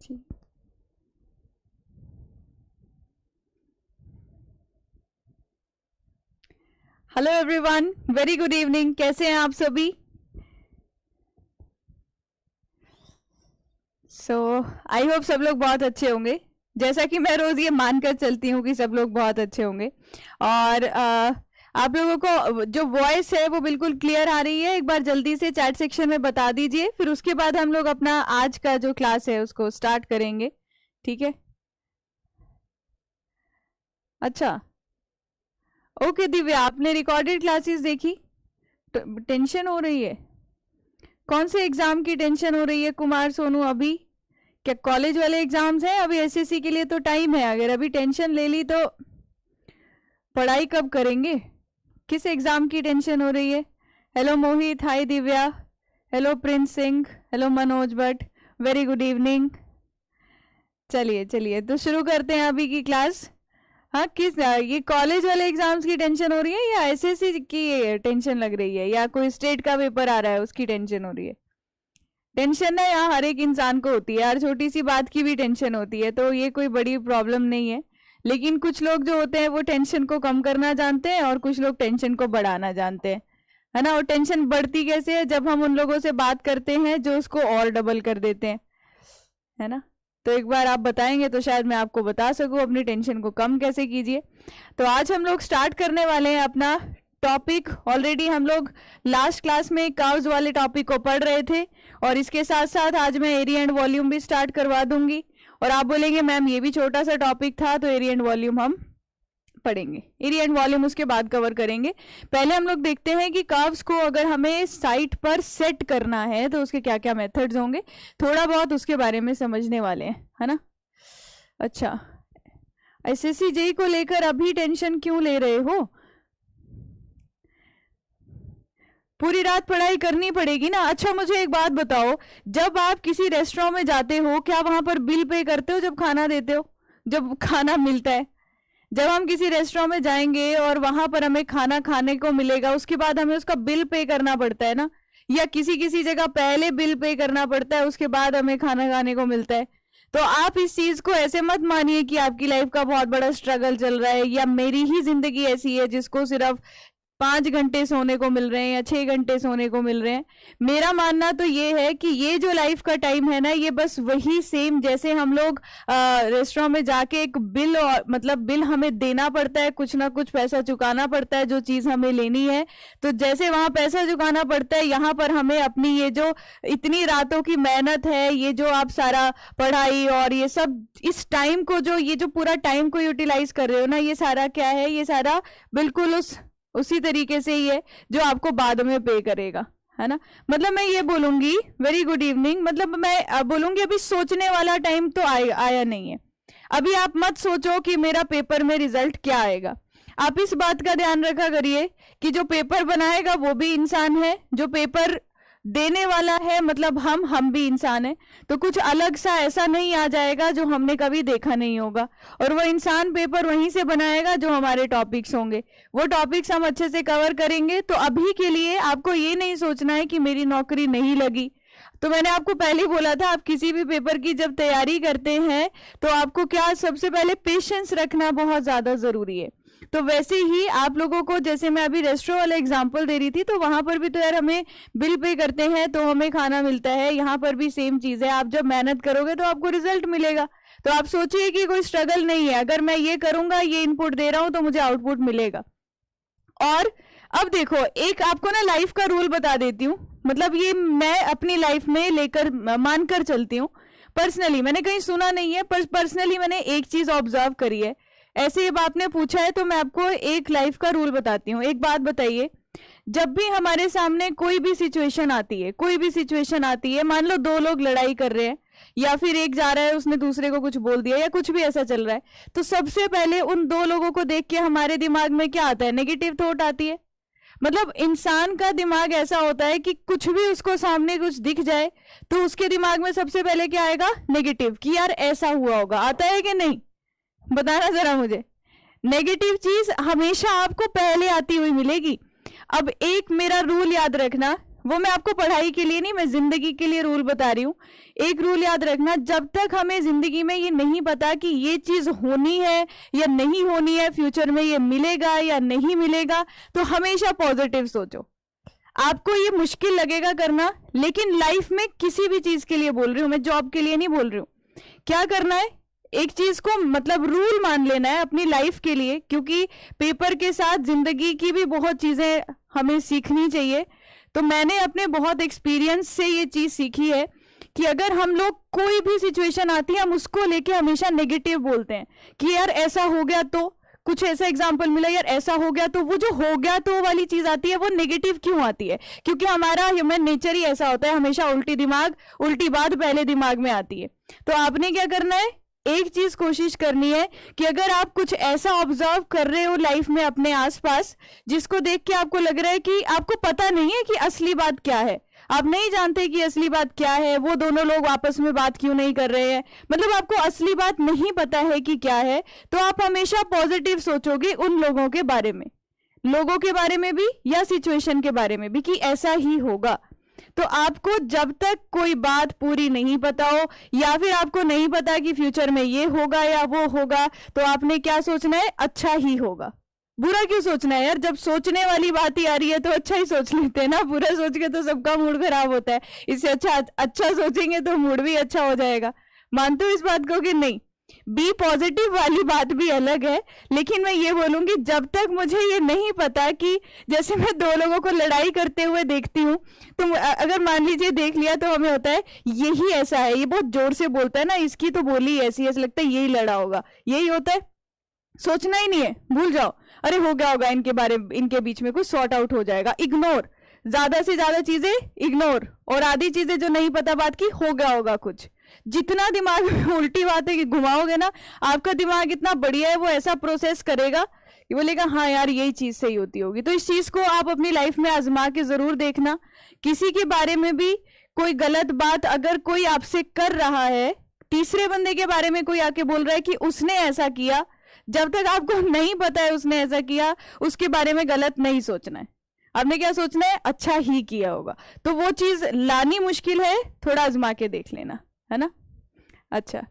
जी। Hello everyone, very good evening. कैसे हैं आप सभी? आई होप सब लोग बहुत अच्छे होंगे, जैसा कि मैं रोज ये मानकर चलती हूँ कि सब लोग बहुत अच्छे होंगे। और आप लोगों को जो वॉइस है वो बिल्कुल क्लियर आ रही है? एक बार जल्दी से चैट सेक्शन में बता दीजिए, फिर उसके बाद हम लोग अपना आज का जो क्लास है उसको स्टार्ट करेंगे। ठीक है, अच्छा। ओके दिव्या, आपने रिकॉर्डेड क्लासेस देखी? टेंशन हो रही है? कौन से एग्जाम की टेंशन हो रही है कुमार सोनू? अभी क्या कॉलेज वाले एग्जाम्स हैं? अभी एसएससी के लिए तो टाइम है। अगर अभी टेंशन ले ली तो पढ़ाई कब करेंगे? किस एग्जाम की टेंशन हो रही है? Hello Mohit, hi Divya, hello Prince Singh, hello Manoj Bhatt, very good evening. चलिए चलिए तो शुरू करते हैं अभी की क्लास। हाँ, किस ये कॉलेज वाले एग्जाम्स की टेंशन हो रही है या एसएससी की टेंशन लग रही है, या कोई स्टेट का पेपर आ रहा है उसकी टेंशन हो रही है? टेंशन ना यहाँ हर एक इंसान को होती है यार, छोटी सी बात की भी टेंशन होती है, तो ये कोई बड़ी प्रॉब्लम नहीं है। लेकिन कुछ लोग जो होते हैं वो टेंशन को कम करना जानते हैं और कुछ लोग टेंशन को बढ़ाना जानते हैं, है ना। और टेंशन बढ़ती कैसे है? जब हम उन लोगों से बात करते हैं जो उसको और डबल कर देते हैं, है ना। तो एक बार आप बताएंगे तो शायद मैं आपको बता सकूं अपनी टेंशन को कम कैसे कीजिए। तो आज हम लोग स्टार्ट करने वाले हैं अपना टॉपिक। ऑलरेडी हम लोग लास्ट क्लास में कर्व्स वाले टॉपिक को पढ़ रहे थे, और इसके साथ साथ आज मैं एरिया एंड वॉल्यूम भी स्टार्ट करवा दूंगी। और आप बोलेंगे मैम ये भी छोटा सा टॉपिक था, तो एरिया एंड वॉल्यूम हम पढ़ेंगे। एरिया एंड वॉल्यूम उसके बाद कवर करेंगे। पहले हम लोग देखते हैं कि कर्व्स को अगर हमें साइट पर सेट करना है तो उसके क्या क्या मेथड्स होंगे, थोड़ा बहुत उसके बारे में समझने वाले हैं, है ना। अच्छा, एसएससी जेई को लेकर अभी टेंशन क्यों ले रहे हो? पूरी रात पढ़ाई करनी पड़ेगी ना। अच्छा मुझे एक बात बताओ, जब आप किसी रेस्टोरेंट में जाते हो क्या वहां पर बिल पे करते हो जब खाना देते हो, जब खाना मिलता है? जब हम किसी रेस्टोरेंट में जाएंगे और वहां पर हमें खाना खाने को मिलेगा, उसके बाद हमें उसका बिल पे करना पड़ता है ना, या किसी किसी जगह पहले बिल पे करना पड़ता है उसके बाद हमें खाना खाने को मिलता है। तो आप इस चीज को ऐसे मत मानिए कि आपकी लाइफ का बहुत बड़ा स्ट्रगल चल रहा है, या मेरी ही जिंदगी ऐसी है जिसको सिर्फ 5 घंटे सोने को मिल रहे हैं या 6 घंटे सोने को मिल रहे हैं। मेरा मानना तो ये है कि ये जो लाइफ का टाइम है ना, ये बस वही सेम जैसे हम लोग रेस्टोरेंट में जाके एक बिल, और मतलब बिल हमें देना पड़ता है, कुछ ना कुछ पैसा चुकाना पड़ता है जो चीज हमें लेनी है। तो जैसे वहां पैसा चुकाना पड़ता है, यहाँ पर हमें अपनी ये जो इतनी रातों की मेहनत है, ये जो आप सारा पढ़ाई और ये सब इस टाइम को, जो ये जो पूरा टाइम को यूटिलाइज कर रहे हो ना, ये सारा क्या है? ये सारा बिल्कुल उसी तरीके से ही है जो आपको बाद में पे करेगा, है ना। मतलब मैं ये बोलूंगी, वेरी गुड इवनिंग, मतलब मैं बोलूंगी अभी सोचने वाला टाइम तो आया नहीं है। अभी आप मत सोचो कि मेरा पेपर में रिजल्ट क्या आएगा। आप इस बात का ध्यान रखा करिए कि जो पेपर बनाएगा वो भी इंसान है, जो पेपर देने वाला है मतलब हम भी इंसान हैं। तो कुछ अलग सा ऐसा नहीं आ जाएगा जो हमने कभी देखा नहीं होगा, और वो इंसान पेपर वहीं से बनाएगा जो हमारे टॉपिक्स होंगे, वो टॉपिक्स हम अच्छे से कवर करेंगे। तो अभी के लिए आपको ये नहीं सोचना है कि मेरी नौकरी नहीं लगी। तो मैंने आपको पहले बोला था, आप किसी भी पेपर की जब तैयारी करते हैं तो आपको क्या, सबसे पहले पेशेंस रखना बहुत ज्यादा जरूरी है। तो वैसे ही आप लोगों को, जैसे मैं अभी रेस्टोरेंट वाला एग्जांपल दे रही थी, तो वहां पर भी तो यार हमें बिल पे करते हैं तो हमें खाना मिलता है। यहाँ पर भी सेम चीज है, आप जब मेहनत करोगे तो आपको रिजल्ट मिलेगा। तो आप सोचिए कि कोई स्ट्रगल नहीं है, अगर मैं ये करूंगा, ये इनपुट दे रहा हूं तो मुझे आउटपुट मिलेगा। और अब देखो, एक आपको ना लाइफ का रूल बता देती हूँ, मतलब ये मैं अपनी लाइफ में लेकर मानकर चलती हूँ। पर्सनली मैंने कहीं सुना नहीं है, पर पर्सनली मैंने एक चीज ऑब्जर्व करी है। ऐसे जब आपने पूछा है तो मैं आपको एक लाइफ का रूल बताती हूँ। एक बात बताइए, जब भी हमारे सामने कोई भी सिचुएशन आती है, कोई भी सिचुएशन आती है, मान लो दो लोग लड़ाई कर रहे हैं, या फिर एक जा रहा है उसने दूसरे को कुछ बोल दिया, या कुछ भी ऐसा चल रहा है, तो सबसे पहले उन दो लोगों को देख के हमारे दिमाग में क्या आता है? नेगेटिव थॉट आती है। मतलब इंसान का दिमाग ऐसा होता है कि कुछ भी उसको सामने कुछ दिख जाए तो उसके दिमाग में सबसे पहले क्या आएगा? नेगेटिव, कि यार ऐसा हुआ होगा। आता है कि नहीं? बताना जरा मुझे। नेगेटिव चीज हमेशा आपको पहले आती हुई मिलेगी। अब एक मेरा रूल याद रखना, वो मैं आपको पढ़ाई के लिए नहीं, मैं जिंदगी के लिए रूल बता रही हूँ। एक रूल याद रखना, जब तक हमें जिंदगी में ये नहीं पता कि ये चीज होनी है या नहीं होनी है, फ्यूचर में ये मिलेगा या नहीं मिलेगा, तो हमेशा पॉजिटिव सोचो। आपको ये मुश्किल लगेगा करना, लेकिन लाइफ में किसी भी चीज के लिए बोल रही हूँ, मैं जॉब के लिए नहीं बोल रही हूँ। क्या करना है, एक चीज को मतलब रूल मान लेना है अपनी लाइफ के लिए, क्योंकि पेपर के साथ जिंदगी की भी बहुत चीजें हमें सीखनी चाहिए। तो मैंने अपने बहुत एक्सपीरियंस से ये चीज सीखी है कि अगर हम लोग कोई भी सिचुएशन आती है, हम उसको लेके हमेशा नेगेटिव बोलते हैं कि यार ऐसा हो गया, तो कुछ ऐसा एग्जाम्पल मिला, यार ऐसा हो गया, तो वो जो हो गया तो वाली चीज आती है, वो नेगेटिव क्यों आती है? क्योंकि हमारा ह्यूमन नेचर ही ऐसा होता है, हमेशा उल्टी बात पहले दिमाग में आती है। तो आपने क्या करना है, एक चीज कोशिश करनी है कि अगर आप कुछ ऐसा ऑब्जर्व कर रहे हो लाइफ में अपने आसपास, जिसको देख के आपको लग रहा है कि आपको पता नहीं है कि असली बात क्या है, आप नहीं जानते कि असली बात क्या है, वो दोनों लोग आपस में बात क्यों नहीं कर रहे हैं, मतलब आपको असली बात नहीं पता है कि क्या है, तो आप हमेशा पॉजिटिव सोचोगे उन लोगों के बारे में भी या सिचुएशन के बारे में भी कि ऐसा ही होगा। तो आपको जब तक कोई बात पूरी नहीं पता हो, या फिर आपको नहीं पता कि फ्यूचर में ये होगा या वो होगा, तो आपने क्या सोचना है, अच्छा ही होगा। बुरा क्यों सोचना है यार, जब सोचने वाली बात ही आ रही है तो अच्छा ही सोच लेते हैं ना। बुरा सोच के तो सबका मूड खराब होता है, इससे अच्छा सोचेंगे तो मूड भी अच्छा हो जाएगा। मानते हो इस बात को कि नहीं? बी पॉजिटिव वाली बात भी अलग है, लेकिन मैं ये बोलूंगी जब तक मुझे ये नहीं पता कि, जैसे मैं दो लोगों को लड़ाई करते हुए देखती हूँ, तो अगर मान लीजिए देख लिया तो हमें होता है यही ऐसा है, ये बहुत जोर से बोलता है ना, इसकी तो बोली ऐसी, ऐसा लगता है यही लड़ा होगा, यही होता है। सोचना ही नहीं है, भूल जाओ, अरे हो गया होगा इनके बीच में कुछ सॉर्ट आउट हो जाएगा। इग्नोर, ज्यादा से ज्यादा चीजें इग्नोर, और आधी चीजें जो नहीं पता बात की, हो गया होगा कुछ। जितना दिमाग में उल्टी बातें घुमाओगे ना, आपका दिमाग इतना बढ़िया है, वो ऐसा प्रोसेस करेगा कि बोलेगा हाँ यार यही चीज सही होती होगी। तो इस चीज को आप अपनी लाइफ में आजमा के जरूर देखना। किसी के बारे में भी कोई गलत बात अगर कोई आपसे कर रहा है, तीसरे बंदे के बारे में कोई आके बोल रहा है कि उसने ऐसा किया, जब तक आपको नहीं पता है उसने ऐसा किया, उसके बारे में गलत नहीं सोचना है। आपने क्या सोचना है, अच्छा ही किया होगा। तो वो चीज लानी मुश्किल है, थोड़ा आजमा के देख लेना, है ना। अच्छा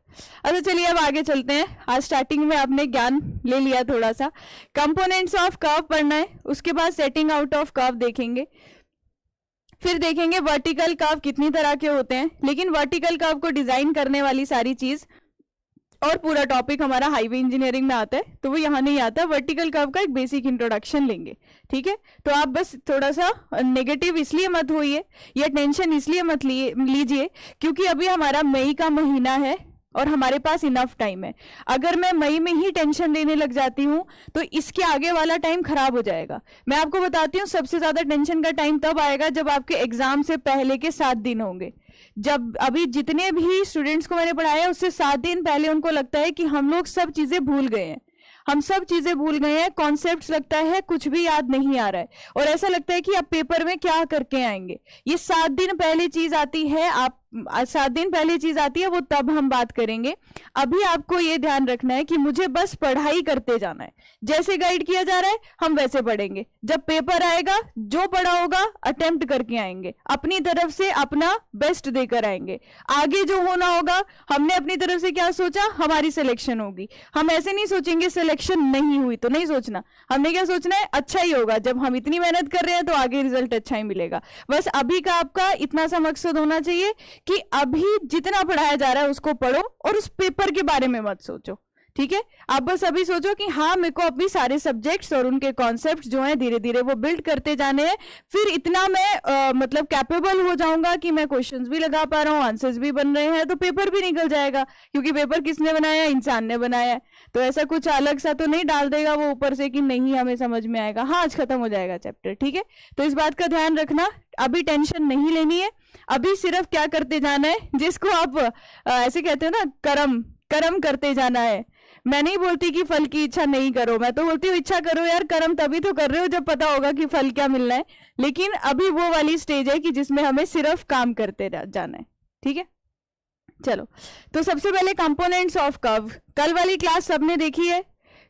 चलिए अब आगे चलते हैं। आज स्टार्टिंग में आपने ज्ञान ले लिया थोड़ा सा, कंपोनेंट्स ऑफ कर्व पढ़ना है, उसके बाद सेटिंग आउट ऑफ कर्व देखेंगे, फिर देखेंगे वर्टिकल कर्व कितनी तरह के होते हैं। लेकिन वर्टिकल कर्व को डिजाइन करने वाली सारी चीज और पूरा टॉपिक हमारा हाईवे इंजीनियरिंग में आता है, तो वो यहाँ नहीं आता। वर्टिकल कर्व का एक बेसिक इंट्रोडक्शन लेंगे, ठीक है। तो आप बस थोड़ा सा नेगेटिव इसलिए मत होइए या टेंशन इसलिए मत लीजिए क्योंकि अभी हमारा मई का महीना है और हमारे पास इनफ टाइम है। अगर मैं मई में ही टेंशन लेने लग जाती हूँ तो इसके आगे वाला टाइम खराब हो जाएगा। मैं आपको बताती हूँ, सबसे ज्यादा टेंशन का टाइम तब आएगा जब आपके एग्जाम से पहले के 7 दिन होंगे। जब अभी जितने भी स्टूडेंट्स को मैंने पढ़ाया उससे 7 दिन पहले उनको लगता है कि हम लोग सब चीजें भूल गए हैं, कॉन्सेप्ट्स लगता है कुछ भी याद नहीं आ रहा है, और ऐसा लगता है कि अब पेपर में क्या करके आएंगे। ये 7 दिन पहले चीज आती है, 7 दिन पहले चीज आती है, वो तब हम बात करेंगे। अभी आपको ये ध्यान रखना है कि मुझे बस पढ़ाई करते जाना है, जैसे गाइड किया जा रहा है हम वैसे पढ़ेंगे। जब पेपर आएगा जो पढ़ा होगा अटेम्प्ट करके आएंगे, अपनी तरफ से अपना बेस्ट देकर आएंगे। आगे जो होना होगा, हमने अपनी तरफ से क्या सोचा, हमारी सिलेक्शन होगी। हम ऐसे नहीं सोचेंगे सिलेक्शन नहीं हुई तो नहीं सोचना, हमने क्या सोचना है, अच्छा ही होगा, जब हम इतनी मेहनत कर रहे हैं तो आगे रिजल्ट अच्छा ही मिलेगा। बस अभी का आपका इतना सा मकसद होना चाहिए कि अभी जितना पढ़ाया जा रहा है उसको पढ़ो और उस पेपर के बारे में मत सोचो, ठीक है। आप बस अभी सोचो कि हाँ मेरे को अभी सारे सब्जेक्ट्स और उनके कॉन्सेप्ट्स जो हैं धीरे धीरे वो बिल्ड करते जाने हैं, फिर इतना मैं मतलब कैपेबल हो जाऊंगा कि मैं क्वेश्चंस भी लगा पा रहा हूँ, आंसर्स भी बन रहे हैं, तो पेपर भी निकल जाएगा। क्योंकि पेपर किसने बनाया, इंसान ने बनाया है। तो ऐसा कुछ अलग सा तो नहीं डाल देगा वो ऊपर से कि नहीं हमें समझ में आएगा, हाँ आज खत्म हो जाएगा चैप्टर, ठीक है। तो इस बात का ध्यान रखना, अभी टेंशन नहीं लेनी है, अभी सिर्फ क्या करते जाना है, जिसको आप ऐसे कहते हो ना, कर्म करते जाना है। मैं नहीं बोलती कि फल की इच्छा नहीं करो, मैं तो बोलती हूँ इच्छा करो यार, कर्म तभी तो कर रहे हो जब पता होगा कि फल क्या मिलना है। लेकिन अभी वो वाली स्टेज है कि जिसमें हमें सिर्फ काम करते जाना है, ठीक है। चलो, तो सबसे पहले कंपोनेंट्स ऑफ कर्व, कल वाली क्लास सबने देखी है।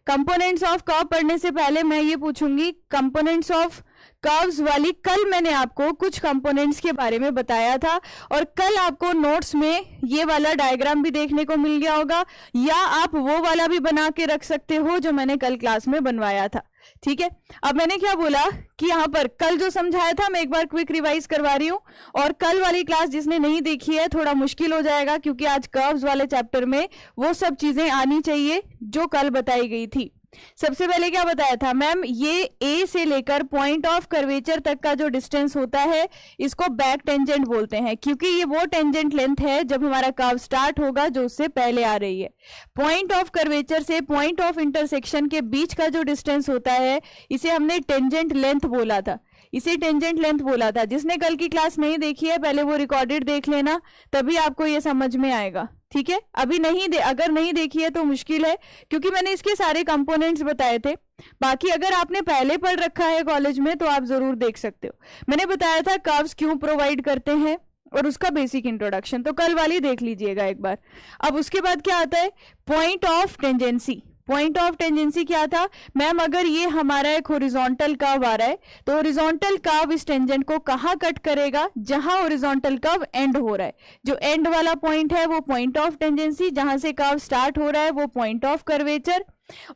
कंपोनेंट्स ऑफ कर्व पढ़ने से पहले मैं ये पूछूंगी, कंपोनेंट्स ऑफ कर्व्स वाली कल मैंने आपको कुछ कंपोनेंट्स के बारे में बताया था, और कल आपको नोट्स में ये वाला डायग्राम भी देखने को मिल गया होगा, या आप वो वाला भी बना के रख सकते हो जो मैंने कल क्लास में बनवाया था। ठीक है, अब मैंने क्या बोला कि यहाँ पर कल जो समझाया था मैं एक बार क्विक रिवाइज करवा रही हूँ, और कल वाली क्लास जिसने नहीं देखी है थोड़ा मुश्किल हो जाएगा, क्योंकि आज कर्व्स वाले चैप्टर में वो सब चीजें आनी चाहिए जो कल बताई गई थी। सबसे पहले क्या बताया था मैम, ये ए से लेकर पॉइंट ऑफ कर्वेचर तक का जो डिस्टेंस होता है इसको बैक टेंजेंट बोलते हैं, क्योंकि ये वो टेंजेंट लेंथ है जब हमारा कर्व स्टार्ट होगा जो उससे पहले आ रही है। पॉइंट ऑफ कर्वेचर से पॉइंट ऑफ इंटरसेक्शन के बीच का जो डिस्टेंस होता है इसे हमने टेंजेंट लेंथ बोला था, इसे टेंजेंट लेंथ बोला था। जिसने कल की क्लास नहीं देखी है पहले वो रिकॉर्डेड देख लेना, तभी आपको ये समझ में आएगा। ठीक है, अभी अगर नहीं देखी है तो मुश्किल है, क्योंकि मैंने इसके सारे कंपोनेंट्स बताए थे। बाकी अगर आपने पहले पढ़ रखा है कॉलेज में तो आप जरूर देख सकते हो। मैंने बताया था कर्व्स क्यों प्रोवाइड करते हैं और उसका बेसिक इंट्रोडक्शन, तो कल वाली देख लीजिएगा एक बार। अब उसके बाद क्या आता है, point of tangency. Point of tangency क्या था मैम, अगर ये हमारा एक हॉरिजॉन्टल कर्व आ रहा है तो हॉरिजॉन्टल कर्व इस टेंजेंट को कहाँ कट करेगा, जहां हॉरिजॉन्टल कर्व एंड हो रहा है। जो एंड वाला पॉइंट है वो पॉइंट ऑफ टेंजेंसी, जहां से कर्व स्टार्ट हो रहा है वो पॉइंट ऑफ कर्वेचर,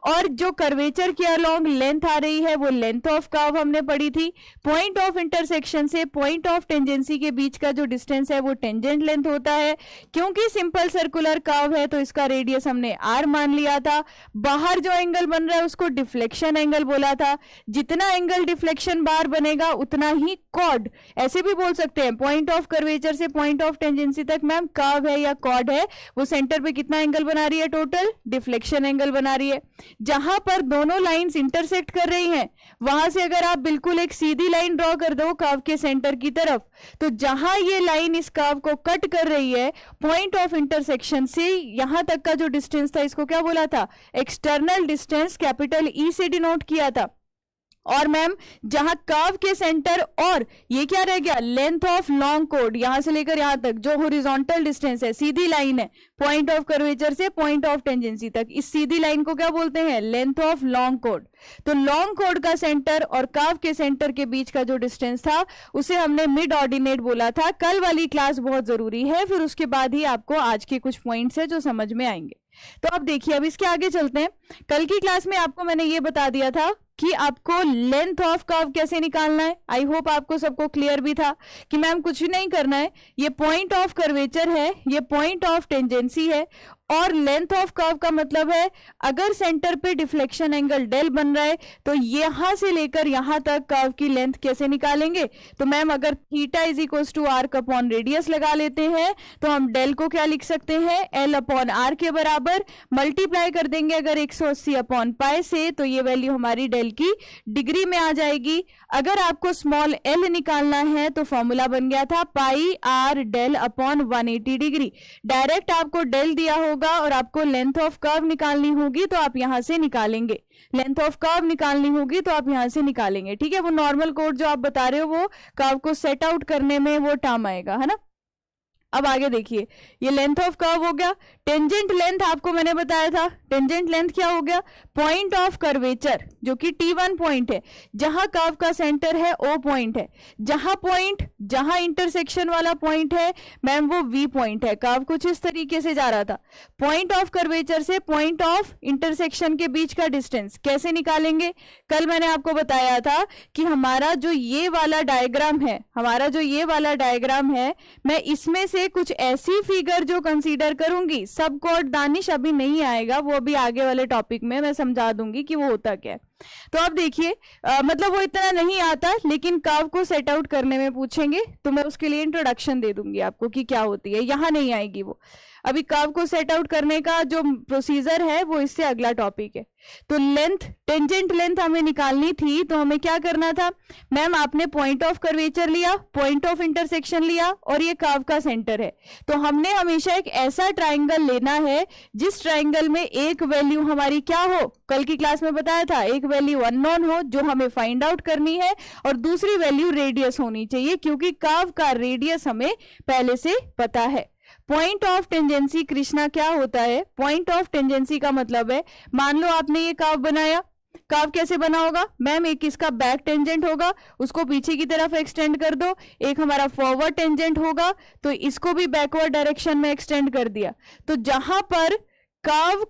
और जो कर्वेचर के अलोंग लेंथ आ रही है वो लेंथ ऑफ कर्व हमने पढ़ी थी। पॉइंट ऑफ इंटरसेक्शन से पॉइंट ऑफ टेंजेंसी के बीच का जो डिस्टेंस है वो टेंजेंट लेंथ होता है। क्योंकि सिंपल सर्कुलर कर्व है तो इसका रेडियस हमने आर मान लिया था। बाहर जो एंगल बन रहा है उसको डिफ्लेक्शन एंगल बोला था। जितना एंगल डिफ्लेक्शन बार बनेगा उतना ही कॉर्ड, ऐसे भी बोल सकते हैं, पॉइंट ऑफ कर्वेचर से पॉइंट ऑफ टेंजेंसी तक मैम कर्व है या कॉर्ड है, वो सेंटर पे कितना एंगल बना रही है, टोटल डिफ्लेक्शन एंगल बना रही है। जहां पर दोनों लाइंस इंटरसेक्ट कर रही हैं वहां से अगर आप बिल्कुल एक सीधी लाइन ड्रॉ कर दो कर्व के सेंटर की तरफ, तो जहां ये लाइन इस कर्व को कट कर रही है पॉइंट ऑफ इंटरसेक्शन से यहां तक का जो डिस्टेंस था इसको क्या बोला था, एक्सटर्नल डिस्टेंस, कैपिटल ई से डिनोट किया था। और मैम जहां कर्व के सेंटर और ये क्या रह गया, लेंथ ऑफ लॉन्ग कोड, यहां से लेकर यहां तक जो हॉरिजॉन्टल डिस्टेंस है, सीधी लाइन है पॉइंट ऑफ कर्वेचर से पॉइंट ऑफ टेंजेंसी तक, इस सीधी लाइन को क्या बोलते हैं, लेंथ ऑफ लॉन्ग कोड। तो लॉन्ग कोड का सेंटर और कर्व के सेंटर के बीच का जो डिस्टेंस था उसे हमने मिड ऑर्डिनेट बोला था। कल वाली क्लास बहुत जरूरी है, फिर उसके बाद ही आपको आज के कुछ पॉइंट्स है जो समझ में आएंगे। तो अब देखिए, अब इसके आगे चलते हैं। कल की क्लास में आपको मैंने ये बता दिया था कि आपको लेंथ ऑफ कर्व कैसे निकालना है। आई होप आपको सबको क्लियर भी था कि मैम कुछ भी नहीं करना है, ये पॉइंट ऑफ कर्वेचर है, ये पॉइंट ऑफ टेंजेंसी है, और लेंथ ऑफ कर्व का मतलब है अगर सेंटर पे डिफ्लेक्शन एंगल डेल बन रहा है तो यहां से लेकर यहां तक कर्व की लेंथ कैसे निकालेंगे। तो मैम अगर theta is equal to arc upon radius लगा लेते हैं तो हम डेल को क्या लिख सकते हैं, एल अपॉन आर के बराबर, मल्टीप्लाई कर देंगे अगर 180 अपॉन पाई से तो ये वैल्यू हमारी डेल की डिग्री में आ जाएगी। अगर आपको स्मॉल एल निकालना है तो फॉर्मूला बन गया था pi R del upon 180 degree. Direct आपको डेल दिया होगा और आपको लेंथ ऑफ कर्व निकालनी होगी तो आप यहां से निकालेंगे, लेंथ ऑफ कर्व निकालनी होगी तो आप यहां से निकालेंगे। ठीक है, वो नॉर्मल कोड जो आप बता रहे हो वो कर्व को सेट आउट करने में वो टर्म आएगा, है ना। अब आगे देखिए, ये लेंथ ऑफ कर्व हो गया। टेंजेंट लेंथ आपको मैंने बताया था, टेंजेंट लेंथ क्या हो गया, पॉइंट ऑफ कर्वेचर जो कि T1 पॉइंट है, जहां कर्व का सेंटर है O पॉइंट है, जहां इंटरसेक्शन वाला पॉइंट है मैम वो V पॉइंट है। कर्व कुछ इस तरीके से जा रहा था। पॉइंट ऑफ कर्वेचर से पॉइंट ऑफ इंटरसेक्शन के बीच का डिस्टेंस कैसे निकालेंगे, कल मैंने आपको बताया था कि हमारा जो ये वाला डायग्राम है, मैं इसमें से कुछ ऐसी फिगर जो कंसीडर करूंगी, सब कोड दानिश अभी नहीं आएगा, वो अभी आगे वाले टॉपिक में मैं समझा दूंगी कि वो होता क्या है। तो अब देखिए, मतलब वो इतना नहीं आता लेकिन कर्व को सेट आउट करने में पूछेंगे तो मैं उसके लिए इंट्रोडक्शन दे दूंगी आपको कि क्या होती है, यहां नहीं आएगी वो। अभी कर्व को सेट आउट करने का जो प्रोसीजर है वो इससे अगला टॉपिक है। तो लेंथ, टेंजेंट लेंथ हमें निकालनी थी तो हमें क्या करना था मैम, आपने पॉइंट ऑफ कर्वेचर लिया, पॉइंट ऑफ इंटरसेक्शन लिया और ये कर्व का सेंटर है। तो हमने हमेशा एक ऐसा ट्राइंगल लेना है जिस ट्राइंगल में एक वैल्यू हमारी क्या हो, कल की क्लास में बताया था, एक वैल्यू अननोन हो जो हमें फाइंड आउट करनी है और दूसरी वैल्यू रेडियस होनी चाहिए, क्योंकि कर्व का रेडियस हमें पहले से पता है। पॉइंट ऑफ टेंजेंसी कृष्णा क्या होता है, पॉइंट ऑफ टेंजेंसी का मतलब है, मान लो आपने ये कर्व बनाया, कर्व कैसे बना होगा मैम, एक इसका बैक टेंजेंट होगा, उसको पीछे की तरफ एक्सटेंड कर दो, एक हमारा फॉरवर्ड टेंजेंट होगा तो इसको भी बैकवर्ड डायरेक्शन में एक्सटेंड कर दिया। तो जहां पर कर्व,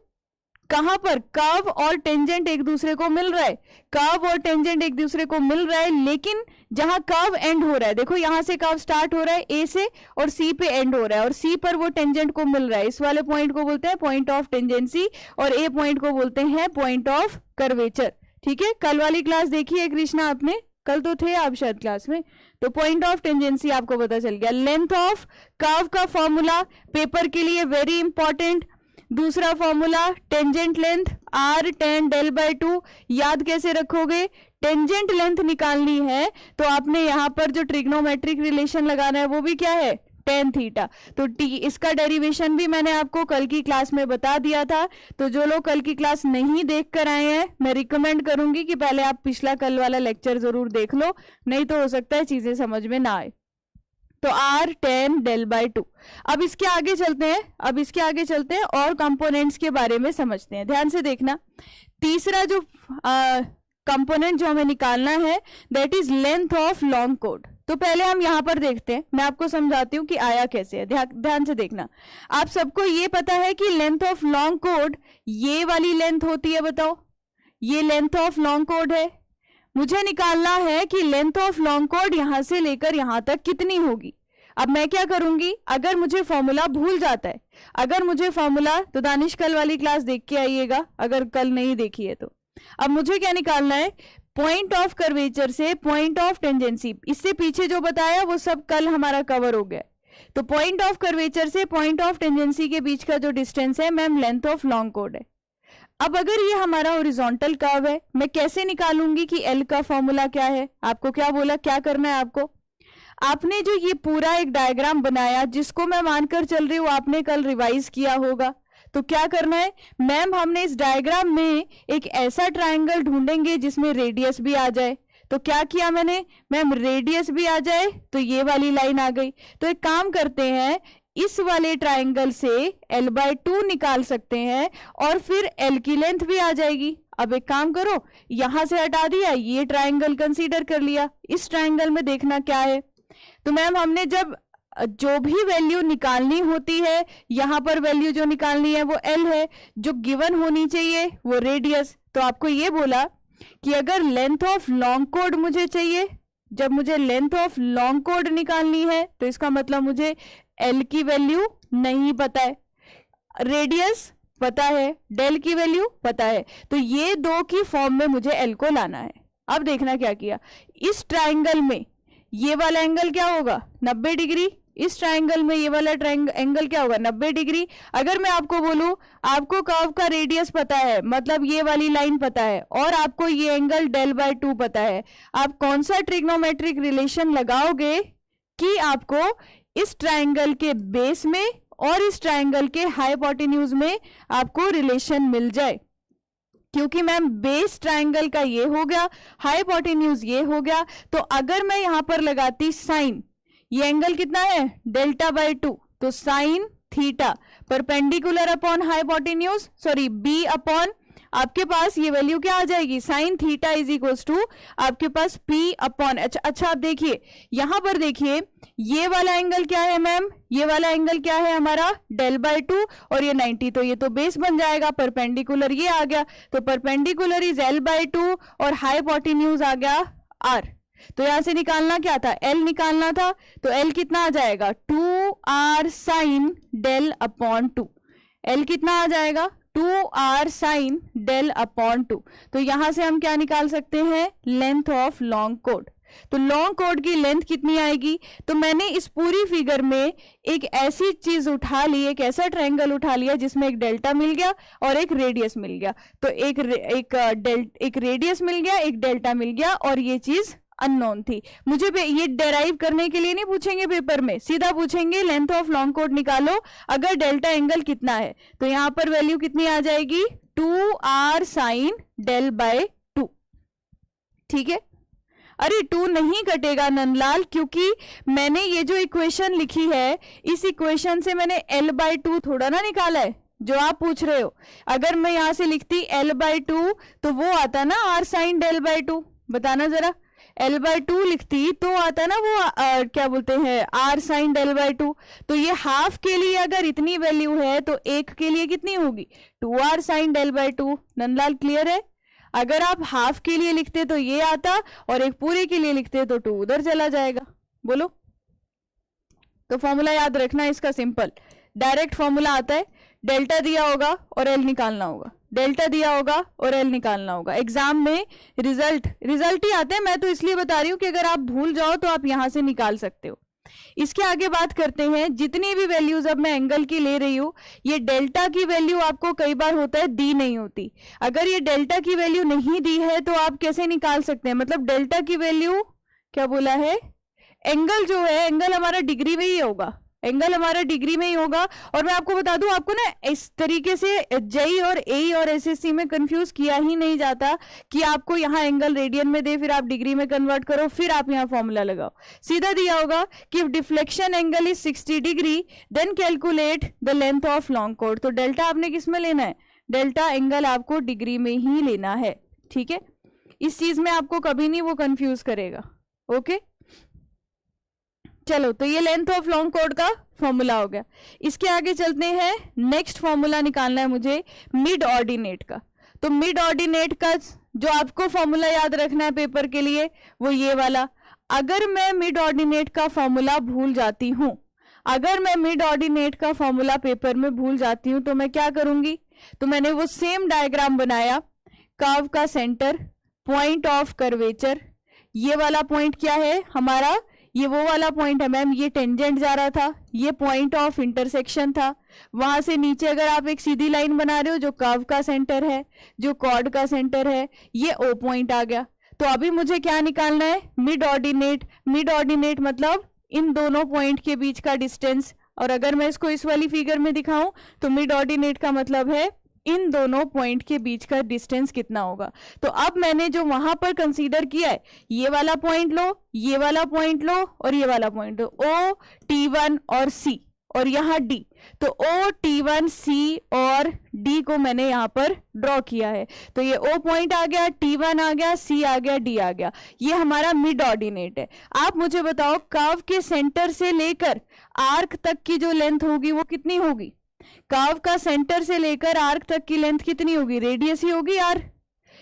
कहां पर कर्व और टेंजेंट एक दूसरे को मिल रहा है, कर्व और टेंजेंट एक दूसरे को मिल रहा है, लेकिन जहां कर्व एंड हो रहा है, देखो यहां से कर्व स्टार्ट हो रहा है ए से और सी पे एंड हो रहा है और सी पर वो टेंजेंट को मिल रहा है, इस वाले पॉइंट को बोलते हैं पॉइंट ऑफ टेंजेंसी और ए पॉइंट को बोलते हैं पॉइंट ऑफ कर्वेचर। ठीक है, कल वाली क्लास देखी है कृष्णा आपने, कल तो थे आप शायद क्लास में, तो पॉइंट ऑफ टेंजेंसी आपको पता चल गया। लेंथ ऑफ कर्व का फॉर्मूला पेपर के लिए वेरी इंपॉर्टेंट, दूसरा formula tangent length r tan del by 2, याद कैसे रखोगे, टेंजेंट लेंथ निकालनी है तो आपने यहां पर जो ट्रिग्नोमेट्रिक रिलेशन लगाना है वो भी क्या है tan थीटा। तो t इसका डेरिवेशन भी मैंने आपको कल की क्लास में बता दिया था, तो जो लोग कल की क्लास नहीं देख कर आए हैं मैं रिकमेंड करूंगी कि पहले आप पिछला कल वाला लेक्चर जरूर देख लो, नहीं तो हो सकता है चीजें समझ में ना आए। तो r tan del by 2। अब इसके आगे चलते हैं और कंपोनेंट्स के बारे में समझते हैं, ध्यान से देखना। तीसरा जो कंपोनेंट जो हमें निकालना है that is length of long कोड। तो पहले हम यहां पर देखते हैं, मैं आपको समझाती हूं कि आया कैसे है, ध्यान से देखना। आप सबको ये पता है कि लेंथ ऑफ लॉन्ग कोड ये वाली लेंथ होती है, बताओ ये लेंथ ऑफ लॉन्ग कोड है, मुझे निकालना है कि लेंथ ऑफ लॉन्ग कोड यहां से लेकर यहां तक कितनी होगी। अब मैं क्या करूंगी, अगर मुझे फॉर्मूला भूल जाता है, अगर मुझे फॉर्मूला, तो दानिश कल वाली क्लास देख के आइएगा अगर कल नहीं देखी है तो। अब मुझे क्या निकालना है, पॉइंट ऑफ कर्वेचर से पॉइंट ऑफ टेंजेंसी, इससे पीछे जो बताया वो सब कल हमारा कवर हो गया। तो पॉइंट ऑफ कर्वेचर से पॉइंट ऑफ टेंजेंसी के बीच का जो डिस्टेंस है ma'am length of long code है। अब अगर ये हमारा हॉरिजॉन्टल कर्व है, मैं कैसे निकालूंगी कि एल का फॉर्मूला क्या है, आपको क्या बोला, क्या करना है आपको, आपने जो ये पूरा एक डायग्राम बनाया जिसको मैं मानकर चल रही हूँ आपने कल रिवाइज किया होगा, तो क्या करना है मैम, हमने इस डायग्राम में एक ऐसा ट्रायंगल ढूंढेंगे जिसमें रेडियस भी आ जाए। तो क्या किया मैंने मैम, रेडियस भी आ जाए तो ये वाली लाइन आ गई। तो एक काम करते हैं, इस वाले ट्रायंगल से l/2 निकाल सकते हैं और फिर l की लेंथ भी आ जाएगी। अब एक काम करो, यहां से हटा दिया, ये ट्रायंगल कंसीडर कर लिया, इस ट्रायंगल में देखना क्या है। तो मैम हमने जब जो भी वैल्यू निकालनी होती है, यहां पर वैल्यू जो निकालनी है वो l है, जो गिवन होनी चाहिए वो रेडियस। तो आपको ये बोला कि अगर लेंथ ऑफ लॉन्ग कोड मुझे चाहिए, जब मुझे लेंथ ऑफ लॉन्ग कोड निकालनी है तो इसका मतलब मुझे l की वैल्यू नहीं पता है, रेडियस पता है, डेल की वैल्यू पता है, तो ये दो की फॉर्म में मुझे l को लाना है। अब देखना क्या किया, इस ट्रायंगल में ये वाला एंगल क्या होगा 90 डिग्री, इस ट्रायंगल में ये वाला एंगल क्या होगा 90 डिग्री। अगर मैं आपको बोलूं आपको कर्व का रेडियस पता है, मतलब ये वाली लाइन पता है, और आपको ये एंगल del/2 पता है, आप कौन सा ट्रिग्नोमेट्रिक रिलेशन लगाओगे कि आपको इस ट्रायंगल के बेस में और इस ट्रायंगल के हाइपोटेन्यूज में आपको रिलेशन मिल जाए। क्योंकि मैम बेस ट्रायंगल का ये हो गया, हाइपोटेन्यूज ये हो गया, तो अगर मैं यहां पर लगाती साइन, ये एंगल कितना है δ/2, तो sine theta perpendicular upon hypotenuse, sorry B upon, आपके पास ये वैल्यू क्या आ जाएगी, sine theta is equal to आपके पास पी अपॉन, अच्छा आप देखिए यहां पर देखिए, ये वाला एंगल क्या है मैम, ये वाला एंगल क्या है हमारा del/2 और ये 90, तो ये तो बेस बन जाएगा, परपेंडिकुलर ये आ गया, तो परपेंडिकुलर इज l/2 और हाइपोटेन्यूज आ गया r। तो यहां से निकालना क्या था, l निकालना था, तो l कितना आ जाएगा 2r sin del/2, l कितना आ जाएगा 2r sin del/2। तो यहां से हम क्या निकाल सकते हैं, लेंथ ऑफ लॉन्ग कोड। तो लॉन्ग कोड की लेंथ कितनी आएगी, तो मैंने इस पूरी फिगर में एक ऐसी चीज उठा ली, एक ऐसा ट्रायंगल उठा लिया जिसमें एक डेल्टा मिल गया और एक रेडियस मिल गया, तो एक रेडियस मिल गया, एक डेल्टा मिल गया, और ये चीज अननोन थी। मुझे ये डेराइव करने के लिए नहीं पूछेंगे पेपर में, सीधा पूछेंगे लेंथ ऑफ लॉन्ग कोड निकालो, अगर डेल्टा एंगल कितना है, तो यहां पर वैल्यू कितनी आ जाएगी 2r sin del/2। ठीक है, अरे 2 नहीं कटेगा नंदलाल, क्योंकि मैंने ये जो इक्वेशन लिखी है, इस इक्वेशन से मैंने l/2 थोड़ा ना निकाला है, जो आप पूछ रहे हो। अगर मैं यहाँ से लिखती L/2 तो वो आता ना R sin del by 2, बताना जरा। L/2 लिखती तो आता ना वो क्या बोलते हैं R sin del by 2। तो ये हाफ के लिए अगर इतनी वैल्यू है तो एक के लिए कितनी होगी 2R sin del by 2। Nandlal clear है? अगर आप हाफ के लिए लिखते तो ये आता और एक पूरे के लिए लिखते तो 2 उधर चला जाएगा। बोलो। तो फॉर्मूला याद रखना इसका सिंपल, डायरेक्ट फॉर्मूला आता है, डेल्टा दिया होगा और एल निकालना होगा, डेल्टा दिया होगा और एल निकालना होगा। एग्जाम में रिजल्ट ही आते हैं, मैं तो इसलिए बता रही हूँ कि अगर आप भूल जाओ तो आप यहां से निकाल सकते हो। इसके आगे बात करते हैं, जितनी भी वैल्यूज अब मैं एंगल की ले रही हूं, ये डेल्टा की वैल्यू आपको कई बार होता है दी नहीं होती। अगर ये डेल्टा की वैल्यू नहीं दी है तो आप कैसे निकाल सकते हैं? मतलब डेल्टा की वैल्यू क्या बोला है, एंगल जो है, एंगल हमारा डिग्री में ही होगा, एंगल हमारा डिग्री में ही होगा। और मैं आपको बता दूं, आपको ना इस तरीके से जेई और एई और एसएससी में कंफ्यूज किया ही नहीं जाता कि आपको यहाँ एंगल रेडियन में दे, फिर आप डिग्री में कन्वर्ट करो, फिर आप यहाँ फॉर्मूला लगाओ। सीधा दिया होगा कि if deflection angle is 60 degree then calculate the length of long कोड। तो डेल्टा आपने किस में लेना है? डेल्टा एंगल आपको डिग्री में ही लेना है, ठीक है? इस चीज में आपको कभी नहीं वो कंफ्यूज करेगा। ओके चलो, तो ये लेंथ ऑफ लॉन्ग कोड का फॉर्मूला हो गया। इसके आगे चलते हैं, नेक्स्ट फॉर्मूला निकालना है मुझे मिड ऑर्डिनेट का। तो मिड ऑर्डिनेट का जो आपको फॉर्मूला याद रखना है पेपर के लिए वो ये वाला। अगर मैं मिड ऑर्डिनेट का फॉर्मूला भूल जाती हूं, अगर मैं मिड ऑर्डिनेट का फॉर्मूला पेपर में भूल जाती हूं तो मैं क्या करूंगी? तो मैंने वो सेम डायग्राम बनाया, कर्व का सेंटर, पॉइंट ऑफ कर्वेचर, ये वाला पॉइंट क्या है हमारा, ये वो वाला पॉइंट है मैम, ये टेंजेंट जा रहा था, ये पॉइंट ऑफ इंटरसेक्शन था। वहां से नीचे अगर आप एक सीधी लाइन बना रहे हो, जो कर्व का सेंटर है, जो कॉर्ड का सेंटर है, ये ओ पॉइंट आ गया। तो अभी मुझे क्या निकालना है? Mid ordinate. मिड ऑर्डिनेट मतलब इन दोनों पॉइंट के बीच का डिस्टेंस। और अगर मैं इसको इस वाली फिगर में दिखाऊं तो मिड ऑर्डिनेट का मतलब है इन दोनों पॉइंट के बीच का डिस्टेंस कितना होगा। तो अब मैंने जो वहां पर कंसीडर किया है, ये वाला पॉइंट लो, ये वाला पॉइंट लो और ये वाला पॉइंट लो, O, T1 और C और यहाँ D। तो O, T1, C और D को मैंने यहाँ पर ड्रॉ किया है। तो ये O पॉइंट आ गया, T1 आ गया, C आ गया, D आ गया। ये हमारा मिड ऑर्डिनेट है। आप मुझे बताओ कर्व के सेंटर से लेकर आर्क तक की जो लेंथ होगी वो कितनी होगी? कर्व का सेंटर से लेकर आर्क तक की लेंथ कितनी होगी? रेडियस ही होगी यार।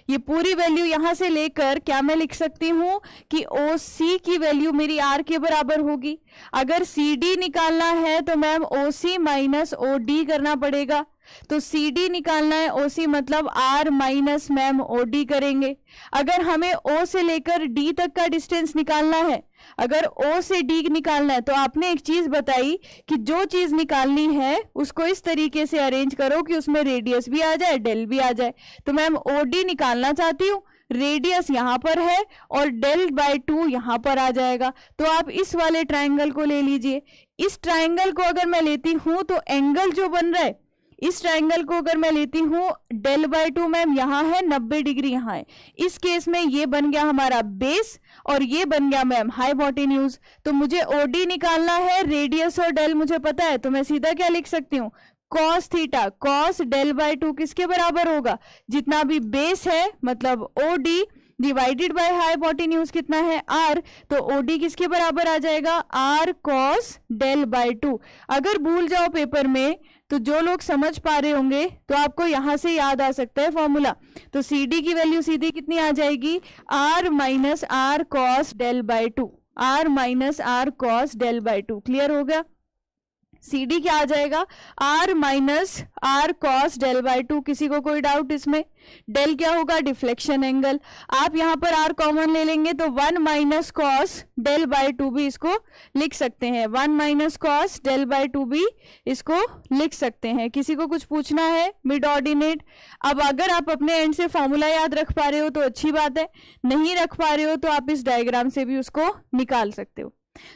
ये पूरी वैल्यू यहां से लेकर क्या मैं लिख सकती हूं कि OC की वैल्यू मेरी R के बराबर होगी। अगर CD निकालना है तो मैम OC माइनस OD करना पड़ेगा। तो CD निकालना है, OC मतलब R माइनस मैम OD करेंगे। अगर हमें O से लेकर D तक का डिस्टेंस निकालना है, अगर O से D निकालना है, तो आपने एक चीज बताई कि जो चीज निकालनी है उसको इस तरीके से अरेंज करो कि उसमें रेडियस भी आ जाए, डेल भी आ जाए। तो मैम OD निकालना चाहती हूँ, रेडियस यहाँ पर है और डेल बाय 2 यहाँ पर आ जाएगा। तो आप इस वाले ट्राइंगल को ले लीजिए। इस ट्राइंगल को अगर मैं लेती हूँ तो एंगल जो बन रहा है, इस ट्राइंगल को अगर मैं लेती हूँ डेल बाय 2 मैम यहाँ है, 90 डिग्री यहाँ है। इस केस में ये बन गया हमारा बेस और ये बन गया मैम हाइपोटेन्यूज। तो मुझे OD निकालना है, रेडियस और डेल मुझे पता है, तो मैं सीधा क्या लिख सकती हूँ? Cos theta, cos del by 2 किसके बराबर होगा? जितना भी बेस है मतलब OD डिवाइडेड बाय हाइपोटेन्यूज कितना है? R। तो OD किसके बराबर आ जाएगा? R cos del by 2। अगर भूल जाओ पेपर में तो जो लोग समझ पा रहे होंगे तो आपको यहां से याद आ सकता है फॉर्मूला। तो CD की वैल्यू सीधी कितनी आ जाएगी? R minus R cos del by 2, R minus R cos del by 2। Clear हो गया? CD क्या आ जाएगा? R minus R cos del by 2। किसी को कोई डाउट इसमें? डेल क्या होगा? Deflection angle. आप यहाँ पर R कॉमन ले लेंगे तो 1 माइनस कॉस डेल बाय 2 भी इसको लिख सकते हैं, 1 माइनस कॉस डेल बाय 2 भी इसको लिख सकते हैं। किसी को कुछ पूछना है मिड ऑर्डिनेट? अब अगर आप अपने एंड से फॉर्मूला याद रख पा रहे हो तो अच्छी बात है, नहीं रख पा रहे हो तो आप इस डायग्राम से भी उसको निकाल सकते हो।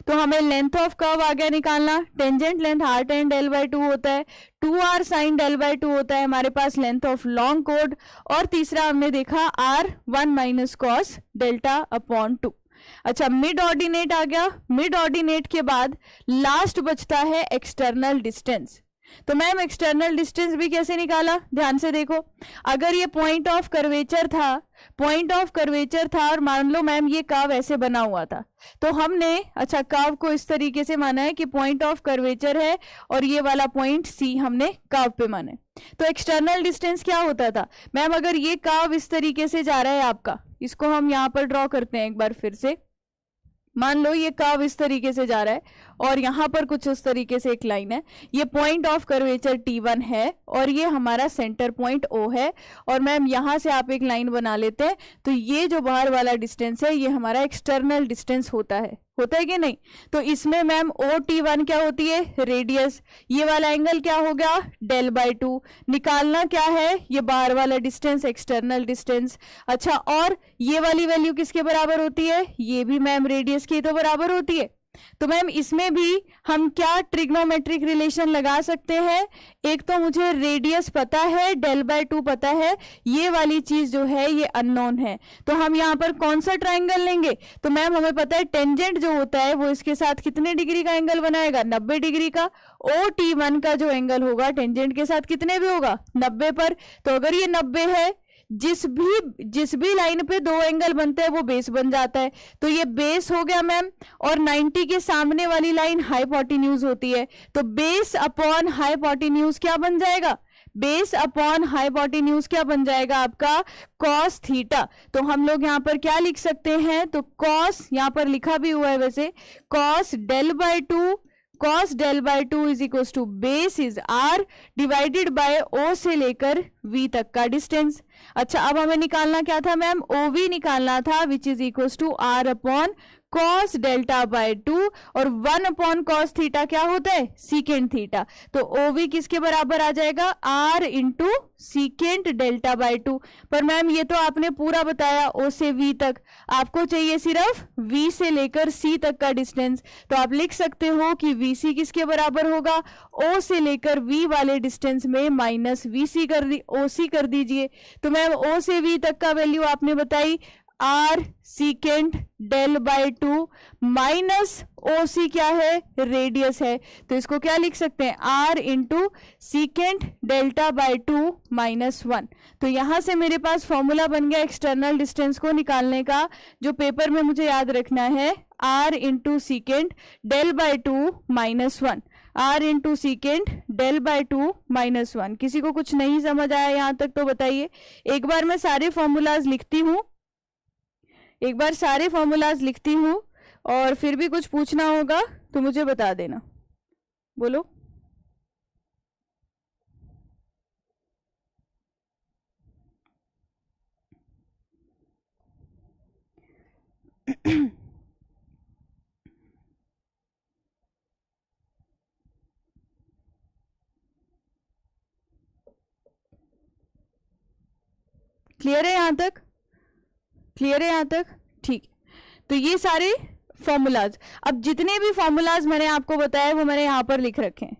तो हमें लेंथ ऑफ कर्व आ गया निकालना। Tangent length R tan del by 2 होता है, 2R sin del by 2 होता है हमारे पास लेंथ ऑफ लॉन्ग कोड। और तीसरा हमने देखा R 1 minus cos delta upon 2। अच्छा, मिड ऑर्डिनेट आ गया। मिड ऑर्डिनेट के बाद लास्ट बचता है एक्सटर्नल डिस्टेंस। तो मैम एक्सटर्नल डिस्टेंस भी कैसे निकाला, ध्यान से देखो। अगर ये पॉइंट ऑफ कर्वेचर था, पॉइंट ऑफ कर्वेचर था और मान लो मैम ये कर्व ऐसे बना हुआ था, तो हमने अच्छा कर्व को इस तरीके से माना है कि पॉइंट ऑफ कर्वेचर है और ये वाला पॉइंट सी हमने कर्व पे माना है। तो एक्सटर्नल डिस्टेंस क्या होता था मैम, अगर ये कर्व इस तरीके से जा रहा है आपका, इसको हम यहां पर ड्रॉ करते हैं एक बार फिर से। मान लो ये कर्व इस तरीके से जा रहा है और यहाँ पर कुछ उस तरीके से एक लाइन है, ये पॉइंट ऑफ कर्वेचर T1 है और ये हमारा सेंटर पॉइंट O है, और मैम यहाँ से आप एक लाइन बना लेते हैं, तो ये जो बाहर वाला डिस्टेंस है ये हमारा एक्सटर्नल डिस्टेंस होता है कि नहीं। तो इसमें मैम OT1 क्या होती है, रेडियस, ये वाला एंगल क्या हो गया, del/2। निकालना क्या है, ये बाहर वाला डिस्टेंस, एक्सटर्नल डिस्टेंस। अच्छा, और ये वाली वैल्यू किसके बराबर होती है, ये भी मैम रेडियस की तो बराबर होती है। तो मैम इसमें भी हम क्या ट्रिग्नोमेट्रिक रिलेशन लगा सकते हैं, एक तो मुझे रेडियस पता है, del/2 पता है, ये वाली चीज जो है ये अननोन है, तो हम यहाँ पर कौन सा ट्राइंगल लेंगे, तो मैम हमें पता है टेंजेंट जो होता है वो इसके साथ कितने डिग्री का एंगल बनाएगा, 90 डिग्री का। OT1 का जो एंगल होगा टेंजेंट के साथ कितने भी होगा, 90 पर। तो अगर ये 90 है, जिस भी लाइन पे दो एंगल बनते हैं वो बेस बन जाता है, तो ये बेस हो गया मैम। और 90 के सामने वाली लाइन हाइपोटेन्यूज होती है, तो बेस अपॉन हाइपोटेन्यूज क्या बन जाएगा, बेस अपॉन हाइपोटेन्यूज क्या बन जाएगा आपका, कॉस थीटा। तो हम लोग यहाँ पर क्या लिख सकते हैं, तो कॉस यहाँ पर लिखा भी हुआ है वैसे, cos del/2 is equal to base is r divided by O से लेकर V तक का डिस्टेंस। अच्छा, अब हमें निकालना क्या था मैम, OV निकालना था, which is equal to r upon cos delta/2, और 1 अपॉन cos थीटा क्या होता है, सीकेंट थीटा। तो OV किसके बराबर आ जाएगा, r इंटू सीकेंट delta/2। पर मैम ये तो आपने पूरा बताया O से V तक, आपको चाहिए सिर्फ V से लेकर C तक का डिस्टेंस, तो आप लिख सकते हो कि VC किसके बराबर होगा, O से लेकर V वाले डिस्टेंस में माइनस VC OC कर दीजिए। तो मैम O से V तक का वैल्यू आपने बताई r secant del/2 minus OC क्या है, रेडियस है, तो इसको क्या लिख सकते हैं, r into secant delta/2 minus 1। तो यहां से मेरे पास फॉर्मूला बन गया एक्सटर्नल डिस्टेंस को निकालने का, जो पेपर में मुझे याद रखना है, r into secant del/2 minus 1, r into secant del/2 minus 1। किसी को कुछ नहीं समझ आया यहां तक तो बताइए। एक बार मैं सारे फॉर्मूलाज लिखती हूँ, और फिर भी कुछ पूछना होगा तो मुझे बता देना, बोलो। क्लियर है यहाँ तक, क्लियर है यहाँ तक, ठीक। तो ये सारे फॉर्मूलाज, अब जितने भी फॉर्मूलाज मैंने आपको बताए वो मैंने यहाँ पर लिख रखे हैं,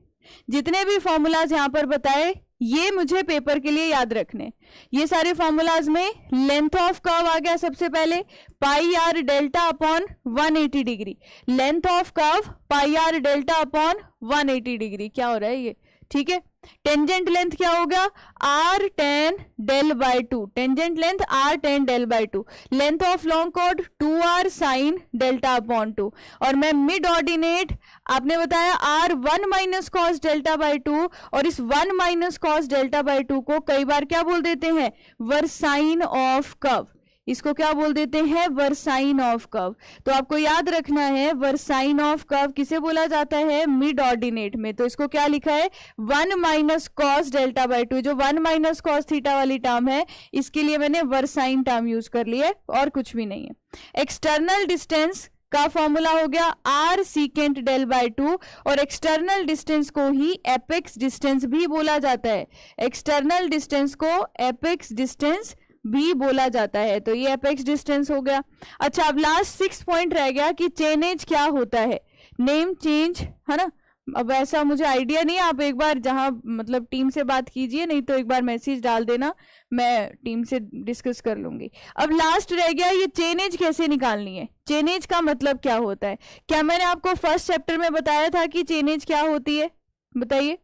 जितने भी फॉर्मूलाज यहाँ पर बताए ये मुझे पेपर के लिए याद रखने। ये सारे फॉर्मूलाज में लेंथ ऑफ कर्व आ गया सबसे पहले, pi R delta upon 180 degree, length of curve pi R delta upon 180 degree, क्या हो रहा है ये, ठीक है। टेंजेंट लेंथ क्या होगा, r tan del/2, tangent length r tan del/2, length of long chord 2r sin delta upon 2, और मैं मिड ऑर्डिनेट आपने बताया r 1 माइनस कॉस डेल्टा/2, और इस 1 माइनस कॉस डेल्टा/2 को कई बार क्या बोल देते हैं, वर्साइन ऑफ कर्व, इसको क्या बोल देते हैं, वर्साइन ऑफ कर्व। तो आपको याद रखना है वर्साइन ऑफ कर्व किसे बोला जाता है, मिड ऑर्डिनेट में। तो इसको क्या लिखा है, 1 माइनस कॉस डेल्टा/2, जो 1 माइनस कॉस थीटा वाली टर्म है इसके लिए मैंने वर्साइन टर्म यूज कर लिया, और कुछ भी नहीं है। एक्सटर्नल डिस्टेंस का फॉर्मूला हो गया r सीकेंट del/2, और एक्सटर्नल डिस्टेंस को ही एपेक्स डिस्टेंस भी बोला जाता है, एक्सटर्नल डिस्टेंस को एपेक्स डिस्टेंस भी बोला जाता है। तो ये एपेक्स डिस्टेंस हो गया। अच्छा, अब लास्ट 6 पॉइंट रह गया कि चेन एज क्या होता है, नेम चेंज, है ना। अब ऐसा मुझे आइडिया नहीं, आप एक बार जहां मतलब टीम से बात कीजिए, नहीं तो एक बार मैसेज डाल देना, मैं टीम से डिस्कस कर लूंगी। अब लास्ट रह गया ये चेन एज कैसे निकालनी है, चेन एज का मतलब क्या होता है। क्या मैंने आपको फर्स्ट चैप्टर में बताया था कि चेन एज क्या होती है, बताइए।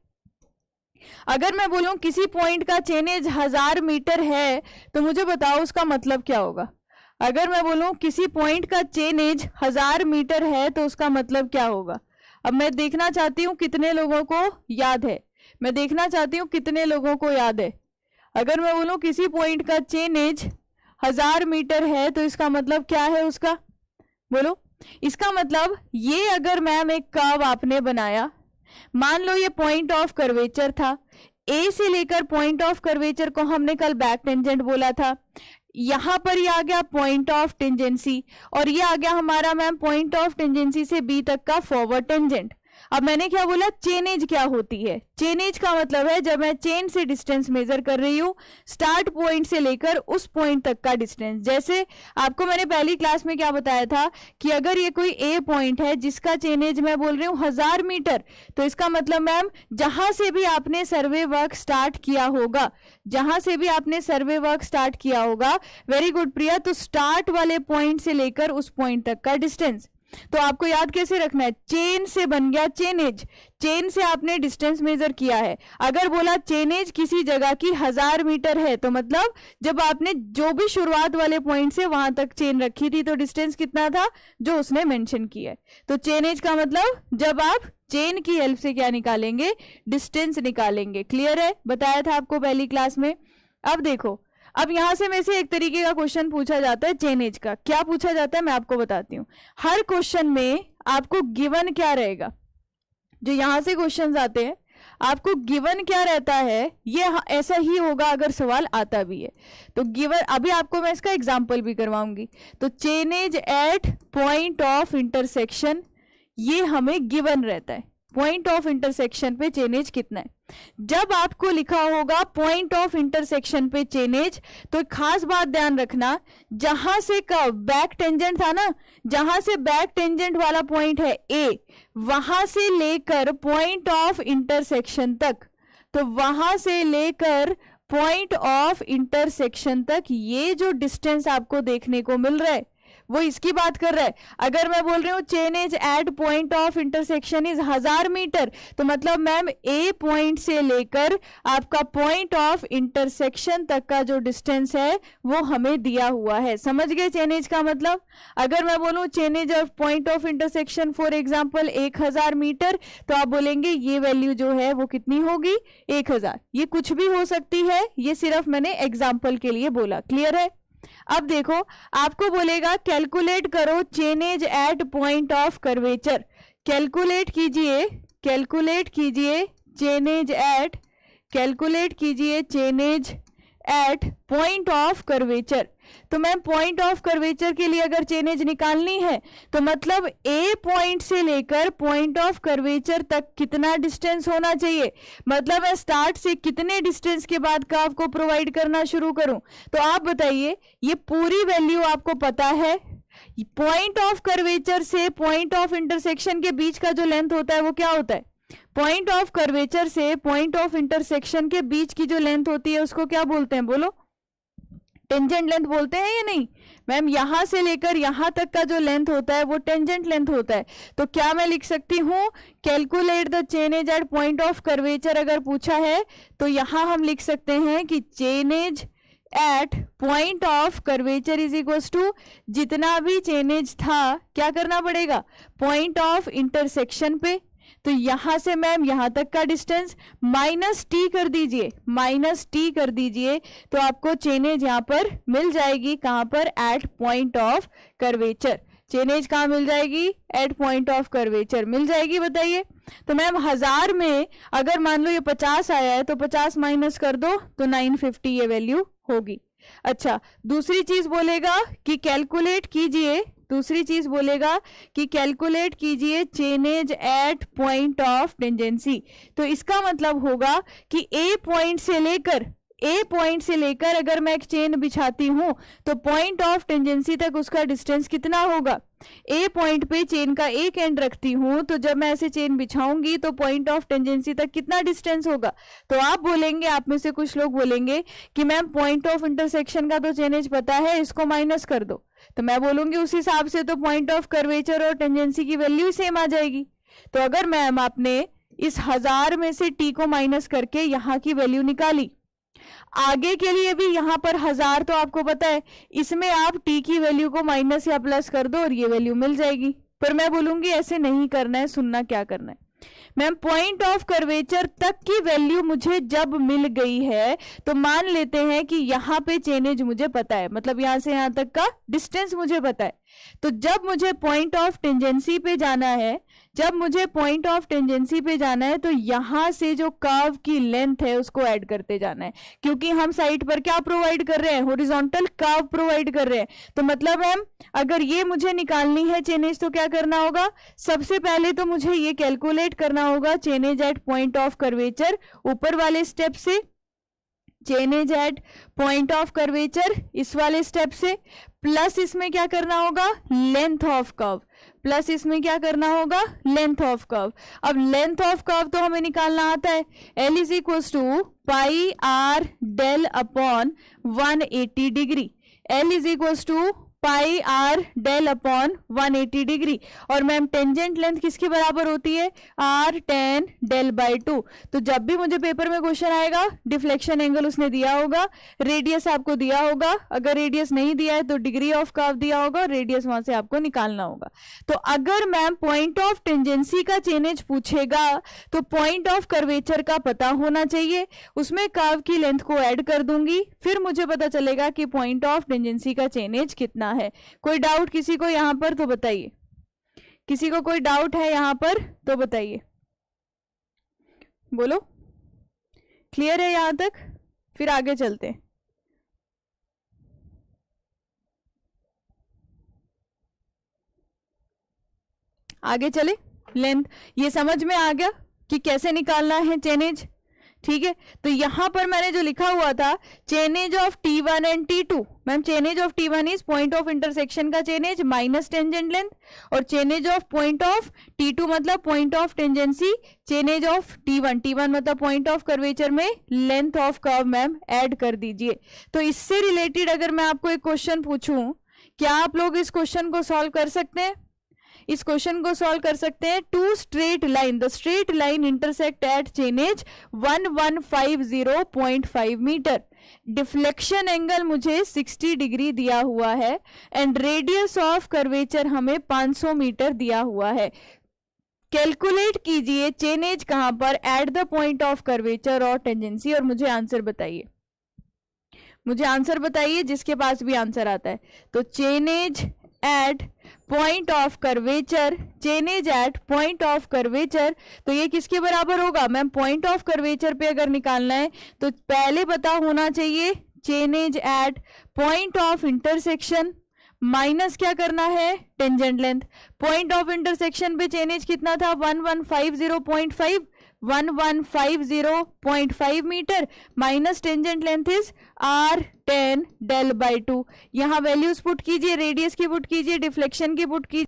अगर मैं बोलूं किसी पॉइंट का चेन एज 1000 मीटर है तो मुझे बताओ उसका मतलब क्या होगा। अगर मैं बोलूं किसी पॉइंट का चेन एज 1000 मीटर है तो उसका मतलब क्या होगा। अब मैं देखना चाहती हूं कितने लोगों को याद है, मैं देखना चाहती हूं कितने लोगों को याद है। अगर मैं बोलूं किसी पॉइंट का चेन एज 1000 मीटर है तो इसका मतलब क्या है उसका, बोलो। इसका मतलब ये अगर मैम एक कर्व आपने बनाया, मान लो ये पॉइंट ऑफ कर्वेचर था, ए से लेकर पॉइंट ऑफ कर्वेचर को हमने कल बैक टेंजेंट बोला था, यहां पर ये आ गया पॉइंट ऑफ टेंजेंसी और ये आ गया हमारा मैम पॉइंट ऑफ टेंजेंसी से बी तक का फॉरवर्ड टेंजेंट। अब मैंने क्या बोला, चेन एज क्या होती है। चेन एज का मतलब है जब मैं चेन से डिस्टेंस मेजर कर रही हूं, स्टार्ट पॉइंट से लेकर उस पॉइंट तक का डिस्टेंस। जैसे आपको मैंने पहली क्लास में क्या बताया था कि अगर ये कोई ए पॉइंट है जिसका चेन एज मैं बोल रही हूं 1000 मीटर, तो इसका मतलब मैम जहां से भी आपने सर्वे वर्क स्टार्ट किया होगा, जहां से भी आपने सर्वे वर्क स्टार्ट किया होगा, वेरी गुड प्रिया, तो स्टार्ट वाले पॉइंट से लेकर उस पॉइंट तक का डिस्टेंस। तो आपको याद कैसे रखना है, चेन से बन गया चेन एज, चेन से आपने डिस्टेंस मेजर किया है। अगर बोला चेन एज किसी जगह की 1000 मीटर है तो मतलब जब आपने जो भी शुरुआत वाले पॉइंट से वहां तक चेन रखी थी तो डिस्टेंस कितना था जो उसने मेंशन किया है। तो चेन एज का मतलब जब आप चेन की हेल्प से क्या निकालेंगे, डिस्टेंस निकालेंगे। क्लियर है, बताया था आपको पहली क्लास में। अब देखो, अब यहां से में से एक तरीके का क्वेश्चन पूछा जाता है चेन एज का। क्या पूछा जाता है मैं आपको बताती हूँ। हर क्वेश्चन में आपको गिवन क्या रहेगा, जो यहां से क्वेश्चंस आते हैं आपको गिवन क्या रहता है, ये ऐसा ही होगा अगर सवाल आता भी है तो गिवन। अभी आपको मैं इसका एग्जांपल भी करवाऊंगी। तो chainage at point of intersection, ये हमें गिवन रहता है। पॉइंट ऑफ इंटरसेक्शन पे चेन एज कितना है। जब आपको लिखा होगा पॉइंट ऑफ इंटरसेक्शन पे चेन एज, तो एक खास बात ध्यान रखना, जहां से का बैक टेंजेंट था ना, जहां से बैक टेंजेंट वाला पॉइंट है ए, वहां से लेकर पॉइंट ऑफ इंटरसेक्शन तक, तो वहां से लेकर पॉइंट ऑफ इंटरसेक्शन तक ये जो डिस्टेंस आपको देखने को मिल रहा है वो इसकी बात कर रहा है। अगर मैं बोल रही हूँ chainage at point of intersection is 1000 metre, तो मतलब मैम ए पॉइंट से लेकर आपका पॉइंट ऑफ इंटरसेक्शन तक का जो डिस्टेंस है वो हमें दिया हुआ है। समझ गए चेन एज का मतलब। अगर मैं बोलूँ chainage of point of intersection for example 1000 metre, तो आप बोलेंगे ये वैल्यू जो है वो कितनी होगी, 1000। ये कुछ भी हो सकती है, ये सिर्फ मैंने एग्जाम्पल के लिए बोला। क्लियर है। अब देखो, आपको बोलेगा कैलकुलेट करो chainage at point of curvature. Calculate कीजिए, कैलकुलेट कीजिए चेन एज एट, कैलकुलेट कीजिए chainage at point of curvature. तो मैम पॉइंट ऑफ कर्वेचर के लिए अगर चेन एज निकालनी है तो मतलब ए पॉइंट से लेकर पॉइंट ऑफ कर्वेचर तक कितना डिस्टेंस होना चाहिए, मतलब मैं स्टार्ट से कितने डिस्टेंस के बाद का आपको प्रोवाइड करना शुरू करूं। तो आप बताइए, ये पूरी वैल्यू आपको पता है। पॉइंट ऑफ कर्वेचर से पॉइंट ऑफ इंटरसेक्शन के बीच का जो लेंथ होता है वो क्या होता है, पॉइंट ऑफ कर्वेचर से पॉइंट ऑफ इंटरसेक्शन के बीच की जो लेंथ होती है उसको क्या बोलते हैं, बोलो। टेंजेंट लेंथ बोलते हैं या नहीं मैम। यहां से लेकर यहां तक का जो लेंथ होता है वो टेंजेंट लेंथ होता है। तो क्या मैं लिख सकती हूं calculate the chainage at point of curvature, अगर पूछा है तो यहां हम लिख सकते हैं कि chainage at point of curvature is equal to जितना भी चेन एज था क्या करना पड़ेगा, पॉइंट ऑफ इंटरसेक्शन पे। तो यहां से मैम यहां तक का डिस्टेंस माइनस टी कर दीजिए, माइनस टी कर दीजिए, तो आपको चेन एज यहां पर मिल जाएगी। कहां पर, at point of curvature. Chainage कहां मिल जाएगी, एट पॉइंट ऑफ कर्वेचर मिल जाएगी। बताइए, तो मैम 1000 में अगर मान लो ये 50 आया है तो 50 माइनस कर दो तो 950 ये वैल्यू होगी। अच्छा, दूसरी चीज बोलेगा कि कैलकुलेट कीजिए, दूसरी चीज बोलेगा कि कैलकुलेट कीजिए chainage at point of tangency. तो इसका मतलब होगा कि ए पॉइंट से लेकर अगर मैं एक चेन बिछाती हूं तो पॉइंट ऑफ टेंजेंसी तक उसका डिस्टेंस कितना होगा। ए पॉइंट पे चेन का एक एंड रखती हूं तो जब मैं ऐसे चेन बिछाऊंगी तो पॉइंट ऑफ टेंजेंसी तक कितना डिस्टेंस होगा। तो आप बोलेंगे, आप में से कुछ लोग बोलेंगे कि मैम पॉइंट ऑफ इंटरसेक्शन का तो चेन एज पता है, इसको माइनस कर दो। तो मैं बोलूंगी उस हिसाब से तो पॉइंट ऑफ कर्वेचर और टेंजेंसी की वैल्यू सेम आ जाएगी। तो अगर मैम आपने इस 1000 में से टी को माइनस करके यहाँ की वैल्यू निकाली। आगे के लिए भी यहाँ पर 1000 तो आपको पता है, इसमें आप टी की वैल्यू को माइनस या प्लस कर दो और ये वैल्यू मिल जाएगी। पर मैं बोलूंगी ऐसे नहीं करना है, सुनना क्या करना है मैम, पॉइंट ऑफ कर्वेचर तक की वैल्यू मुझे जब मिल गई है तो मान लेते हैं कि यहाँ पे चेनेज मुझे पता है, मतलब यहाँ से यहाँ तक का डिस्टेंस मुझे पता है। तो जब मुझे पॉइंट ऑफ टेंजेंसी पे जाना है, जब मुझे पॉइंट ऑफ टेंजेंसी पे जाना है तो यहां से जो कर्व की लेंथ है उसको ऐड करते जाना है, क्योंकि हम साइड पर क्या प्रोवाइड कर रहे हैं, हॉरिजॉन्टल कर्व प्रोवाइड कर रहे हैं। तो मतलब मैम अगर ये मुझे निकालनी है चेनेज तो क्या करना होगा, सबसे पहले तो मुझे ये कैलकुलेट करना होगा chainage at point of curvature, ऊपर वाले स्टेप से chainage at point of curvature इस वाले स्टेप से, प्लस इसमें क्या करना होगा लेंथ ऑफ कर्व, प्लस इसमें क्या करना होगा लेंथ ऑफ कर्व। अब लेंथ ऑफ कर्व तो हमें निकालना आता है, L is equal to pi R del upon 180 degree, L is equal to pi R del upon 180 degree. और मैम टेंजेंट लेंथ किसके बराबर होती है, आर टेन डेल बाई 2। तो जब भी मुझे पेपर में क्वेश्चन आएगा डिफ्लेक्शन एंगल उसने दिया होगा, रेडियस आपको दिया होगा, अगर रेडियस नहीं दिया है तो डिग्री ऑफ कर्व दिया होगा, रेडियस वहां से आपको निकालना होगा। तो अगर मैम पॉइंट ऑफ टेंजेंसी का चेनेज पूछेगा तो पॉइंट ऑफ कर्वेचर का पता होना चाहिए, उसमें कर्व की लेंथ को ऐड कर दूंगी, फिर मुझे पता चलेगा कि पॉइंट ऑफ टेंजेंसी का चेनेज कितना है। कोई डाउट किसी को यहां पर तो बताइए, किसी को कोई डाउट है यहां पर तो बताइए, बोलो क्लियर है यहां तक, फिर आगे चलते हैं। आगे चले, लेंथ ये समझ में आ गया कि कैसे निकालना है चेनेज, ठीक है। तो यहां पर मैंने जो लिखा हुआ था chainage of T1 and T2, ma'am chainage of T1 is point of intersection का चेनेज माइनस टेंजेंट लेंथ, और chainage of point of T2 मतलब point of tangency, chainage of T1 मतलब पॉइंट ऑफ कर्वेचर में length of curve ma'am add कर दीजिए। तो इससे related अगर मैं आपको एक क्वेश्चन पूछूं, क्या आप लोग इस क्वेश्चन को सॉल्व कर सकते हैं, इस क्वेश्चन को सॉल्व कर सकते हैं। Two straight line, the straight line intersect at chainage 1150.5 metre, deflection angle मुझे 60 डिग्री दिया हुआ है एंड रेडियस ऑफ कर्वेचर हमें 500 मीटर दिया हुआ है। कैलकुलेट कीजिए चेनेज कहां पर, at the point of curvature और टेंजेंसी, और मुझे आंसर बताइए, मुझे आंसर बताइए जिसके पास भी आंसर आता है। तो chainage at point of curvature, chainage at point of curvature, तो ये किसके बराबर होगा मैम, पॉइंट ऑफ कर्वेचर पे अगर निकालना है तो पहले पता होना चाहिए chainage at point of intersection minus क्या करना है tangent length. Point of intersection पे चेनेज कितना था 1150.5 metre, minus tangent length is R10 del by 2। यहां वैल्यूज पुट कीजिए, रेडियस की पुट कीजिए, डिफ्लेक्शन की पुट कीजिए,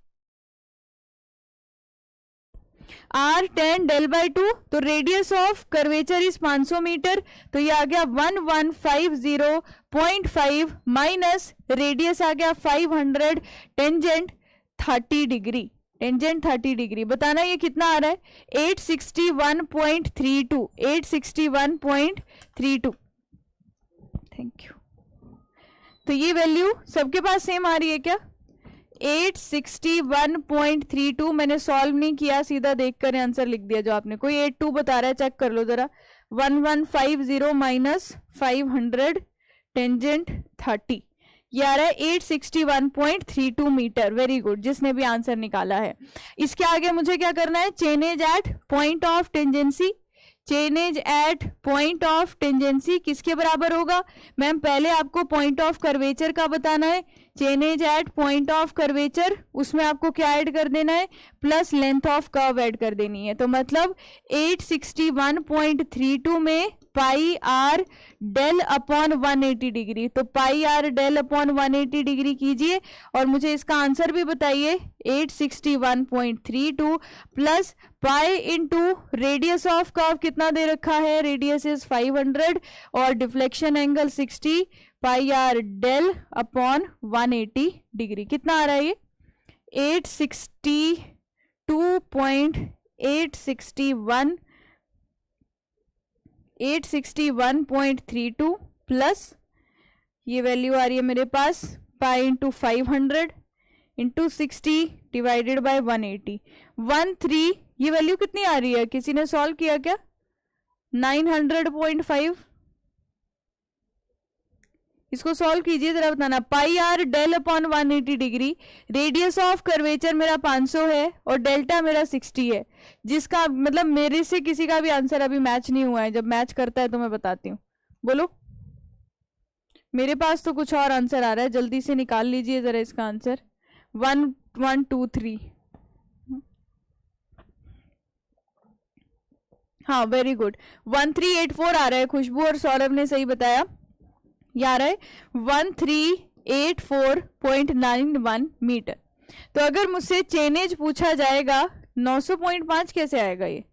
R10 डेल बाई 2, तो radius of curvature is 500 metre, तो ये आ गया 1150.5 माइनस रेडियस आ गया 500, टेंजेंट 30 डिग्री, टेंजेंट 30 डिग्री। बताना ये कितना आ रहा है 861.32, 861.32। Thank you. तो ये वैल्यू सबके पास सेम आ रही है क्या, 861.32। मैंने सॉल्व नहीं किया, सीधा देखकर आंसर लिख दिया जो आपने, कोई 82 बता रहा है, चेक कर लो जरा। 1150 माइनस 500 टेंजेंट 30, ये आ रहा है 861.32 मीटर। वेरी गुड, जिसने भी आंसर निकाला है। इसके आगे मुझे क्या करना है, chainage at point of tangency, chainage at point of tangency किसके बराबर होगा मैम, पहले आपको पॉइंट ऑफ कर्वेचर का बताना है, chainage at point of curvature, उसमें आपको क्या ऐड कर देना है, plus length of curve add कर देनी है। तो मतलब 861.32 में pi R del upon 180 degree, तो pi R del upon 180 degree कीजिए और मुझे इसका आंसर भी बताइए। 861.32 plus pi into radius of curve कितना दे रखा है, रेडियस इज 500 और deflection angle 60, pi R del upon 180 degree, कितना आ रहा है ये 862.8 861.32 प्लस ये वैल्यू आ रही है मेरे पास pi into 500 into 60 divided by 180 13 ये वैल्यू कितनी आ रही है, किसी ने सॉल्व किया क्या? 900.5। इसको सॉल्व कीजिए जरा, बताना। Pi R del upon 180 degree, radius of curvature मेरा 500 है और डेल्टा मेरा 60 है, जिसका मतलब मेरे से किसी का भी आंसर अभी मैच नहीं हुआ है। जब मैच करता है तो मैं बताती हूँ। बोलो, मेरे पास तो कुछ और आंसर आ रहा है, जल्दी से निकाल लीजिए जरा इसका आंसर। 1 1 2 3। हाँ वेरी गुड, 1384 आ रहा है। खुशबू और सौरभ ने सही बताया। ये आ रहा है 1384.91 मीटर। तो अगर मुझसे चेनेज पूछा जाएगा 900.5 कैसे आएगा? ये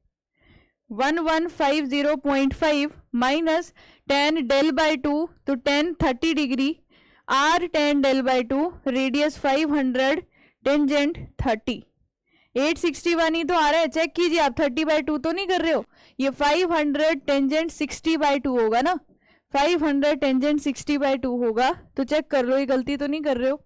1150.5 माइनस 10 डेल बाई 2 तो 10 30 degree, R 10 del by 2, radius 500, tangent 30। 861 ही तो आ रहा है, चेक कीजिए आप। 30/2 तो नहीं कर रहे हो? ये 500 टेंजेंट 60/2 होगा ना, 500 टेंजेंट 60/2 होगा। तो चेक कर लो, ये गलती तो नहीं कर रहे हो।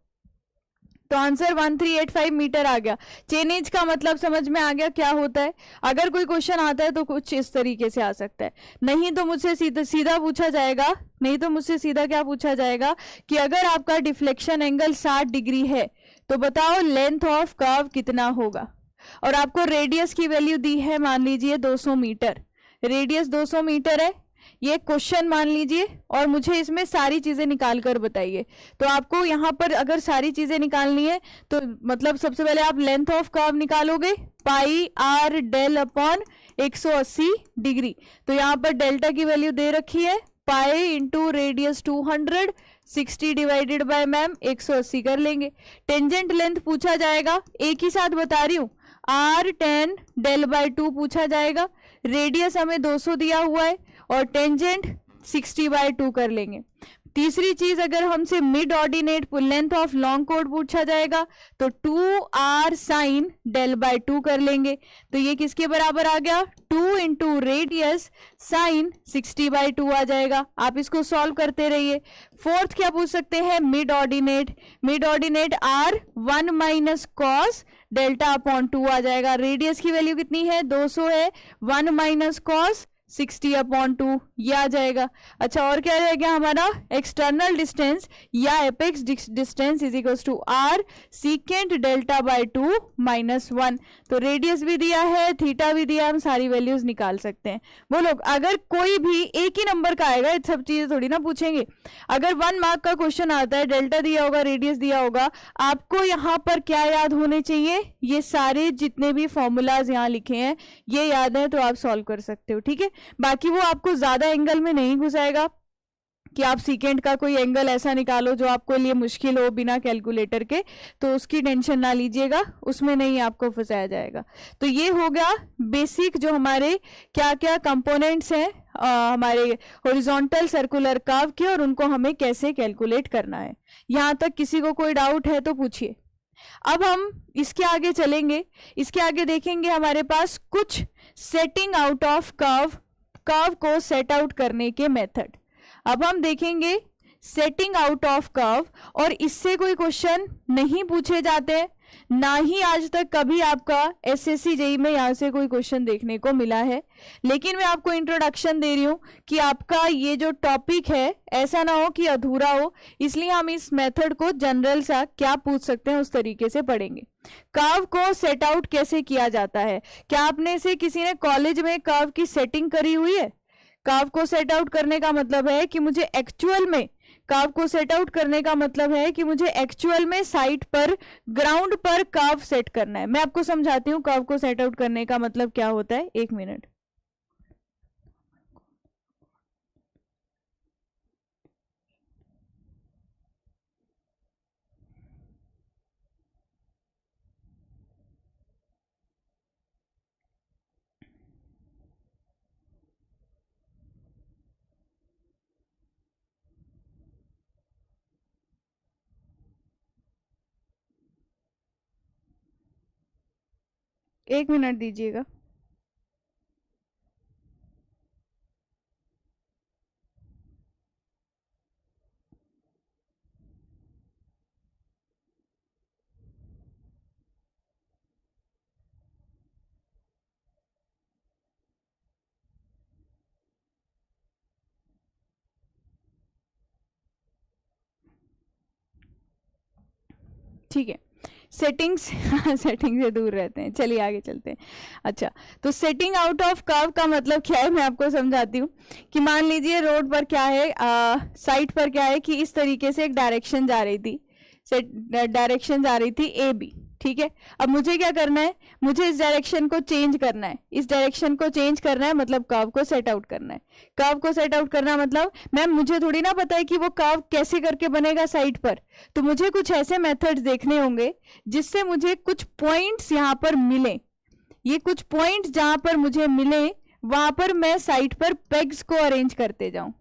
तो आंसर 1385 मीटर आ गया। चेनेज का मतलब समझ में आ गया क्या होता है। अगर कोई क्वेश्चन आता है तो कुछ इस तरीके से आ सकता है, नहीं तो मुझसे सीधा पूछा जाएगा। नहीं तो मुझसे सीधा क्या पूछा जाएगा कि अगर आपका डिफ्लेक्शन एंगल 60 डिग्री है तो बताओ लेंथ ऑफ कर्व कितना होगा। और आपको रेडियस की वैल्यू दी है, मान लीजिए 200 मीटर, रेडियस 200 मीटर है ये क्वेश्चन मान लीजिए, और मुझे इसमें सारी चीजें निकाल कर बताइए। तो आपको यहाँ पर अगर सारी चीजें निकालनी है तो मतलब सबसे पहले आप लेंथ ऑफ कर्व निकालोगे, पाई आर डेल अपॉन 180 डिग्री। तो यहाँ पर डेल्टा की वैल्यू दे रखी है, पाई into radius 200, 60 divided bye ma'am 180 कर लेंगे। टेंजेंट लेंथ पूछा जाएगा, एक ही साथ बता रही हूँ, आर 10 डेल बाय 2 पूछा जाएगा, रेडियस हमें 200 दिया हुआ है और टेंजेंट 60/2 कर लेंगे। तीसरी चीज, अगर हमसे mid ordinate length of long code पूछा जाएगा तो 2r साइन डेल बाय 2 कर लेंगे। तो ये किसके बराबर आ गया? 2 इंटू रेडियस साइन 60/2 आ जाएगा। आप इसको सॉल्व करते रहिए। फोर्थ क्या पूछ सकते हैं? Mid ordinate. Mid ordinate r 1 minus cos delta upon 2 आ जाएगा। रेडियस की वैल्यू कितनी है? 200 है, 1 माइनस कॉस 60/2 ये आ जाएगा। अच्छा, और क्या रह गया हमारा? एक्सटर्नल डिस्टेंस या apex distance is equal to R secant delta by 2 minus 1। तो रेडियस भी दिया है, थीटा भी दिया, हम सारी वैल्यूज निकाल सकते हैं। बोलो, अगर कोई भी एक ही नंबर का आएगा, ये सब चीजें थोड़ी ना पूछेंगे। अगर 1 मार्क का क्वेश्चन आता है, डेल्टा दिया होगा, रेडियस दिया होगा, आपको यहाँ पर क्या याद होने चाहिए? ये सारे जितने भी फॉर्मूलाज यहाँ लिखे हैं ये याद है तो आप सॉल्व कर सकते हो। ठीक है, बाकी वो आपको ज्यादा एंगल में नहीं घुसाएगा कि आप सीकेंट का कोई एंगल ऐसा निकालो जो आपको लिए मुश्किल हो बिना कैलकुलेटर के, तो उसकी टेंशन ना लीजिएगा, उसमें नहीं आपको फंसाया जाएगा। तो ये हो गया बेसिक जो हमारे क्या क्या कंपोनेंट्स हैं हमारे हॉरिजॉन्टल सर्कुलर कर्व के, और उनको हमें कैसे कैलकुलेट करना है। यहां तक किसी को कोई डाउट है तो पूछिए। अब हम इसके आगे चलेंगे, इसके आगे देखेंगे हमारे पास कुछ सेटिंग आउट ऑफ कर्व को सेट आउट करने के मेथड। अब हम देखेंगे सेटिंग आउट ऑफ कर्व, और इससे कोई क्वेश्चन नहीं पूछे जाते, ना ही आज तक कभी आपका एसएससी जेईई में यहां से कोई क्वेश्चन देखने को मिला है। लेकिन मैं आपको इंट्रोडक्शन दे रही हूं कि आपका ये जो टॉपिक है ऐसा ना हो कि अधूरा हो, इसलिए हम इस मेथड को जनरल सा क्या पूछ सकते हैं उस तरीके से पढ़ेंगे। कर्व को सेट आउट कैसे किया जाता है? क्या आपने से किसी ने कॉलेज में कर्व की सेटिंग करी हुई है? कर्व को सेट आउट करने का मतलब है कि मुझे एक्चुअल में कर्व को सेट आउट करने का मतलब है कि मुझे एक्चुअल में साइट पर ग्राउंड पर कर्व सेट करना है। मैं आपको समझाती हूँ कर्व को सेट आउट करने का मतलब क्या होता है। 1 मिनट। एक मिनट दीजिएगा। ठीक है। सेटिंग्स सेटिंग से दूर रहते हैं, चलिए आगे चलते हैं। अच्छा, तो सेटिंग आउट ऑफ कर्व का मतलब क्या है मैं आपको समझाती हूँ कि मान लीजिए रोड पर क्या है, साइड पर क्या है कि इस तरीके से एक डायरेक्शन जा रही थी, डायरेक्शन जा रही थी ए बी, ठीक है। अब मुझे क्या करना है, मुझे इस डायरेक्शन को चेंज करना है, इस डायरेक्शन को चेंज करना है मतलब कर्व को सेट आउट करना है। कर्व को सेट आउट करना मतलब मैम मुझे थोड़ी ना पता है कि वो कर्व कैसे करके बनेगा साइड पर, तो मुझे कुछ ऐसे मेथड्स देखने होंगे जिससे मुझे कुछ पॉइंट्स यहाँ पर मिले। ये कुछ पॉइंट्स जहां पर मुझे मिले वहां पर मैं साइड पर पेग्स को अरेंज करते जाऊं।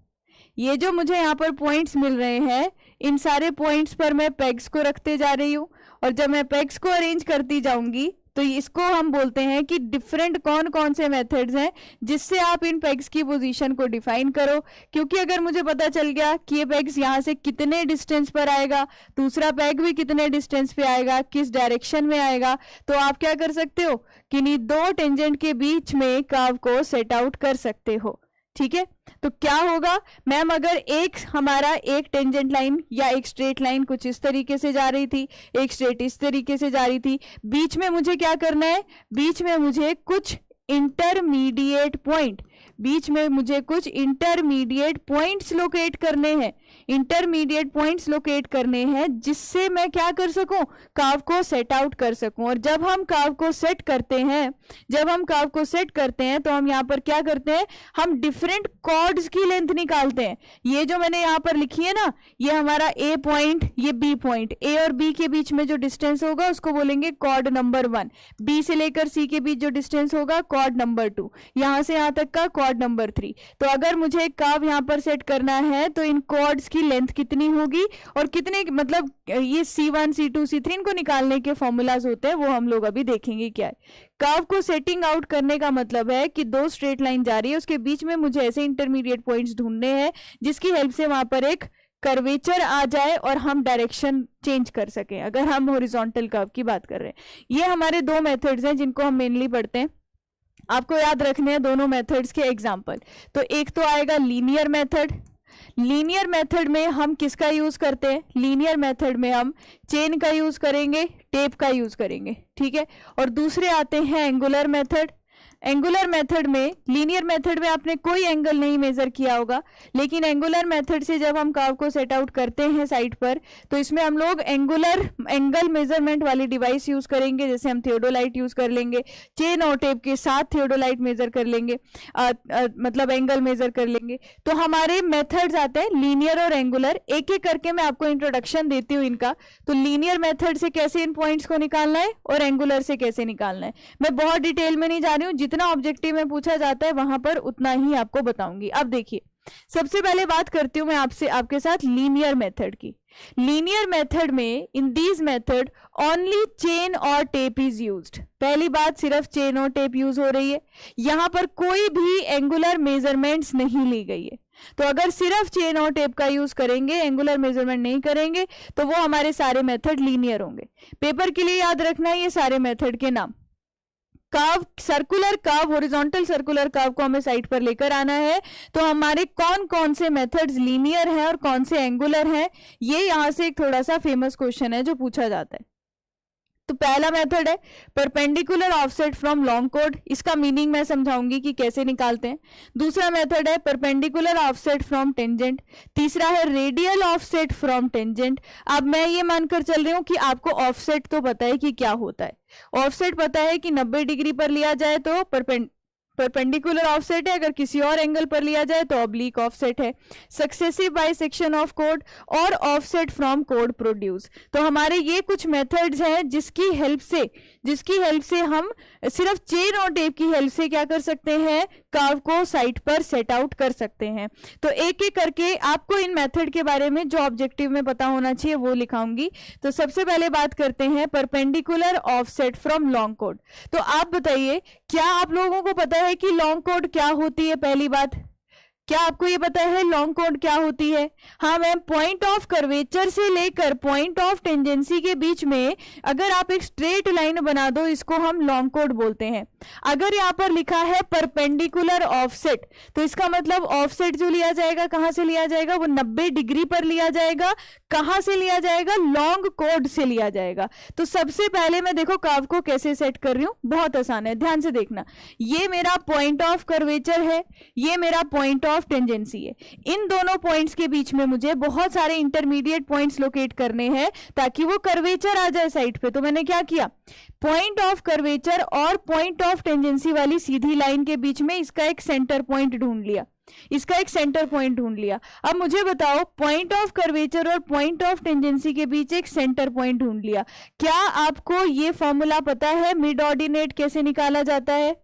ये जो मुझे यहाँ पर पॉइंट्स मिल रहे हैं, इन सारे पॉइंट्स पर मैं पेग्स को रखते जा रही हूँ, और जब मैं पेग्स को अरेंज करती जाऊंगी तो इसको हम बोलते हैं कि डिफरेंट कौन कौन से मेथड्स हैं जिससे आप इन पेग्स की पोजीशन को डिफाइन करो। क्योंकि अगर मुझे पता चल गया कि ये पेग्स यहाँ से कितने डिस्टेंस पर आएगा, दूसरा पेग भी कितने डिस्टेंस पे आएगा, किस डायरेक्शन में आएगा, तो आप क्या कर सकते हो कि इन्हीं दो टेंजेंट के बीच में कर्व को सेट आउट कर सकते हो, ठीक है। तो क्या होगा मैम, अगर एक हमारा एक टेंजेंट लाइन या एक स्ट्रेट लाइन कुछ इस तरीके से जा रही थी, एक स्ट्रेट इस तरीके से जा रही थी, बीच में मुझे क्या करना है, बीच में मुझे कुछ इंटरमीडिएट पॉइंट, बीच में मुझे कुछ इंटरमीडिएट पॉइंट्स लोकेट करने हैं, इंटरमीडिएट पॉइंट्स लोकेट करने हैं जिससे मैं क्या कर सकूं, कर्व को सेट आउट कर सकूं। और जब हम कर्व को सेट करते हैं, जब हम कर्व को सेट करते हैं तो हम यहाँ पर क्या करते हैं, हम डिफरेंट कॉर्ड्स की लेंथ निकालते हैं। ये जो मैंने यहाँ पर लिखी है ना, ये हमारा ए पॉइंट, ये बी पॉइंट, ए और बी के बीच में जो डिस्टेंस होगा उसको बोलेंगे कॉर्ड नंबर 1, बी से लेकर सी के बीच जो डिस्टेंस होगा कॉर्ड नंबर 2, यहां से यहां तक का कॉर्ड नंबर 3। तो अगर मुझे एक कर्व यहाँ पर सेट करना है तो इन कॉर्ड्स की लेंथ कितनी होगी और कितने, मतलब ये C1 C2 C3 इनको निकालने के फॉर्मूलाज होते हैं, वो हम लोग अभी देखेंगे क्या है। कर्व को सेटिंग आउट करने का मतलब है कि दो स्ट्रेट लाइन जा रही है, उसके बीच में मुझे ऐसे इंटरमीडिएट पॉइंट्स ढूंढने हैं जिसकी हेल्प से वहां पर एक कर्वेचर आ जाए और हम डायरेक्शन चेंज कर सकें, अगर हम हॉरिजॉन्टल कर्व की बात कर रहे हैं। ये हमारे दो मेथड्स हैं जिनको हम मेनली पढ़ते हैं, आपको याद रखने हैं दोनों मेथड्स के एग्जाम्पल। तो एक तो आएगा लीनियर मेथड। लीनियर मेथड में हम किसका यूज करते हैं, लीनियर मेथड में हम चेन का यूज करेंगे, टेप का यूज करेंगे, ठीक है। और दूसरे आते हैं एंगुलर मेथड। एंगुलर मेथड में, लीनियर मेथड में आपने कोई एंगल नहीं मेजर किया होगा, लेकिन एंगुलर मेथड से जब हम कर्व को सेट आउट करते हैं साइड पर, तो इसमें हम लोग एंगल मेजरमेंट वाली डिवाइस यूज करेंगे, जैसे हम थियोडोलाइट यूज कर लेंगे, चेन और टेप के साथ थियोडोलाइट मेजर कर लेंगे, मतलब एंगल मेजर कर लेंगे। तो हमारे मेथड्स आते हैं लीनियर और एंगुलर, एक एक करके मैं आपको इंट्रोडक्शन देती हूँ इनका। तो लीनियर मेथड से कैसे इन पॉइंट्स को निकालना है और एंगुलर से कैसे निकालना है, मैं बहुत डिटेल में नहीं जा रही हूँ, जितना ऑब्जेक्टिव में पूछा जाता है वहां पर उतना ही आपको बताऊंगी। अब देखिए, सबसे पहले बात करती हूं मैं आपके साथ लीनियर मेथड की। लीनियर मेथड में, in these method only chain और टेप इज यूज्ड। पहली बात, सिर्फ चेन और टेप यूज हो रही है, यहां पर कोई भी एंगुलर मेजरमेंट्स नहीं ली गई है। तो अगर सिर्फ चेन और टेप का यूज करेंगे, एंगुलर मेजरमेंट नहीं करेंगे, तो वो हमारे सारे मेथड लीनियर होंगे। पेपर के लिए याद रखना है ये सारे मेथड के नाम। Curve, circular curve, horizontal circular curve को हमें साइड पर लेकर आना है, तो हमारे कौन कौन से मेथड्स लीनियर हैं और कौन से एंगुलर हैं, ये यहां से एक थोड़ा सा फेमस क्वेश्चन है जो पूछा जाता है। तो पहला मेथड है perpendicular offset from long code, इसका मीनिंग मैं समझाऊंगी कि कैसे निकालते हैं। दूसरा मेथड है परपेंडिकुलर ऑफसेट फ्रॉम टेंजेंट। तीसरा है रेडियल ऑफसेट फ्रॉम टेंजेंट। अब मैं ये मानकर चल रही हूं कि आपको ऑफसेट तो पता है कि क्या होता है। ऑफसेट पता है कि 90 डिग्री पर लिया जाए तो परपेंडिकुलर ऑफसेट है, अगर किसी और एंगल पर लिया जाए तो ऑब्लिक ऑफसेट है। सक्सेसिव बाइसेक्शन ऑफ कोड और ऑफसेट फ्रॉम कोड प्रोड्यूस। तो हमारे ये कुछ मेथड्स हैं जिसकी हेल्प से हम सिर्फ चेन और टेप की हेल्प से क्या कर सकते हैं, कर्व को साइड पर सेट आउट कर सकते हैं। तो एक एक करके आपको इन मेथड के बारे में जो ऑब्जेक्टिव में पता होना चाहिए वो लिखाऊंगी। तो सबसे पहले बात करते हैं परपेंडिकुलर ऑफसेट फ्रॉम लॉन्ग कोड। तो आप बताइए, क्या आप लोगों को पता है कि लॉन्ग कोड क्या होती है? पहली बात, क्या आपको ये पता है लॉन्ग कोड क्या होती है? हाँ मैम, पॉइंट ऑफ कर्वेचर से लेकर पॉइंट ऑफ टेंजेंसी के बीच में अगर आप एक स्ट्रेट लाइन बना दो, इसको हम लॉन्ग कोड बोलते हैं। अगर यहाँ पर लिखा है परपेंडिकुलर ऑफसेट, तो इसका मतलब ऑफसेट जो लिया जाएगा कहां से लिया जाएगा? वो 90 डिग्री पर लिया जाएगा। कहां से लिया जाएगा? लॉन्ग कोड से लिया जाएगा। तो सबसे पहले मैं देखो कर्व को कैसे सेट कर रही हूं, बहुत आसान है, ध्यान से देखना। ये मेरा पॉइंट ऑफ कर्वेचर है, ये मेरा पॉइंट ऑफ टेंजेंसी है। इन दोनों पॉइंट्स के बीच में मुझे बहुत सारे इंटरमीडिएट पॉइंट्स लोकेट करने हैं ताकि वो कर्वेचर आ जाए साइड पे। तो मैंने क्या किया, पॉइंट ऑफ कर्वेचर और पॉइंट ऑफ टेंजेंसी वाली सीधी लाइन के बीच में इसका एक सेंटर पॉइंट ढूंढ लिया, इसका एक सेंटर पॉइंट ढूंढ लिया। अब मुझे बताओ, पॉइंट ऑफ कर्वेचर और पॉइंट ऑफ टेंजेंसी के बीच एक सेंटर पॉइंट ढूंढ लिया। क्या आपको ये फॉर्मूला पता है मिड ऑर्डिनेट कैसे निकाला जाता है?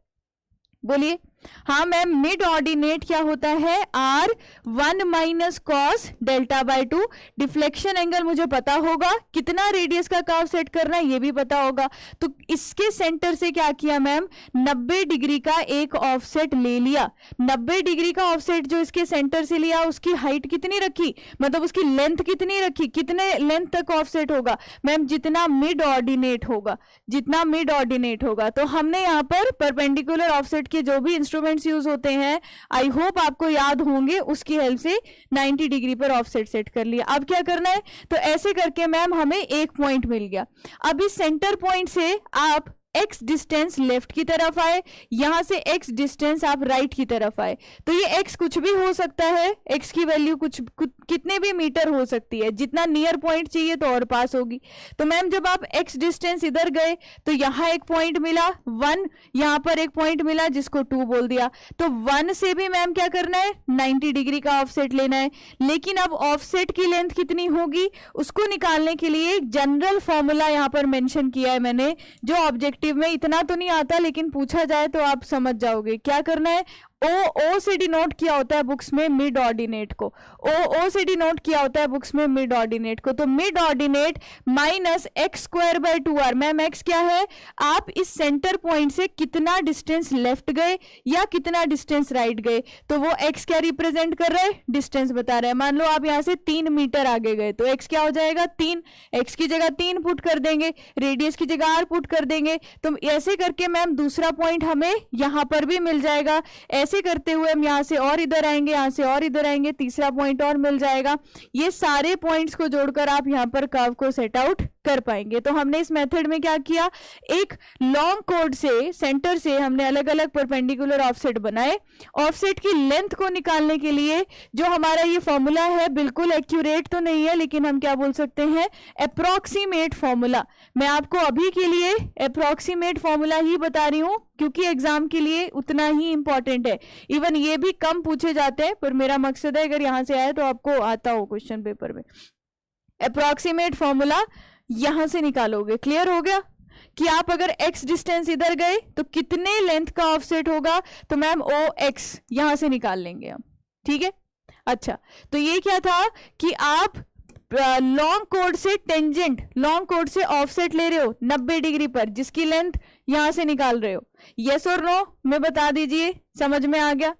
बोलिए। हाँ मैम, मिड ऑर्डिनेट क्या होता है? R1 minus cos delta by 2। Deflection angle मुझे पता होगा, कितना रेडियस का कर्व सेट करना है ये भी पता होगा। तो इसके सेंटर से क्या किया मैम, 90 डिग्री का एक ऑफसेट ले लिया। 90 डिग्री का ऑफसेट जो इसके सेंटर से लिया, उसकी हाइट कितनी रखी, मतलब उसकी लेंथ कितनी रखी? कितने लेंथ तक ऑफसेट होगा मैम? जितना मिड ऑर्डिनेट होगा, जितना मिड ऑर्डिनेट होगा। तो हमने यहाँ पर परपेंडिकुलर ऑफसेट के जो भी इंस्ट्रूमेंट्स यूज होते हैं, आई होप आपको याद होंगे, उसकी हेल्प से 90 डिग्री पर ऑफसेट सेट कर लिया। अब क्या करना है, तो ऐसे करके मैम हमें एक पॉइंट मिल गया। अब इस सेंटर पॉइंट से आप x डिस्टेंस लेफ्ट की तरफ आए, यहां से x डिस्टेंस आप राइट की तरफ आए। तो ये x कुछ भी हो सकता है, x की वैल्यू कुछ कितने भी मीटर हो सकती है, जितना नियर पॉइंट चाहिए तो और पास होगी। तो मैम जब आप x डिस्टेंस इधर गए तो यहां एक पॉइंट मिला 1, यहां पर एक पॉइंट मिला जिसको 2 बोल दिया। तो 1 से भी मैम क्या करना है, 90 डिग्री का ऑफसेट लेना है। लेकिन अब ऑफसेट की लेंथ कितनी होगी, उसको निकालने के लिए एक जनरल फॉर्मूला यहां पर मेंशन किया है मैंने, जो ऑब्जेक्टिव में इतना तो नहीं आता, लेकिन पूछा जाए तो आप समझ जाओगे। क्या करना है, ओ से डिनोट किया होता है बुक्स में मिड ऑर्डिनेट को, ओ से डिनोट किया होता है बुक्स में मिड ऑर्डिनेट को। तो mid ordinate minus x square by 2r। Ma'am x क्या है, आप इस सेंटर पॉइंट से कितना डिस्टेंस लेफ्ट गए या कितना डिस्टेंस राइट गए, तो वो एक्स क्या रिप्रेजेंट कर रहा है, डिस्टेंस बता रहा है। मान लो आप यहां से 3 मीटर आगे गए तो एक्स क्या हो जाएगा, 3। एक्स की जगह 3 पुट कर देंगे, रेडियस की जगह r पुट कर देंगे। तो ऐसे करके मैम दूसरा पॉइंट हमें यहां पर भी मिल जाएगा। ऐसे करते हुए हम यहां से और इधर आएंगे, यहां से और इधर आएंगे, तीसरा पॉइंट और मिल जाएगा। ये सारे पॉइंट्स को जोड़कर आप यहां पर कर्व को सेट आउट कर पाएंगे। तो हमने इस मेथड में क्या किया, एक लॉन्ग कोड से सेंटर से हमने अलग अलग परपेंडिकुलर ऑफसेट बनाए। ऑफसेट की लेंथ को निकालने के लिए जो हमारा ये फॉर्मूला है, बिल्कुल एक्यूरेट तो नहीं है, लेकिन हम क्या बोल सकते हैं, अप्रोक्सीमेट फॉर्मूला। मैं आपको अभी के लिए अप्रोक्सीमेट फॉर्मूला ही बता रही हूं क्योंकि एग्जाम के लिए उतना ही इंपॉर्टेंट है। इवन ये भी कम पूछे जाते हैं, पर मेरा मकसद है अगर यहां से आए तो आपको आता हो क्वेश्चन पेपर में। अप्रोक्सीमेट फॉर्मूला यहां से निकालोगे। क्लियर हो गया कि आप अगर x डिस्टेंस इधर गए तो कितने लेंथ का ऑफसेट होगा, तो मैम ओ एक्स यहां से निकाल लेंगे हम। ठीक है, अच्छा तो ये क्या था कि आप लॉन्ग कोड से टेंजेंट, लॉन्ग कोड से ऑफसेट ले रहे हो 90 डिग्री पर, जिसकी लेंथ यहां से निकाल रहे हो। यस और नो में बता दीजिए, समझ में आ गया।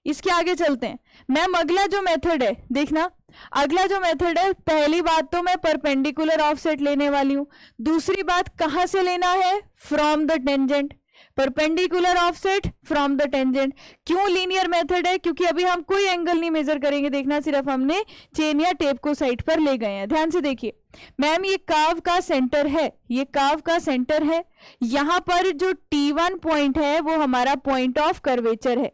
इसके आगे चलते हैं मैम। अगला जो मेथड है, देखना अगला जो मेथड है, पहली बात तो मैं परपेंडिकुलर ऑफसेट लेने वाली हूं। दूसरी बात कहां से लेना है, from the tangent. Perpendicular offset from the tangent. क्यों लीनियर मेथड है, क्योंकि अभी हम कोई एंगल नहीं मेजर करेंगे, देखना सिर्फ हमने चेन या टेप को साइड पर ले गए हैं। ध्यान से देखिए मैम, ये कर्व का सेंटर है, ये कर्व का सेंटर है। यहां पर जो T1 पॉइंट है वो हमारा पॉइंट ऑफ कर्वेचर है।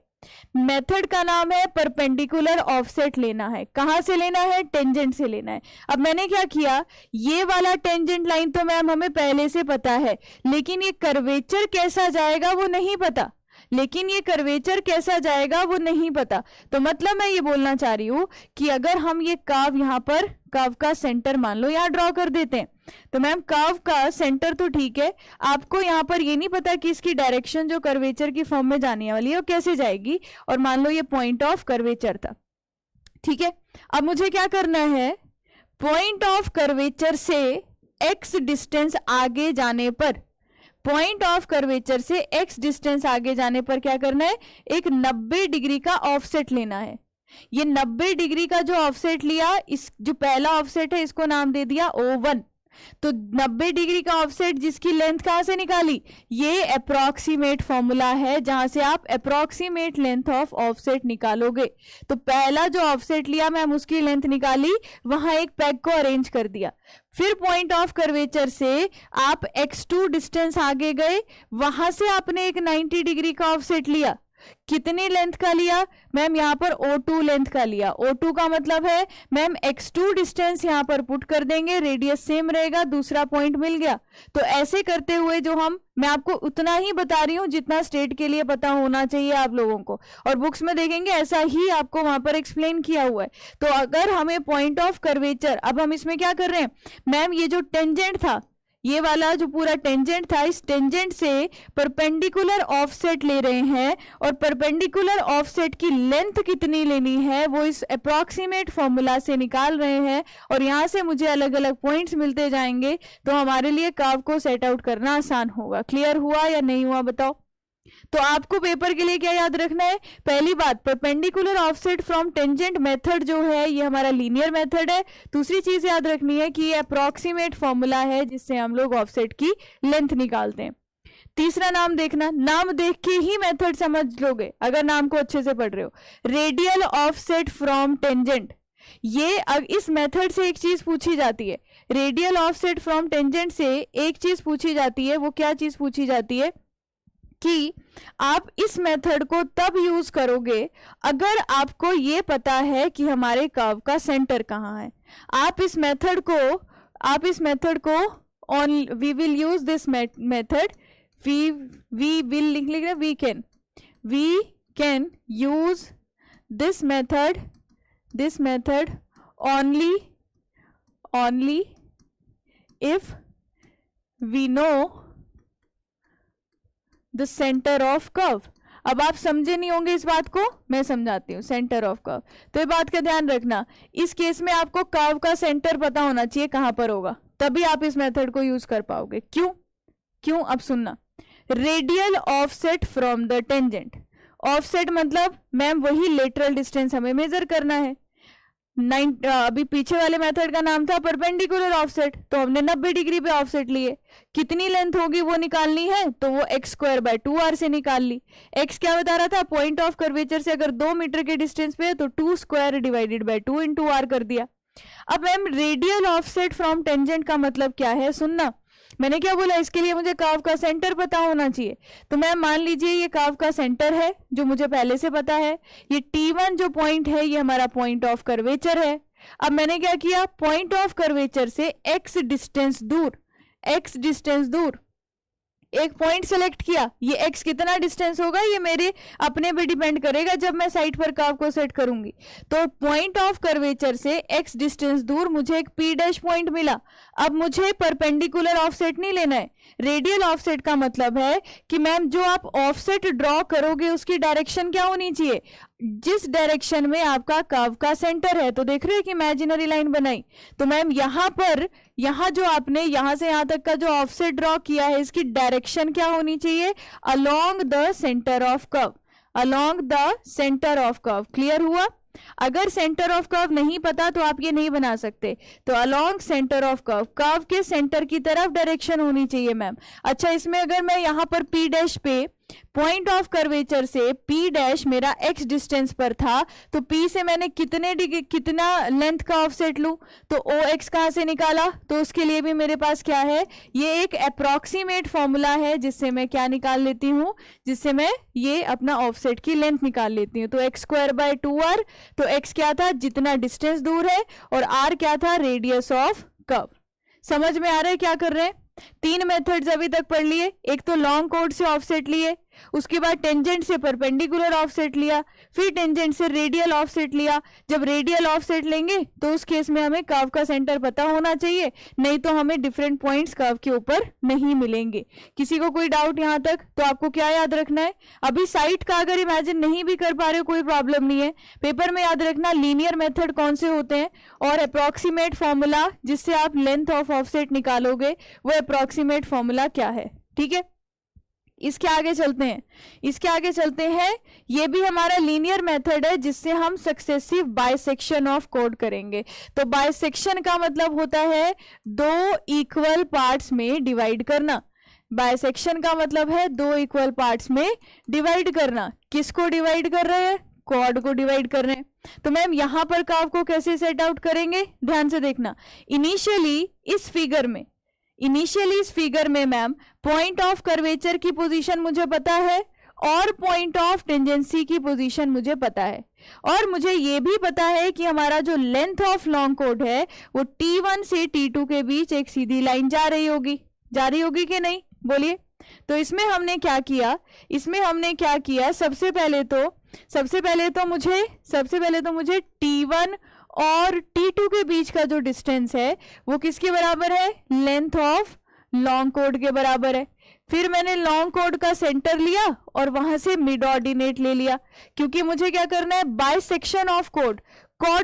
मेथड का नाम है परपेंडिकुलर ऑफसेट लेना है। कहां से लेना है, टेंजेंट से लेना है। अब मैंने क्या किया, ये वाला टेंजेंट लाइन तो मैम हमें पहले से पता है, लेकिन ये कर्वेचर कैसा जाएगा वो नहीं पता, लेकिन ये कर्वेचर कैसा जाएगा वो नहीं पता। तो मतलब मैं ये बोलना चाह रही हूं कि अगर हम ये कर्व यहां पर, कर्व का सेंटर मान लो यहां ड्रॉ कर देते हैं, तो मैम कर्व का सेंटर तो ठीक है, आपको यहां पर ये नहीं पता कि इसकी डायरेक्शन जो कर्वेचर की फॉर्म में जाने वाली है वो कैसे जाएगी। और मान लो ये पॉइंट ऑफ कर्वेचर था, ठीक है। अब मुझे क्या करना है, पॉइंट ऑफ कर्वेचर से एक्स डिस्टेंस आगे जाने पर, पॉइंट ऑफ कर्वेचर से x डिस्टेंस आगे जाने पर क्या करना है, एक 90 डिग्री का ऑफसेट लेना है। ये 90 डिग्री का जो ऑफसेट लिया, इस जो पहला ऑफसेट है इसको नाम दे दिया O1। तो 90 डिग्री का ऑफसेट जिसकी लेंथ कहां से निकाली, ये अप्रोक्सीमेट फॉर्मूला है जहां से आप अप्रोक्सीमेट लेंथ ऑफ ऑफसेट निकालोगे। तो पहला जो ऑफसेट लिया मैम उसकी लेंथ निकाली, वहां एक पेग को अरेंज कर दिया, फिर पॉइंट ऑफ कर्वेचर से आप x2 डिस्टेंस आगे गए, वहां से आपने एक 90 डिग्री का ऑफसेट लिया। कितनी लेंथ का लिया मैम, यहां पर O2 लेंथ का लिया। O2 का मतलब है मैम x2 डिस्टेंस यहां पर पुट कर देंगे, रेडियस सेम रहेगा, दूसरा पॉइंट मिल गया। तो ऐसे करते हुए जो मैं आपको उतना ही बता रही हूं जितना स्टेट के लिए पता होना चाहिए आप लोगों को, और बुक्स में देखेंगे ऐसा ही आपको वहां पर एक्सप्लेन किया हुआ है। तो अगर हमें पॉइंट ऑफ कर्वेचर, अब हम इसमें क्या कर रहे हैं मैम, ये जो टेंजेंट था, ये वाला जो पूरा टेंजेंट था, इस टेंजेंट से परपेंडिकुलर ऑफसेट ले रहे हैं, और परपेंडिकुलर ऑफसेट की लेंथ कितनी लेनी है वो इस अप्रॉक्सीमेट फॉर्मूला से निकाल रहे हैं, और यहां से मुझे अलग अलग पॉइंट्स मिलते जाएंगे, तो हमारे लिए कर्व को सेट आउट करना आसान होगा। क्लियर हुआ या नहीं हुआ बताओ। तो आपको पेपर के लिए क्या याद रखना है, पहली बात perpendicular offset from tangent method जो है ये हमारा लीनियर मेथड है। दूसरी चीज याद रखनी है कि ये अप्रॉक्सीमेट फॉर्मूला है जिससे हम लोग ऑफसेट की लेंथ निकालते हैं। तीसरा नाम देखना, नाम देख के ही मेथड समझ लोगे अगर नाम को अच्छे से पढ़ रहे हो। रेडियल ऑफसेट फ्रॉम टेंजेंट, ये इस मेथड से एक चीज पूछी जाती है, रेडियल ऑफसेट फ्रॉम टेंजेंट से एक चीज पूछी जाती है। वो क्या चीज पूछी जाती है कि आप इस मेथड को तब यूज करोगे अगर आपको ये पता है कि हमारे कर्व का सेंटर कहाँ है। आप इस मेथड को on we will use this method, we will लिख लेंगे, we can use this method only if we know the centre of curve. अब आप समझे नहीं होंगे इस बात को, मैं समझाती हूँ। सेंटर ऑफ कर्व, तो ये बात का ध्यान रखना, इस केस में आपको कर्व का सेंटर पता होना चाहिए कहां पर होगा, तभी आप इस मेथड को यूज कर पाओगे। क्यों अब सुनना, radial offset from the tangent, offset मतलब मैम वही लेटरल डिस्टेंस हमें मेजर करना है। अभी पीछे वाले मेथड का नाम था परपेंडिकुलर ऑफसेट, तो हमने 90 डिग्री पे ऑफसेट लिए, कितनी लेंथ होगी वो निकालनी है, तो वो x²/2r से निकाल ली। x क्या बता रहा था, पॉइंट ऑफ कर्वेचर से अगर 2 मीटर के डिस्टेंस पे है तो 2² / 2 × r कर दिया। अब ma'am radial offset from tangent का मतलब क्या है, सुनना, मैंने क्या बोला, इसके लिए मुझे कर्व का सेंटर पता होना चाहिए। तो मैम मान लीजिए ये कर्व का सेंटर है जो मुझे पहले से पता है, ये T1 जो पॉइंट है ये हमारा पॉइंट ऑफ कर्वेचर है। अब मैंने क्या किया, पॉइंट ऑफ कर्वेचर से x डिस्टेंस दूर एक पॉइंट सेलेक्ट किया। ये x कितना डिस्टेंस होगा ये मेरे अपने पे डिपेंड करेगा जब मैं साइट पर कर्व को सेट करूंगी। तो पॉइंट ऑफ कर्वेचर से x डिस्टेंस दूर मुझे एक P' पॉइंट मिला। अब मुझे परपेंडिकुलर ऑफसेट नहीं लेना है, रेडियल ऑफसेट का मतलब है कि मैम जो आप ऑफसेट ड्रॉ करोगे उसकी डायरेक्शन क्या होनी चाहिए, जिस डायरेक्शन में आपका कर्व का सेंटर है। तो देख रहे हो कि इमेजिनरी लाइन बनाई, तो मैम यहाँ जो आपने यहाँ से यहाँ तक का जो ऑफसेट ड्रॉ किया है इसकी डायरेक्शन क्या होनी चाहिए, along the centre of curve. Clear हुआ। अगर सेंटर ऑफ कर्व नहीं पता तो आप ये नहीं बना सकते, तो along centre of curve, curve के सेंटर की तरफ डायरेक्शन होनी चाहिए मैम। अच्छा, इसमें अगर मैं यहाँ पर P' पे पॉइंट ऑफ कर्वेचर से P' मेरा x डिस्टेंस पर था, तो P से मैंने कितना लेंथ का ऑफसेट लूं, तो OX कहां से निकाला, तो उसके लिए भी मेरे पास क्या है, ये एक अप्रॉक्सीमेट फॉर्मूला है जिससे मैं क्या निकाल लेती हूं, जिससे मैं ये अपना ऑफसेट की लेंथ निकाल लेती हूँ। तो x²/2r, तो x क्या था, जितना डिस्टेंस दूर है, और r क्या था, रेडियस ऑफ कर्व। समझ में आ रहा है क्या कर रहे हैं। 3 मेथड्स अभी तक पढ़ लिए, एक तो लॉन्ग कोड से ऑफसेट लिए, उसके बाद टेंजेंट से परपेंडिकुलर ऑफसेट लिया, फिर टेंजेंट से रेडियल ऑफसेट लिया। जब रेडियल ऑफसेट लेंगे तो उस केस में हमें कर्व का सेंटर पता होना चाहिए, नहीं तो हमें डिफरेंट पॉइंट्स कर्व के ऊपर नहीं मिलेंगे। किसी को कोई डाउट यहाँ तक, तो आपको क्या याद रखना है, अभी साइट का अगर इमेजिन नहीं भी कर पा रहे हो कोई प्रॉब्लम नहीं है, पेपर में याद रखना लीनियर मेथड कौन से होते हैं, और अप्रॉक्सीमेट फॉर्मूला जिससे आप लेंथ ऑफ ऑफसेट निकालोगे वो अप्रॉक्सीमेट फॉर्मूला क्या है। ठीक है, इसके आगे चलते हैं, इसके आगे चलते हैं। ये भी हमारा लीनियर मेथड है जिससे हम सक्सेसिव बाइसेक्शन ऑफ कोड करेंगे। तो बाइसेक्शन का मतलब होता है दो इक्वल पार्ट्स में डिवाइड करना। बाइसेक्शन का मतलब है दो इक्वल पार्ट्स में डिवाइड करना। किसको डिवाइड कर रहे हैं? कॉर्ड को डिवाइड कर रहे हैं। तो मैम यहां पर कर्व को कैसे सेट आउट करेंगे? ध्यान से देखना। इनिशियली इस फिगर में मैम पॉइंट ऑफ कर्वेचर की पोजीशन मुझे पता है और पॉइंट ऑफ टेंजेंसी की पोजीशन मुझे पता है, और मुझे ये भी पता है कि हमारा जो लेंथ ऑफ लॉन्ग कोड है वो T1 से T2 के बीच एक सीधी लाइन जा रही होगी कि नहीं? बोलिए। तो इसमें हमने क्या किया? सबसे पहले तो मुझे T1 और T2 के बीच का जो डिस्टेंस है वो किसके बराबर है? लेंथ ऑफ लॉन्ग कोड के बराबर है। फिर मैंने लॉन्ग कोड का सेंटर लिया और वहां से मिड ऑर्डिनेट ले लिया, क्योंकि मुझे क्या करना है? बाइसेक्शन ऑफ कोड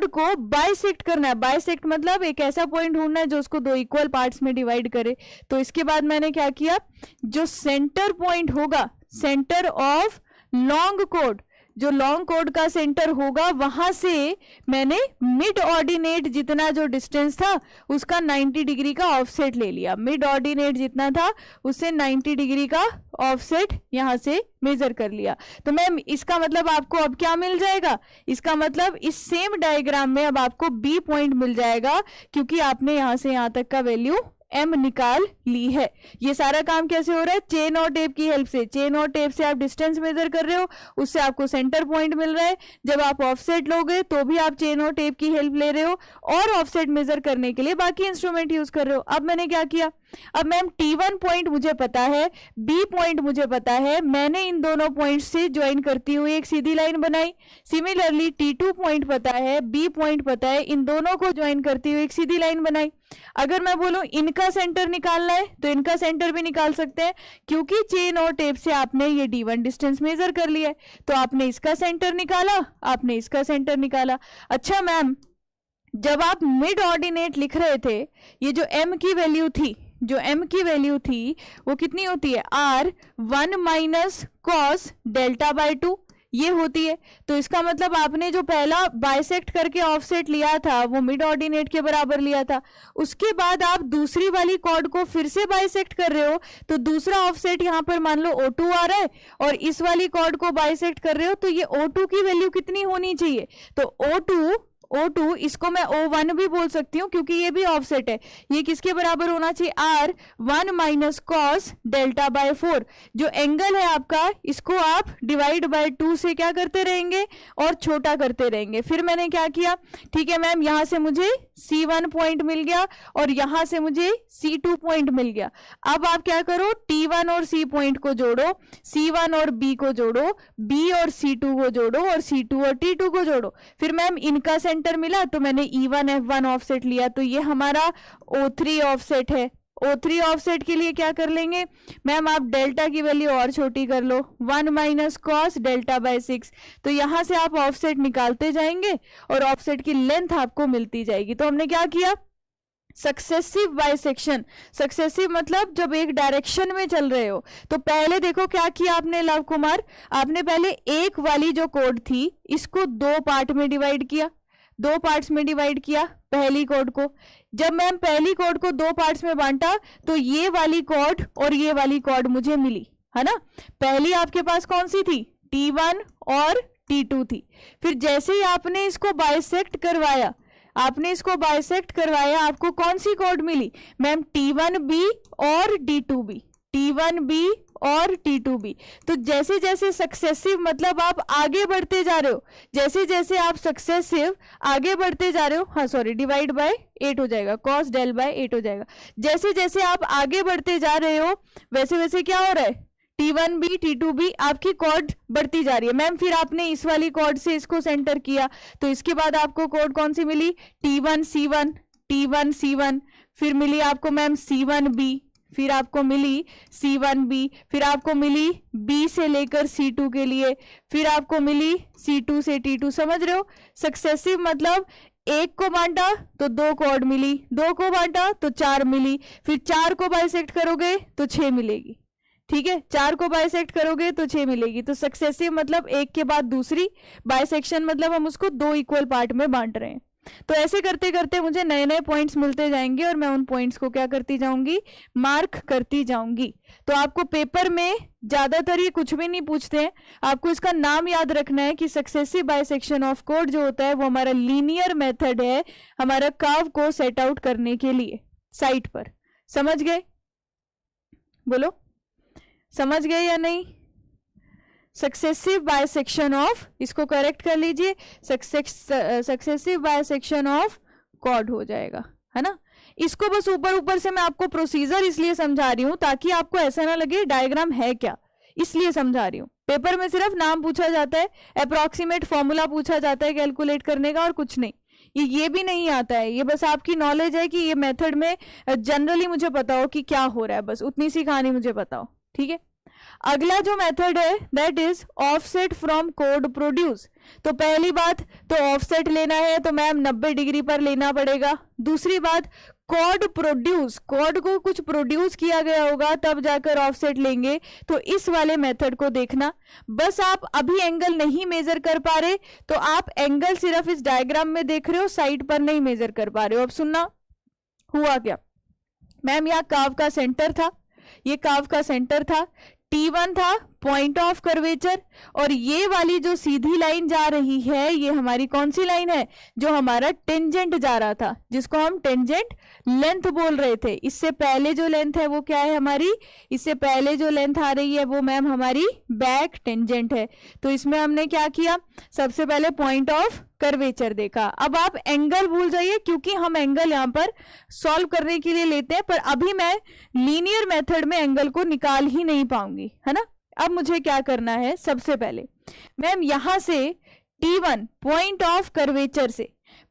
को बाइसेक्ट करना है। बाइसेक्ट मतलब एक ऐसा पॉइंट ढूंढना है जो उसको दो इक्वल पार्ट्स में डिवाइड करे। तो इसके बाद मैंने क्या किया? जो सेंटर पॉइंट होगा, सेंटर ऑफ लॉन्ग कोड, जो लॉन्ग कोड का सेंटर होगा, वहां से मैंने मिड ऑर्डिनेट जितना जो डिस्टेंस था उसका 90 डिग्री का ऑफसेट ले लिया। मिड ऑर्डिनेट जितना था उससे 90 डिग्री का ऑफसेट यहां से मेजर कर लिया। तो मैम इसका मतलब आपको अब क्या मिल जाएगा? इसका मतलब इस सेम डायग्राम में अब आपको बी पॉइंट मिल जाएगा, क्योंकि आपने यहां से यहां तक का वैल्यू m निकाल ली है। ये सारा काम कैसे हो रहा है? चेन और टेप की हेल्प से। चेन और टेप से आप डिस्टेंस मेजर कर रहे हो, उससे आपको सेंटर पॉइंट मिल रहा है। जब आप ऑफसेट लोगे तो भी आप चेन और टेप की हेल्प ले रहे हो, और ऑफसेट मेजर करने के लिए बाकी इंस्ट्रूमेंट यूज कर रहे हो। अब मैंने क्या किया? अब मैम T1 पॉइंट मुझे पता है, B पॉइंट मुझे पता है, मैंने इन दोनों पॉइंट से ज्वाइन करती हुई एक सीधी लाइन बनाई। सिमिलरली T2 पॉइंट पता है, B पॉइंट पता है, इन दोनों को ज्वाइन करती हुई एक सीधी लाइन बनाई। अगर मैं बोलूं इनका सेंटर निकालना है तो इनका सेंटर भी निकाल सकते हैं, क्योंकि चेन और टेप से आपने ये D1 डिस्टेंस मेजर कर लिया है। तो आपने इसका सेंटर निकाला, आपने इसका सेंटर निकाला। अच्छा मैम, जब आप मिड ऑर्डिनेट लिख रहे थे, ये जो m की वैल्यू थी वो कितनी होती है? R1 minus cos delta by 2 ये होती है। तो इसका मतलब आपने जो पहला बाइसेक्ट करके ऑफसेट लिया था वो मिड ऑर्डिनेट के बराबर लिया था। उसके बाद आप दूसरी वाली कॉर्ड को फिर से बाइसेक्ट कर रहे हो, तो दूसरा ऑफसेट यहाँ पर मान लो O2 आ रहा है, और इस वाली कॉर्ड को बाइसेक्ट कर रहे हो, तो ये O2 की वैल्यू कितनी होनी चाहिए? तो O2 इसको मैं O1 भी बोल सकती हूँ, क्योंकि ये भी ऑफसेट है। ये किसके बराबर होना चाहिए? R1 minus cos delta by 4। जो एंगल है आपका, इसको आप डिवाइड बाय 2 से क्या करते रहेंगे? और छोटा करते रहेंगे। फिर मैंने क्या किया? ठीक है मैम, यहां से मुझे C1 पॉइंट मिल गया और यहां से मुझे C2 पॉइंट मिल गया। अब आप क्या करो? T1 और C पॉइंट को जोड़ो, C1 और B को जोड़ो, B और C2 को जोड़ो, और C2 और T2 को जोड़ो। फिर मैम इनका सेंटर मिला तो मैंने E1 F1 ऑफसेट लिया, तो ये हमारा O3 ऑफसेट है। O3 ऑफसेट के लिए क्या कर लेंगे मैम? आप डेल्टा की वैल्यू और छोटी कर लो, 1 माइनस कॉस डेल्टा बाय 6। तो यहां से आप ऑफसेट निकालते जाएंगे और ऑफसेट की लेंथ आपको मिलती जाएगी। तो हमने क्या किया? Successive bisection. सक्सेसिव मतलब जब एक डायरेक्शन में चल रहे हो। तो पहले देखो क्या किया आपने लव कुमार? आपने पहले एक वाली जो कोड थी इसको दो पार्ट में डिवाइड किया, दो पार्ट्स में डिवाइड किया पहली कोड को। जब मैम पहली कोड को दो पार्ट्स में बांटा तो ये वाली कोड और ये वाली कोड मुझे मिली, है ना? पहली आपके पास कौन सी थी? T1 और T2 थी। फिर जैसे ही आपने इसको बाइसेक्ट करवाया, आपको कौन सी कोड मिली मैम? T1B और D2B, T1B और T2B। तो जैसे जैसे सक्सेसिव मतलब आप आगे बढ़ते जा रहे हो, जैसे जैसे आप सक्सेसिव आगे बढ़ते जा रहे हो, हाँ सॉरी, डिवाइड बाय 8 हो जाएगा, कॉस डेल बाय 8 हो जाएगा। जैसे जैसे आप आगे बढ़ते जा रहे हो वैसे वैसे क्या हो रहा है? T1B T2B आपकी कॉर्ड बढ़ती जा रही है। मैम फिर आपने इस वाली कॉर्ड से इसको सेंटर किया, तो इसके बाद आपको कॉर्ड कौन सी मिली? T1C1, T1C1, फिर मिली आपको मैम C1B, फिर आपको मिली C1B, फिर आपको मिली B से लेकर C2 के लिए, फिर आपको मिली C2 से T2। समझ रहे हो? सक्सेसिव मतलब एक को बांटा तो दो कॉर्ड मिली, दो को बांटा तो 4 मिली, फिर 4 को बाइसेक्ट करोगे तो 6 मिलेगी। ठीक है, 4 को बाइसेक्ट करोगे तो 6 मिलेगी। तो सक्सेसिव मतलब एक के बाद दूसरी, बाइसेक्शन मतलब हम उसको 2 इक्वल पार्ट में बांट रहे हैं। तो ऐसे करते करते मुझे नए नए पॉइंट्स मिलते जाएंगे और मैं उन पॉइंट्स को क्या करती जाऊंगी, मार्क करती जाऊंगी। तो आपको पेपर में ज्यादातर ये कुछ भी नहीं पूछते हैं, आपको इसका नाम याद रखना है कि सक्सेसिव बाइसेक्शन ऑफ कॉर्ड जो होता है वो हमारा लीनियर मेथड है हमारा कर्व को सेट आउट करने के लिए साइट पर। समझ गए? बोलो समझ गए या नहीं? सक्सेसिव बाइसेक्शन ऑफ, इसको करेक्ट कर लीजिए, सक्सेसिव बाइसेक्शन ऑफ कॉर्ड हो जाएगा, है ना। इसको बस ऊपर ऊपर से मैं आपको प्रोसीजर इसलिए समझा रही हूं ताकि आपको ऐसा ना लगे डायग्राम है क्या, इसलिए समझा रही हूं। पेपर में सिर्फ नाम पूछा जाता है, अप्रोक्सीमेट फॉर्मूला पूछा जाता है कैलकुलेट करने का और कुछ नहीं। ये भी नहीं आता है, ये बस आपकी नॉलेज है कि ये मेथड में जनरली मुझे पता हो कि क्या हो रहा है, बस उतनी सी कहानी मुझे बताओ, ठीक है। अगला जो मेथड है that is offset from code produce. तो पहली बात तो ऑफसेट लेना है तो मैम 90 डिग्री पर लेना पड़ेगा। दूसरी बात कोड प्रोड्यूस, कोड को कुछ प्रोड्यूस किया गया होगा तब जाकर ऑफसेट लेंगे। तो इस वाले मेथड को देखना, बस आप अभी एंगल नहीं मेजर कर पा रहे तो आप एंगल सिर्फ इस डायग्राम में देख रहे हो, साइड पर नहीं मेजर कर पा रहे हो। अब सुनना हुआ क्या, मैम यहाँ कर्व का सेंटर था, ये कर्व का सेंटर था, T1 था पॉइंट ऑफ कर्वेचर, और ये वाली जो सीधी लाइन जा रही है ये हमारी कौन सी लाइन है, जो हमारा टेंजेंट जा रहा था, जिसको हम टेंजेंट लेंथ बोल रहे थे। इससे पहले जो लेंथ है वो क्या है हमारी, इससे पहले जो लेंथ आ रही है वो मैम हमारी बैक टेंजेंट है। तो इसमें हमने क्या किया, सबसे पहले पॉइंट ऑफ कर्वेचर देखा। अब आप एंगल भूल जाइए क्योंकि हम एंगल यहाँ पर सॉल्व करने के लिए लेते हैं, पर अभी मैं लीनियर मेथड में एंगल को निकाल ही नहीं पाऊंगी, है ना। अब मुझे क्या करना है, सबसे पहले मैम यहां से T1 पॉइंट ऑफ कर्वेचर से,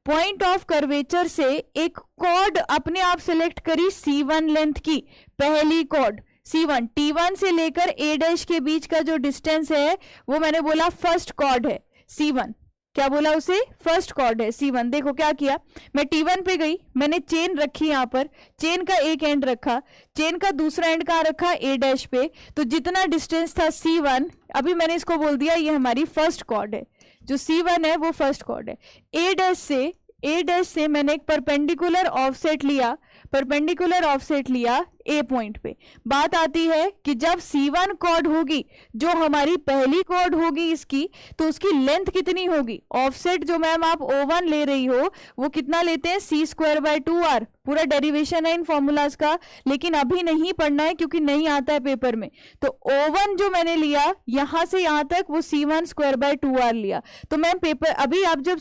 पॉइंट ऑफ कर्वेचर से एक कॉर्ड अपने आप सिलेक्ट करी C1 लेंथ की, पहली कॉर्ड C1, T1 से लेकर A' के बीच का जो डिस्टेंस है वो मैंने बोला फर्स्ट कॉर्ड है C1। क्या बोला उसे, फर्स्ट कॉर्ड है C1। देखो क्या किया, मैं T1 पे गई, मैंने चेन रखी, यहाँ पर चेन का एक एंड रखा, चेन का दूसरा एंड कहाँ रखा, A' पे। तो जितना डिस्टेंस था C1, अभी मैंने इसको बोल दिया ये हमारी फर्स्ट कॉर्ड है, जो C1 है वो फर्स्ट कॉर्ड है। A' से मैंने एक परपेंडिकुलर ऑफसेट लिया, परपेंडिकुलर ऑफसेट लिया ए पॉइंट पे। बात आती है कि जब C1 कॉर्ड होगी, जो हमारी पहली कॉर्ड होगी इसकी, तो उसकी लेंथ कितनी होगी, ऑफसेट जो मैम आप O1 ले रही हो वो कितना लेते हैं, C²/2R। पूरा डेरिवेशन है इन फॉर्मूलाज का, लेकिन अभी नहीं पढ़ना है क्योंकि नहीं आता है पेपर में। तो O1 जो मैंने लिया यहां से यहां तक वो C1²/2R लिया। तो मैम पेपर अभी आप जब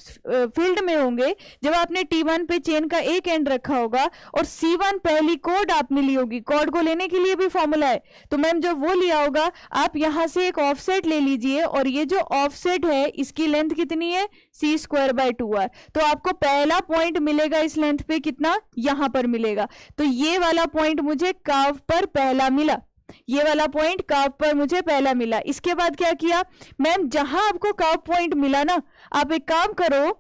फील्ड में होंगे, जब आपने T1 पे चेन का एक एंड रखा होगा और C1 पहली कॉर्ड आपने ली होगी, कॉर्ड को लेने के लिए भी फॉर्मूला है, तो मैम जब वो लिया होगा आप यहां से एक ऑफसेट ले लीजिए, और ये जो ऑफसेट है इसकी लेंथ कितनी है, C²/2R। तो आपको पहला पॉइंट मिलेगा इस लेंथ पे, कितना, यहां पर मिलेगा। तो ये वाला पॉइंट मुझे कर्व पर पहला मिला, ये वाला पॉइंट कर्व पर मुझे पहला मिला। इसके बाद क्या किया मैम, जहां आपको कर्व पॉइंट मिला ना, आप एक काम करो,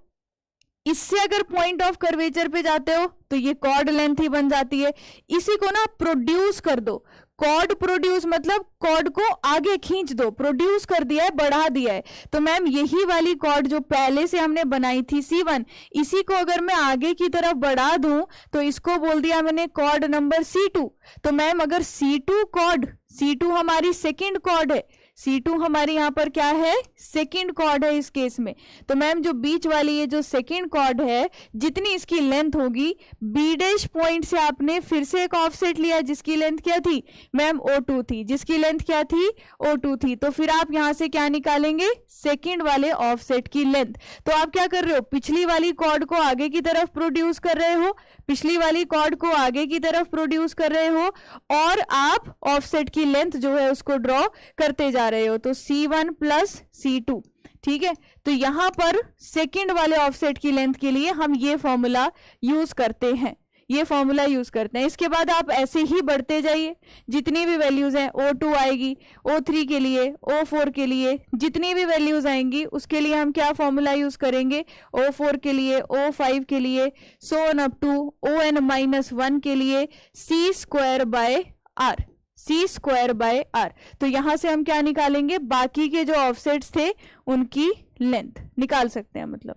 इससे अगर पॉइंट ऑफ कर्वेचर पे जाते हो तो ये कॉर्ड लेंथ ही बन जाती है। इसी को ना प्रोड्यूस कर दो, कॉर्ड प्रोड्यूस मतलब कॉर्ड को आगे खींच दो, प्रोड्यूस कर दिया है, बढ़ा दिया है। तो मैम यही वाली कॉर्ड जो पहले से हमने बनाई थी C1, इसी को अगर मैं आगे की तरफ बढ़ा दूं तो इसको बोल दिया मैंने कॉर्ड नंबर C2। तो मैम अगर C2 कॉर्ड, C2 हमारी सेकेंड कॉर्ड है, C2 हमारी यहां पर क्या है, सेकेंड कॉर्ड है इस केस में। तो मैम जो बीच वाली ये जो सेकेंड कॉर्ड है, जितनी इसकी लेंथ होगी, B' पॉइंट से आपने फिर से एक ऑफसेट लिया जिसकी लेंथ क्या थी मैम, O2 थी, जिसकी लेंथ क्या थी, O2 थी। तो फिर आप यहां से क्या निकालेंगे, सेकेंड वाले ऑफसेट की लेंथ। तो आप क्या कर रहे हो, पिछली वाली कॉर्ड को आगे की तरफ प्रोड्यूस कर रहे हो, पिछली वाली कॉर्ड को आगे की तरफ प्रोड्यूस कर रहे हो, और आप ऑफसेट की लेंथ जो है उसको ड्रॉ करते जा रहे हो। तो C1 प्लस C2, ठीक है। तो यहां पर सेकंड वाले ऑफसेट की लेंथ के लिए हम ये फॉर्मूला यूज करते हैं, ये फॉर्मूला यूज करते हैं। इसके बाद आप ऐसे ही बढ़ते जाइए, जितनी भी वैल्यूज हैं, O2 आएगी, O3 के लिए, O4 के लिए, जितनी भी वैल्यूज आएंगी उसके लिए हम क्या फॉर्मूला यूज करेंगे, O4 के लिए, O5 के लिए, so on up to ON-1 के लिए C²/R, C square by are. तो यहां से हम क्या निकालेंगे, बाकी के जो ऑफसेट्स थे उनकी लेंथ निकाल सकते हैं। मतलब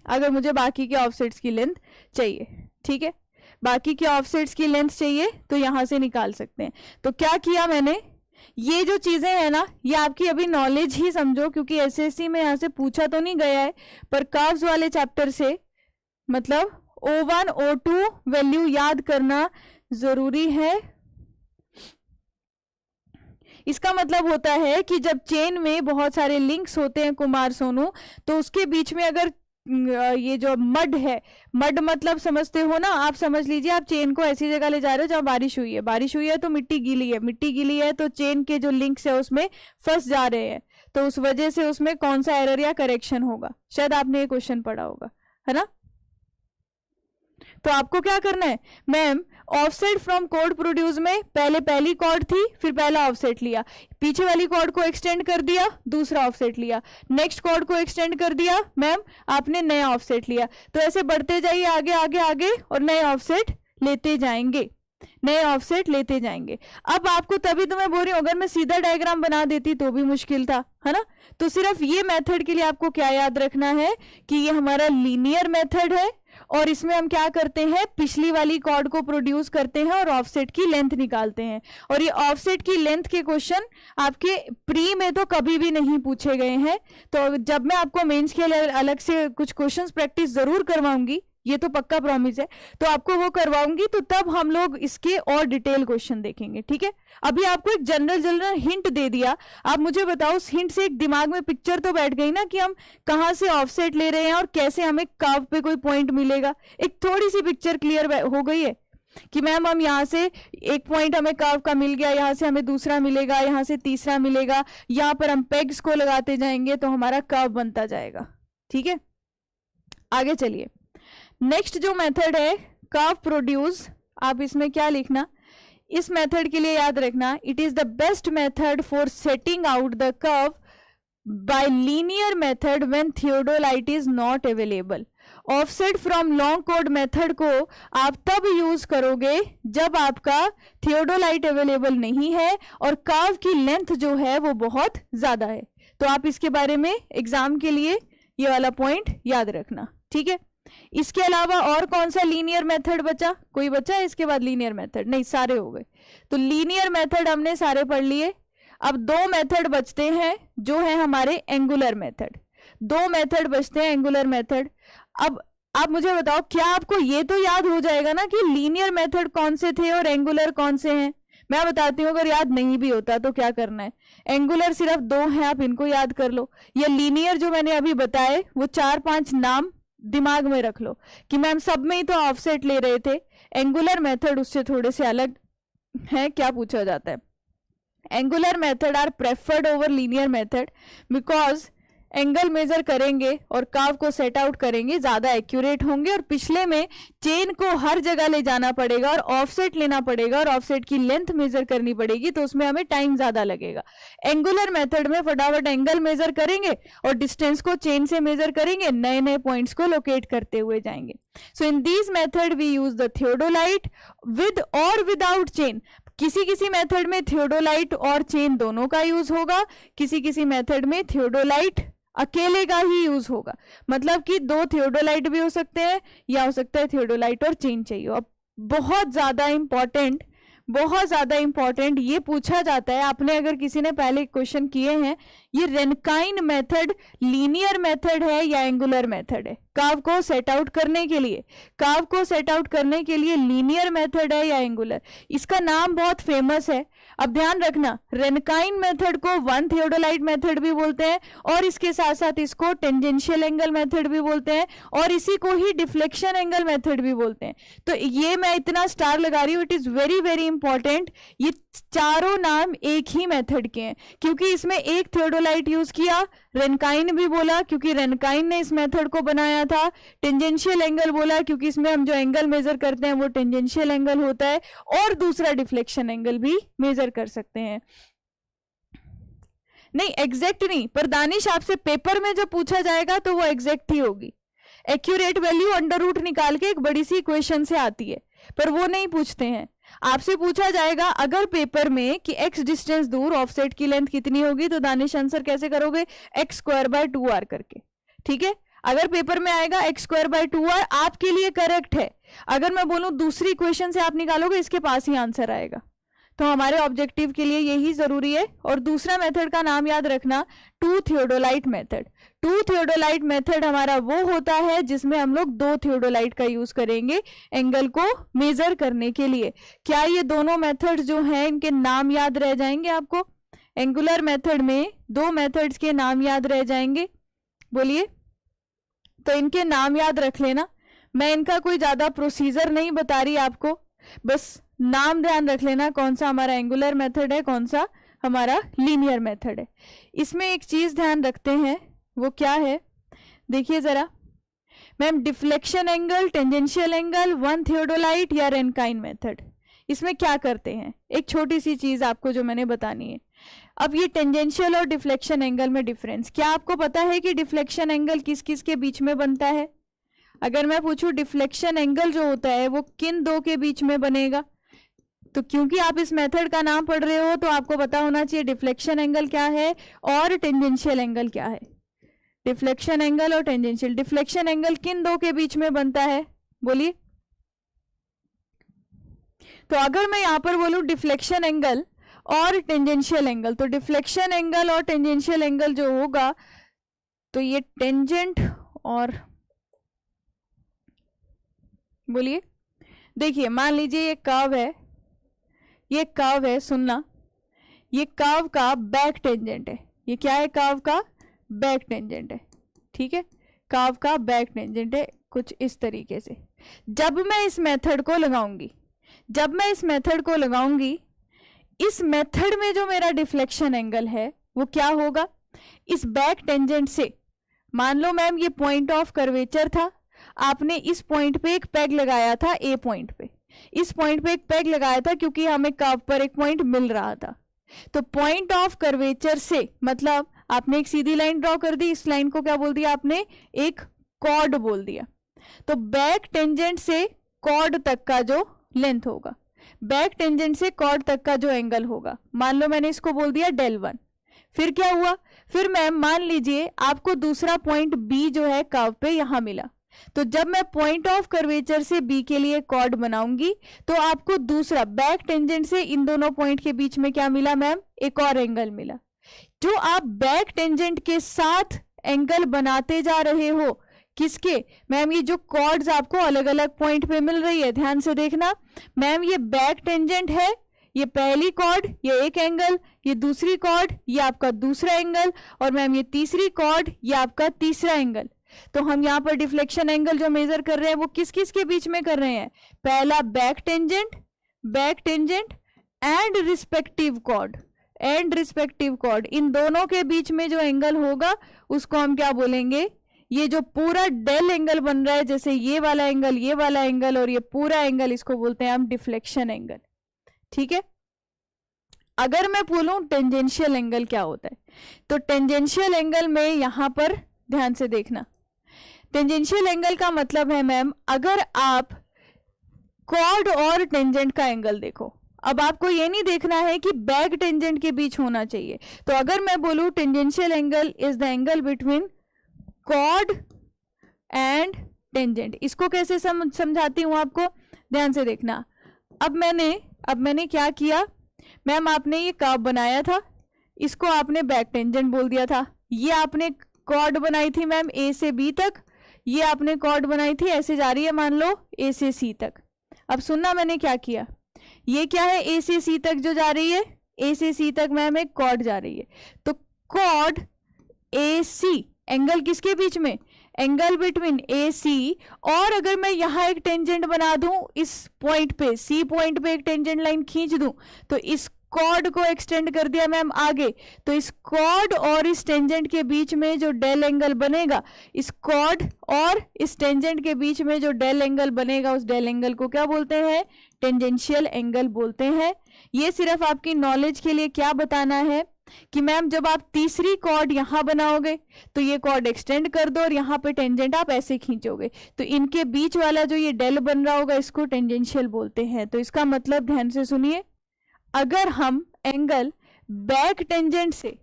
अगर मुझे बाकी के ऑफसेट्स की लेंथ चाहिए, ठीक है, बाकी के ऑफसेट्स की लेंथ चाहिए तो यहां से निकाल सकते हैं। तो क्या किया मैंने, ये जो चीजें हैं ना ये आपकी अभी नॉलेज ही समझो, क्योंकि एसएससी में यहां से पूछा तो नहीं गया है, पर कर्व्स वाले चैप्टर से मतलब O1 O2 वैल्यू याद करना जरूरी है। इसका मतलब होता है कि जब चेन में बहुत सारे लिंक्स होते हैं कुमार सोनू, तो उसके बीच में अगर ये जो मड है, मड मतलब समझते हो ना, आप समझ लीजिए आप चेन को ऐसी जगह ले जा रहे हो जहां बारिश हुई है, बारिश हुई है तो मिट्टी गीली है, मिट्टी गीली है तो चेन के जो लिंक्स है उसमें फंस जा रहे हैं, तो उस वजह से उसमें कौन सा एरर या करेक्शन होगा, शायद आपने ये क्वेश्चन पढ़ा होगा, है ना। तो आपको क्या करना है ma'am, offset from chord produce में पहले पहली कॉर्ड थी, फिर पहला ऑफसेट लिया, पीछे वाली कॉर्ड को एक्सटेंड कर दिया, दूसरा ऑफसेट लिया, नेक्स्ट कॉर्ड को एक्सटेंड कर दिया मैम, आपने नया ऑफसेट लिया। तो ऐसे बढ़ते जाइए आगे आगे आगे और नए ऑफसेट लेते जाएंगे, नए ऑफसेट लेते जाएंगे। अब आपको तभी तो मैं बोल रही हूँ, अगर मैं सीधा डायग्राम बना देती तो भी मुश्किल था, है ना। तो सिर्फ ये मेथड के लिए आपको क्या याद रखना है कि ये हमारा लीनियर मेथड है और इसमें हम क्या करते हैं, पिछली वाली कॉर्ड को प्रोड्यूस करते हैं और ऑफसेट की लेंथ निकालते हैं। और ये ऑफसेट की लेंथ के क्वेश्चन आपके प्री में तो कभी भी नहीं पूछे गए हैं, तो जब मैं आपको मेंस के लिए अलग से कुछ क्वेश्चंस प्रैक्टिस जरूर करवाऊंगी, ये तो पक्का प्रॉमिस है, तो आपको वो करवाऊंगी, तो तब हम लोग इसके और डिटेल क्वेश्चन देखेंगे, ठीक है। अभी आपको एक जनरल हिंट दे दिया, आप मुझे बताओ उस हिंट से एक दिमाग में पिक्चर तो बैठ गई ना कि हम कहां से ऑफसेट ले रहे हैं और कैसे हमें कर्व पे कोई पॉइंट मिलेगा, एक थोड़ी सी पिक्चर क्लियर हो गई है कि मैम हम यहाँ से एक पॉइंट हमें कर्व का मिल गया, यहाँ से हमें दूसरा मिलेगा, यहाँ से तीसरा मिलेगा, यहाँ पर हम पेग्स को लगाते जाएंगे तो हमारा कर्व बनता जाएगा, ठीक है। आगे चलिए, नेक्स्ट जो मेथड है कर्व प्रोड्यूस, आप इसमें क्या लिखना, इस मेथड के लिए याद रखना, it is the best method for setting out the curve by linear method when theodolite is not available. Offset from long chord method को आप तब यूज करोगे जब आपका थियोडोलाइट अवेलेबल नहीं है और कर्व की लेंथ जो है वो बहुत ज्यादा है। तो आप इसके बारे में एग्जाम के लिए ये वाला पॉइंट याद रखना, ठीक है। इसके अलावा और कौन सा लीनियर मेथड बचा, कोई बचा है इसके बाद लीनियर मेथड, नहीं सारे हो गए। तो लीनियर मेथड हमने सारे पढ़ लिए। अब दो मेथड बचते हैं जो है हमारे एंगुलर मेथड, दो मेथड बचते हैं एंगुलर मेथड। अब आप मुझे बताओ, क्या आपको ये तो याद हो जाएगा ना कि लीनियर मेथड कौन से थे और एंगुलर कौन से हैं। मैं बताती हूँ, अगर याद नहीं भी होता तो क्या करना है, एंगुलर सिर्फ दो हैं, आप इनको याद कर लो, या लीनियर जो मैंने अभी बताए वो 4-5 नाम दिमाग में रख लो कि मैम सब में ही तो ऑफसेट ले रहे थे। एंगुलर मेथड उससे थोड़े से अलग है। क्या पूछा जाता है, angular method are preferred over linear method because angle measure करेंगे और कर्व को सेट आउट करेंगे, ज्यादा एक्यूरेट होंगे, और पिछले में चेन को हर जगह ले जाना पड़ेगा और ऑफसेट लेना पड़ेगा और ऑफसेट की लेंथ मेजर करनी पड़ेगी, तो उसमें हमें टाइम ज्यादा लगेगा। एंगुलर मेथड में फटाफट एंगल मेजर करेंगे और डिस्टेंस को चेन से मेजर करेंगे, नए नए पॉइंट्स को लोकेट करते हुए जाएंगे। So in this method we use the theodolite with और विदाउट चेन। किसी किसी मेथड में थियोडोलाइट और चेन दोनों का यूज होगा, किसी किसी मेथड में थियोडोलाइट अकेले का ही यूज होगा, मतलब कि दो थियोडोलाइट भी हो सकते हैं या हो सकता है थियोडोलाइट और चेन चाहिए। अब बहुत ज्यादा इंपॉर्टेंट ये पूछा जाता है, आपने अगर किसी ने पहले क्वेश्चन किए हैं, ये रेनकाइन मेथड लीनियर मेथड है या एंगुलर मेथड है। कर्व को सेट आउट करने के लिए, कर्व को सेट आउट करने के लिए लीनियर मेथड है या एंगुलर। इसका नाम बहुत फेमस है, अब ध्यान रखना, रेनकाइन मेथड को वन थियोडोलाइट मेथड भी बोलते हैं और इसके साथ साथ इसको टेंजेंशियल एंगल मेथड भी बोलते हैं और इसी को ही डिफ्लेक्शन एंगल मेथड भी बोलते हैं। तो ये मैं इतना स्टार लगा रही हूं, it is very very important. ये चारों नाम एक ही मेथड के हैं, क्योंकि इसमें एक थियोडोलाइट यूज किया, रेनकाइन भी बोला क्योंकि रेनकाइन ने इस मेथड को बनाया था, टेंजेंशियल एंगल बोला क्योंकि इसमें हम जो एंगल मेजर करते हैं वो टेंजेंशियल एंगल होता है, और दूसरा डिफ्लेक्शन एंगल भी मेजर कर सकते हैं। नहीं एग्जैक्ट नहीं, पर दानिश आपसे पेपर में जब पूछा जाएगा तो वो एग्जैक्ट ही होगी। एक्यूरेट वैल्यू अंडर रूट निकाल के एक बड़ी सी इक्वेशन से आती है, पर वो नहीं पूछते हैं। आपसे पूछा जाएगा अगर पेपर में कि x डिस्टेंस दूर ऑफसेट की लेंथ कितनी होगी, तो दानिश आंसर कैसे करोगे, x²/2r करके। ठीक है, अगर पेपर में आएगा x²/2r आपके लिए करेक्ट है। अगर मैं बोलूं दूसरी क्वेश्चन से आप निकालोगे, इसके पास ही आंसर आएगा। तो हमारे ऑब्जेक्टिव के लिए यही जरूरी है। और दूसरा मेथड का नाम याद रखना, two theodolite method. Two theodolite method हमारा वो होता है जिसमें हम लोग 2 थियोडोलाइट का यूज करेंगे एंगल को मेजर करने के लिए। क्या ये दोनों मेथड जो हैं इनके नाम याद रह जाएंगे आपको? एंगुलर मेथड में 2 मेथड्स के नाम याद रह जाएंगे, बोलिए। तो इनके नाम याद रख लेना। मैं इनका कोई ज्यादा प्रोसीजर नहीं बता रही आपको, बस नाम ध्यान रख लेना, कौन सा हमारा एंगुलर मेथड है, कौन सा हमारा लीनियर मेथड है। इसमें एक चीज ध्यान रखते हैं, वो क्या है, देखिए जरा ma'am, deflection angle, tangential angle, one theodolite या रेनकाइन मेथड, इसमें क्या करते हैं? एक छोटी सी चीज आपको जो मैंने बतानी है। अब ये टेंजेंशियल और डिफ्लेक्शन एंगल में डिफरेंस, क्या आपको पता है कि डिफ्लेक्शन एंगल किस किस के बीच में बनता है? अगर मैं पूछूं डिफ्लेक्शन एंगल जो होता है वो किन 2 के बीच में बनेगा, तो क्योंकि आप इस मेथड का नाम पढ़ रहे हो तो आपको पता होना चाहिए डिफ्लेक्शन एंगल क्या है और टेंजेंशियल एंगल क्या है। डिफ्लेक्शन एंगल और टेंजेंशियल, डिफ्लेक्शन एंगल किन 2 के बीच में बनता है, बोलिए। तो अगर मैं यहां पर बोलूं डिफ्लेक्शन एंगल और टेंजेंशियल एंगल, तो डिफ्लेक्शन एंगल और टेंजेंशियल एंगल जो होगा, तो ये टेंजेंट और, बोलिए, देखिए मान लीजिए ये कर्व है, ये कर्व है, सुनना, ये कर्व का बैक टेंजेंट है। ये क्या है? कर्व का बैक टेंजेंट है। ठीक है, कर्व का बैक टेंजेंट है कुछ इस तरीके से। जब मैं इस मेथड को लगाऊंगी, इस मेथड में जो मेरा डिफ्लेक्शन एंगल है वो क्या होगा, इस बैक टेंजेंट से, मान लो मैम ये पॉइंट ऑफ कर्वेचर था, आपने इस पॉइंट पे एक पेग लगाया था, ए पॉइंट पे, इस पॉइंट पे एक पेग लगाया था क्योंकि हमें कर्व पर एक पॉइंट मिल रहा था। तो पॉइंट ऑफ कर्वेचर से मतलब आपने एक सीधी लाइन ड्रॉ कर दी, इस लाइन को क्या बोल दिया आपने, एक कॉर्ड बोल दिया। तो बैक टेंजेंट से कॉर्ड तक का जो लेंथ होगा, बैक टेंजेंट से कॉर्ड तक का जो एंगल होगा, मान लो मैंने इसको बोल दिया del1। फिर क्या हुआ, फिर मैम मान लीजिए आपको दूसरा पॉइंट बी जो है कर्व पे यहां मिला, तो जब मैं पॉइंट ऑफ कर्वेचर से बी के लिए कॉर्ड बनाऊंगी तो आपको दूसरा बैक टेंजेंट से इन दोनों पॉइंट के बीच में क्या मिला मैम, एक और एंगल मिला। जो आप बैक टेंजेंट के साथ एंगल बनाते जा रहे हो, किसके मैम, ये जो कॉर्ड्स आपको अलग अलग पॉइंट पे मिल रही है, ध्यान से देखना मैम, ये बैक टेंजेंट है, ये पहली कॉर्ड, ये एक एंगल, ये दूसरी कॉर्ड, ये आपका दूसरा एंगल, और मैम ये तीसरी कॉर्ड, ये आपका तीसरा एंगल। तो हम यहाँ पर डिफ्लेक्शन एंगल जो मेजर कर रहे हैं वो किस किस के बीच में कर रहे हैं, पहला back tangent and respective chord, इन दोनों के बीच में जो एंगल होगा उसको हम क्या बोलेंगे, ये जो पूरा डेल एंगल बन रहा है, जैसे ये वाला एंगल और ये पूरा एंगल, इसको बोलते हैं हम डिफ्लेक्शन एंगल। ठीक है, अगर मैं बोलूं टेंजेंशियल एंगल क्या होता है, तो टेंजेंशियल एंगल में यहां पर ध्यान से देखना, टेंजेंशियल एंगल का मतलब है मैम, अगर आप कॉर्ड और टेंजेंट का एंगल देखो, अब आपको ये नहीं देखना है कि बैक टेंजेंट के बीच होना चाहिए। तो अगर मैं बोलूं tangential angle is the angle between chord and tangent, इसको कैसे समझाती हूं आपको, ध्यान से देखना। अब मैंने क्या किया मैम, आपने ये कर्व बनाया था, इसको आपने बैक टेंजेंट बोल दिया था, ये आपने कॉर्ड बनाई थी मैम ए से बी तक, ये आपने कॉर्ड बनाई थी ऐसे जा रही है मान लो ए से सी तक। अब सुनना मैंने क्या किया, ये क्या है, ए से सी तक जो जा रही है, ए से सी तक मैम एक कॉर्ड जा रही है, तो कॉर्ड ए सी, एंगल किसके बीच में, एंगल बिटवीन ए सी। और अगर मैं यहाँ एक टेंजेंट बना दूं, इस पॉइंट पे, सी पॉइंट पे एक टेंजेंट लाइन खींच दूं, तो इस कॉर्ड को एक्सटेंड कर दिया मैम आगे, तो इस कॉर्ड और इस टेंजेंट के बीच में जो डेल एंगल बनेगा, इस कॉर्ड और इस टेंजेंट के बीच में जो डेल एंगल बनेगा, उस डेल एंगल को क्या बोलते हैं, टेंजेंशियल एंगल बोलते हैं। ये सिर्फ आपकी नॉलेज के लिए क्या बताना है, कि मैम जब आप तीसरी कॉर्ड यहां बनाओगे तो ये कॉर्ड एक्सटेंड कर दो और यहाँ पे टेंजेंट आप ऐसे खींचोगे, तो इनके बीच वाला जो ये डेल बन रहा होगा इसको टेंजेंशियल बोलते हैं। तो इसका मतलब ध्यान से सुनिए, अगर हम एंगल बैक टेंजेंट से,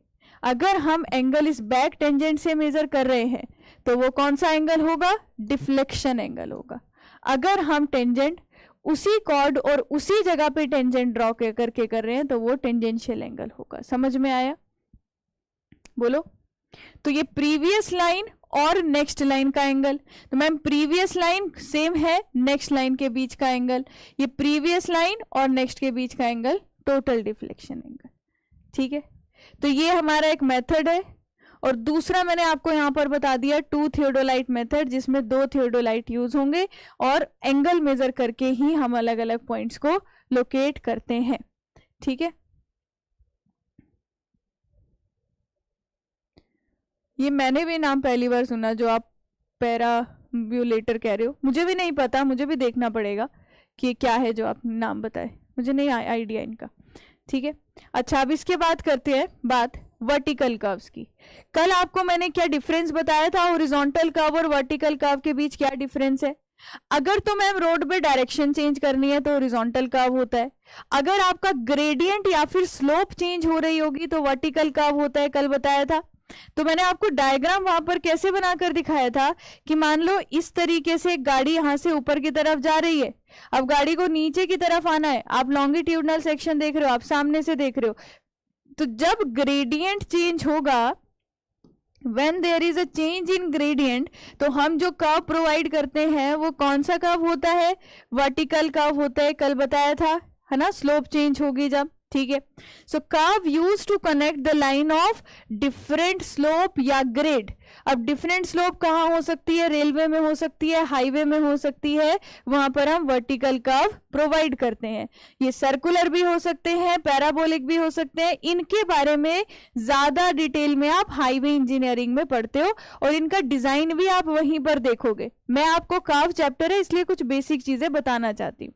अगर हम एंगल इस बैक टेंजेंट से मेजर कर रहे हैं तो वो कौन सा एंगल होगा? डिफ्लेक्शन एंगल होगा। अगर हम टेंजेंट उसी कॉर्ड और उसी जगह पे टेंजेंट ड्रॉ करके कर रहे हैं तो वो टेंजेंशियल एंगल होगा। समझ में आया? बोलो। तो ये प्रीवियस लाइन और नेक्स्ट लाइन का एंगल, तो मैम प्रीवियस लाइन सेम है, नेक्स्ट लाइन के बीच का एंगल, ये प्रीवियस लाइन और नेक्स्ट के बीच का एंगल टोटल डिफ्लेक्शन एंगल। ठीक है, तो ये हमारा एक मेथड है। और दूसरा मैंने आपको यहां पर बता दिया 2 थियोडोलाइट मेथड, जिसमें 2 थियोडोलाइट यूज होंगे और एंगल मेजर करके ही हम अलग अलग पॉइंट्स को लोकेट करते हैं। ठीक है, ये मैंने भी नाम पहली बार सुना जो आप पैराब्यूलेटर कह रहे हो, मुझे भी नहीं पता, मुझे भी देखना पड़ेगा कि क्या है जो आप नाम बताए, मुझे नहीं आइडिया इनका। ठीक है, अच्छा अब इसके बाद करते हैं बात वर्टिकल कर्व्स की। कल आपको मैंने क्या डिफरेंस बताया था, हॉरिजॉन्टल कर्व और वर्टिकल कर्व के बीच क्या डिफरेंस है? अगर तो मैम रोड पे डायरेक्शन चेंज करनी है तो हॉरिजॉन्टल कर्व होता है, अगर आपका ग्रेडियंट या फिर स्लोप चेंज हो रही होगी तो वर्टिकल कर्व होता है, कल बताया था। तो मैंने आपको डायग्राम वहां पर कैसे बनाकर दिखाया था कि मान लो इस तरीके से गाड़ी यहां से ऊपर की तरफ जा रही है, अब गाड़ी को नीचे की तरफ आना है, आप लॉन्गिट्यूडनल सेक्शन देख रहे हो, आप सामने से देख रहे हो, तो जब ग्रेडियंट चेंज होगा, when there is a change in gradient, तो हम जो कर्व प्रोवाइड करते हैं वो कौन सा कर्व होता है? वर्टिकल कर्व होता है, कल बताया था, है ना, स्लोप चेंज होगी जब। ठीक है, so curve use to connect the line of different slope या ग्रेड। अब डिफरेंट स्लोप कहाँ हो सकती है? रेलवे में हो सकती है, हाईवे में हो सकती है, वहां पर हम वर्टिकल कर्व प्रोवाइड करते हैं। ये सर्कुलर भी हो सकते हैं, पैराबोलिक भी हो सकते हैं, इनके बारे में ज्यादा डिटेल में आप हाईवे इंजीनियरिंग में पढ़ते हो और इनका डिजाइन भी आप वहीं पर देखोगे। मैं आपको कर्व चैप्टर है इसलिए कुछ बेसिक चीजें बताना चाहती हूँ।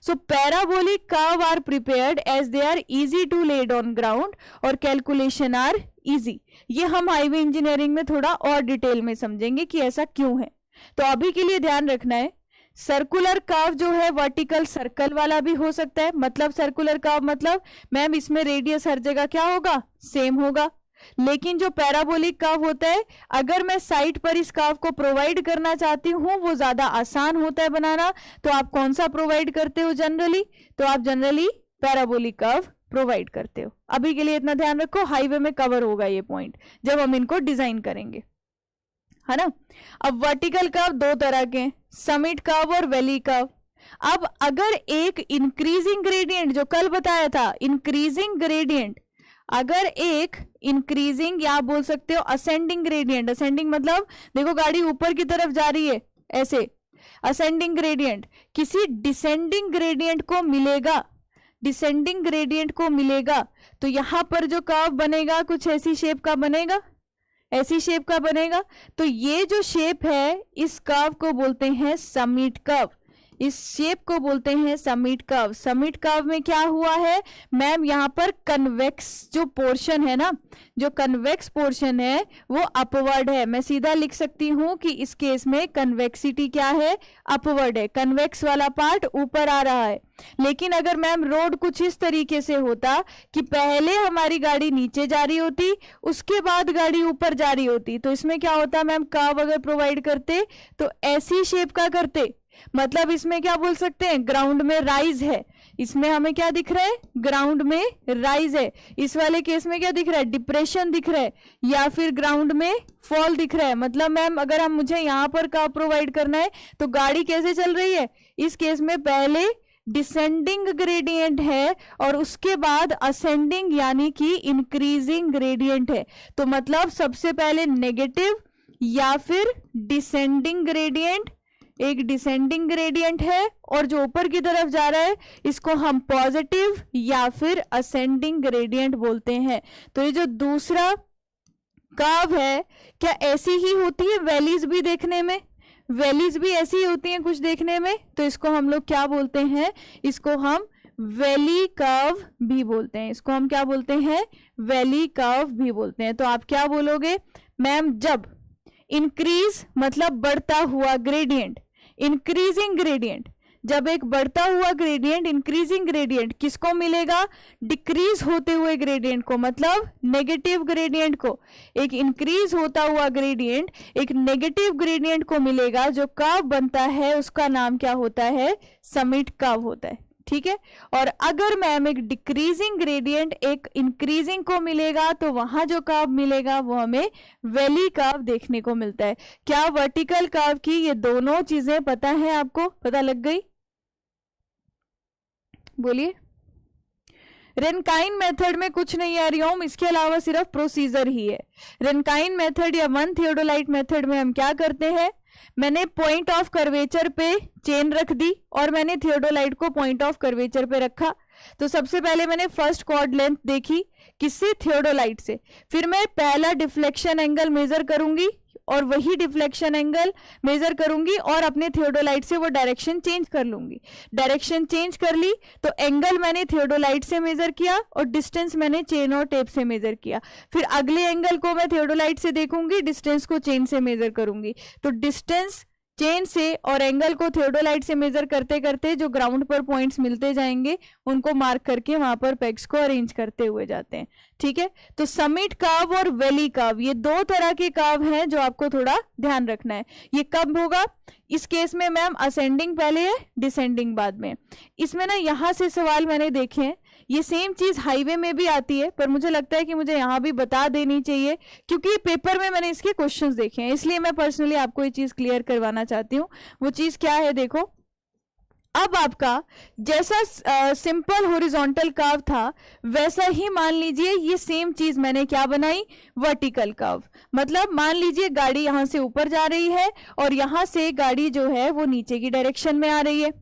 So parabolic curve are prepared as they are easy to laid on ground और calculation are easy। ये हम हाईवे इंजीनियरिंग में थोड़ा और डिटेल में समझेंगे कि ऐसा क्यों है। तो अभी के लिए ध्यान रखना है, सर्कुलर कर्व जो है वर्टिकल सर्कल वाला भी हो सकता है। मतलब सर्कुलर कर्व मतलब मैम इसमें रेडियस हर जगह क्या होगा? सेम होगा। लेकिन जो पैराबोलिक कर्व होता है, अगर मैं साइड पर इस कर्व को प्रोवाइड करना चाहती हूं, वो ज्यादा आसान होता है बनाना, तो आप कौन सा प्रोवाइड करते हो जनरली? तो आप जनरली पैराबोलिक कर्व प्रोवाइड करते हो। अभी के लिए इतना ध्यान रखो, हाईवे में कवर होगा ये पॉइंट जब हम इनको डिजाइन करेंगे, है ना। अब वर्टिकल कर्व दो तरह के, समिट कर्व और वैली कर्व। अब अगर एक इंक्रीजिंग ग्रेडियंट, जो कल बताया था इंक्रीजिंग ग्रेडियंट, अगर एक इंक्रीजिंग या आप बोल सकते हो असेंडिंग ग्रेडियंट, असेंडिंग मतलब देखो गाड़ी ऊपर की तरफ जा रही है ऐसे, असेंडिंग ग्रेडियंट किसी डिसेंडिंग ग्रेडियंट को मिलेगा, डिसेंडिंग ग्रेडियंट को मिलेगा, तो यहां पर जो कर्व बनेगा कुछ ऐसी शेप का बनेगा, ऐसी शेप का बनेगा। तो ये जो शेप है इस कर्व को बोलते हैं समिट कर्व, इस शेप को बोलते हैं समिट कर्व। समिट कर्व में क्या हुआ है मैम, यहाँ पर कन्वेक्स जो पोर्शन है ना, जो कन्वेक्स पोर्शन है वो अपवर्ड है। मैं सीधा लिख सकती हूं कि इस केस में कन्वेक्सिटी क्या है, अपवर्ड है, कन्वेक्स वाला पार्ट ऊपर आ रहा है। लेकिन अगर मैम रोड कुछ इस तरीके से होता कि पहले हमारी गाड़ी नीचे जा रही होती, उसके बाद गाड़ी ऊपर जा रही होती, तो इसमें क्या होता मैम, कर्व अगर प्रोवाइड करते तो ऐसी शेप का करते। मतलब इसमें क्या बोल सकते हैं, ग्राउंड में राइज है, इसमें हमें क्या दिख रहा है, ग्राउंड में राइज है। इस वाले केस में क्या दिख रहा है, डिप्रेशन दिख रहा है, या फिर ग्राउंड में फॉल दिख रहा है। मतलब मैम अगर हम मुझे यहाँ पर कर्व प्रोवाइड करना है तो गाड़ी कैसे चल रही है, इस केस में पहले डिसेंडिंग ग्रेडियंट है और उसके बाद असेंडिंग यानी कि इंक्रीजिंग ग्रेडियंट है। तो मतलब सबसे पहले नेगेटिव या फिर डिसेंडिंग ग्रेडियंट, एक डिसेंडिंग ग्रेडियंट है और जो ऊपर की तरफ जा रहा है इसको हम पॉजिटिव या फिर असेंडिंग ग्रेडियंट बोलते हैं। तो ये जो दूसरा कर्व है क्या ऐसी ही होती है, वैलीज भी देखने में, वैलीज भी ऐसी ही होती हैं कुछ देखने में, तो इसको हम लोग क्या बोलते हैं, इसको हम वैली कर्व भी बोलते हैं, इसको हम क्या बोलते हैं, वैली कर्व भी बोलते हैं। तो आप क्या बोलोगे मैम, जब इंक्रीज मतलब बढ़ता हुआ ग्रेडियंट, इंक्रीजिंग ग्रेडियंट, जब एक बढ़ता हुआ ग्रेडियंट, इंक्रीजिंग ग्रेडियंट किसको मिलेगा, डिक्रीज होते हुए ग्रेडियंट को, मतलब नेगेटिव ग्रेडियंट को। एक इंक्रीज होता हुआ ग्रेडियंट एक नेगेटिव ग्रेडियंट को मिलेगा, जो कर्व बनता है उसका नाम क्या होता है, समिट कर्व होता है। ठीक है, और अगर मैम एक डिक्रीजिंग ग्रेडियंट एक इंक्रीजिंग को मिलेगा तो वहां जो कर्व मिलेगा वो हमें वैली कर्व देखने को मिलता है। क्या वर्टिकल कर्व की ये दोनों चीजें पता है आपको, पता लग गई, बोलिए। रेनकाइन मेथड में कुछ नहीं है हरिओम, इसके अलावा सिर्फ प्रोसीजर ही है। रेनकाइन मेथड या वन थियोडोलाइट मेथड में हम क्या करते हैं, मैंने पॉइंट ऑफ कर्वेचर पे चेन रख दी और मैंने थियोडोलाइट को पॉइंट ऑफ कर्वेचर पे रखा। तो सबसे पहले मैंने फर्स्ट कॉर्ड लेंथ देखी, किससे, थियोडोलाइट से। फिर मैं पहला डिफ्लेक्शन एंगल मेजर करूंगी और वही डिफ्लेक्शन एंगल मेजर करूंगी और अपने थियोडोलाइट से वो डायरेक्शन चेंज कर लूंगी। डायरेक्शन चेंज कर ली तो एंगल मैंने थियोडोलाइट से मेजर किया और डिस्टेंस मैंने चेन और टेप से मेजर किया। फिर अगले एंगल को मैं थियोडोलाइट से देखूंगी, डिस्टेंस को चेन से मेजर करूंगी। तो डिस्टेंस चेन से और एंगल को थियोडोलाइट से मेजर करते करते जो ग्राउंड पर पॉइंट्स मिलते जाएंगे उनको मार्क करके वहां पर पेग्स को अरेंज करते हुए जाते हैं। ठीक है, तो समिट कर्व और वैली कर्व ये दो तरह के कर्व हैं जो आपको थोड़ा ध्यान रखना है। ये कब होगा, इस केस में मैम असेंडिंग पहले है, डिसेंडिंग बाद में। इसमें ना यहां से सवाल मैंने देखे हैं, ये सेम चीज हाईवे में भी आती है, पर मुझे लगता है कि मुझे यहां भी बता देनी चाहिए क्योंकि पेपर में मैंने इसके क्वेश्चंस देखे हैं, इसलिए मैं पर्सनली आपको ये चीज क्लियर करवाना चाहती हूँ। वो चीज क्या है, देखो अब आपका जैसा सिंपल हॉरिजॉन्टल कर्व था वैसा ही मान लीजिए ये सेम चीज मैंने क्या बनाई, वर्टिकल कर्व। मतलब मान लीजिए गाड़ी यहां से ऊपर जा रही है और यहां से गाड़ी जो है वो नीचे की डायरेक्शन में आ रही है।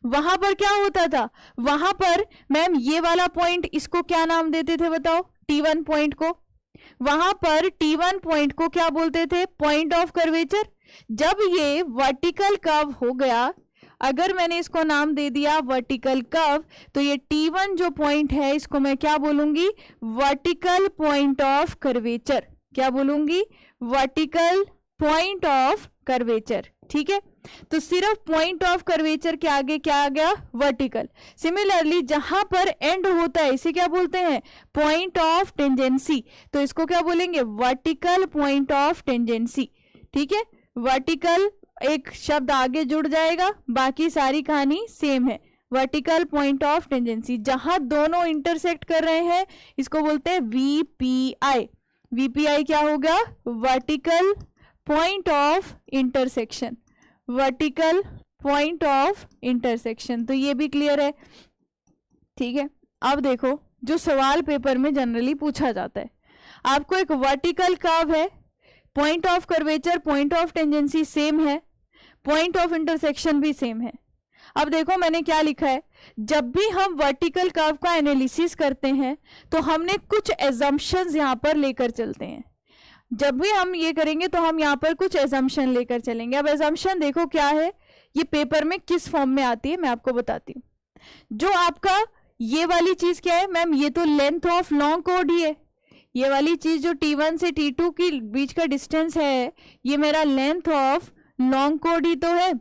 वहां पर क्या होता था, वहां पर मैम ये वाला पॉइंट, इसको क्या नाम देते थे बताओ, T1 पॉइंट को। वहां पर T1 पॉइंट को क्या बोलते थे, पॉइंट ऑफ कर्वेचर। जब ये वर्टिकल कर्व हो गया, अगर मैंने इसको नाम दे दिया वर्टिकल कर्व, तो ये T1 जो पॉइंट है इसको मैं क्या बोलूंगी, वर्टिकल पॉइंट ऑफ कर्वेचर। क्या बोलूंगी, वर्टिकल पॉइंट ऑफ कर्वेचर। ठीक है, तो सिर्फ पॉइंट ऑफ कर्वेचर के आगे क्या आ गया, वर्टिकल। सिमिलरली जहां पर एंड होता है इसे क्या बोलते हैं, पॉइंट ऑफ टेंजेंसी। तो इसको क्या बोलेंगे, वर्टिकल पॉइंट ऑफ टेंजेंसी। ठीक है, वर्टिकल एक शब्द आगे जुड़ जाएगा, बाकी सारी कहानी सेम है। वर्टिकल पॉइंट ऑफ टेंजेंसी, जहां दोनों इंटरसेक्ट कर रहे हैं इसको बोलते हैं VPI। VPI क्या होगा, vertical point of intersection, vertical point of intersection. तो ये भी क्लियर है। ठीक है, अब देखो जो सवाल पेपर में जनरली पूछा जाता है, आपको एक वर्टिकल कर्व है, point of curvature point of tangency same है, पॉइंट ऑफ इंटरसेक्शन भी सेम है। अब देखो मैंने क्या लिखा है, जब भी हम वर्टिकल कर्व का एनालिसिस करते हैं तो हमने कुछ एजम्पशंस यहां पर लेकर चलते हैं। जब भी हम ये करेंगे तो हम यहाँ पर कुछ एजम्पशन लेकर चलेंगे। अब एजम्पशन देखो क्या है, ये पेपर में किस फॉर्म में आती है मैं आपको बताती हूँ। जो आपका ये वाली चीज क्या है मैम, ये तो लेंथ ऑफ लॉन्ग कोड ही है। ये वाली चीज जो T1 से T2 की बीच का डिस्टेंस है, ये मेरा लेंथ ऑफ लॉन्ग कोड ही तो है।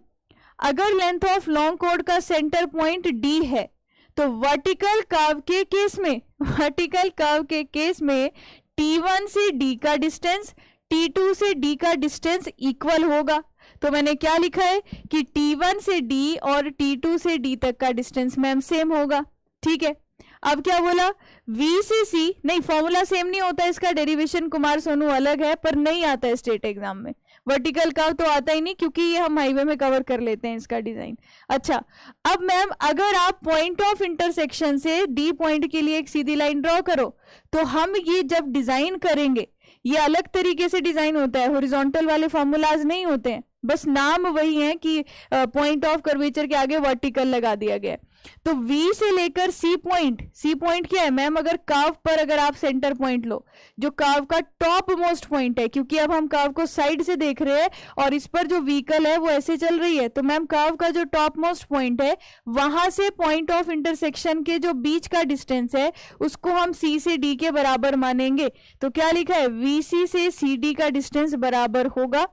अगर लेंथ ऑफ लॉन्ग कोड का सेंटर पॉइंट D है तो वर्टिकल कर्व के केस में, वर्टिकल कर्व के केस में T1 से D का डिस्टेंस T2 से D का डिस्टेंस इक्वल होगा। तो मैंने क्या लिखा है कि T1 से D और T2 से D तक का डिस्टेंस मैम सेम होगा। ठीक है, अब क्या बोला, V से C, नहीं फॉर्मूला सेम नहीं होता, इसका डेरिवेशन कुमार सोनू अलग है, पर नहीं आता है स्टेट एग्जाम में। वर्टिकल कर्व तो आता ही नहीं क्योंकि ये हम हाईवे में कवर कर लेते हैं इसका डिजाइन। अच्छा, अब मैम अगर आप पॉइंट ऑफ इंटरसेक्शन से D पॉइंट के लिए एक सीधी लाइन ड्रॉ करो तो हम ये जब डिजाइन करेंगे ये अलग तरीके से डिजाइन होता है, हॉरिजॉन्टल वाले फॉर्मूलाज नहीं होते हैं, बस नाम वही है कि पॉइंट ऑफ कर्वेचर के आगे वर्टिकल लगा दिया गया है। तो V से लेकर C पॉइंट क्या है मैम? अगर कर्व पर अगर आप सेंटर पॉइंट लो, जो कर्व का टॉप मोस्ट पॉइंट है, क्योंकि अब हम कर्व को साइड से देख रहे हैं और इस पर जो व्हीकल है वो ऐसे चल रही है, तो मैम कर्व का जो टॉप मोस्ट पॉइंट है वहां से पॉइंट ऑफ इंटरसेक्शन के जो बीच का डिस्टेंस है उसको हम C से D के बराबर मानेंगे। तो क्या लिखा है? VC से CD का डिस्टेंस बराबर होगा।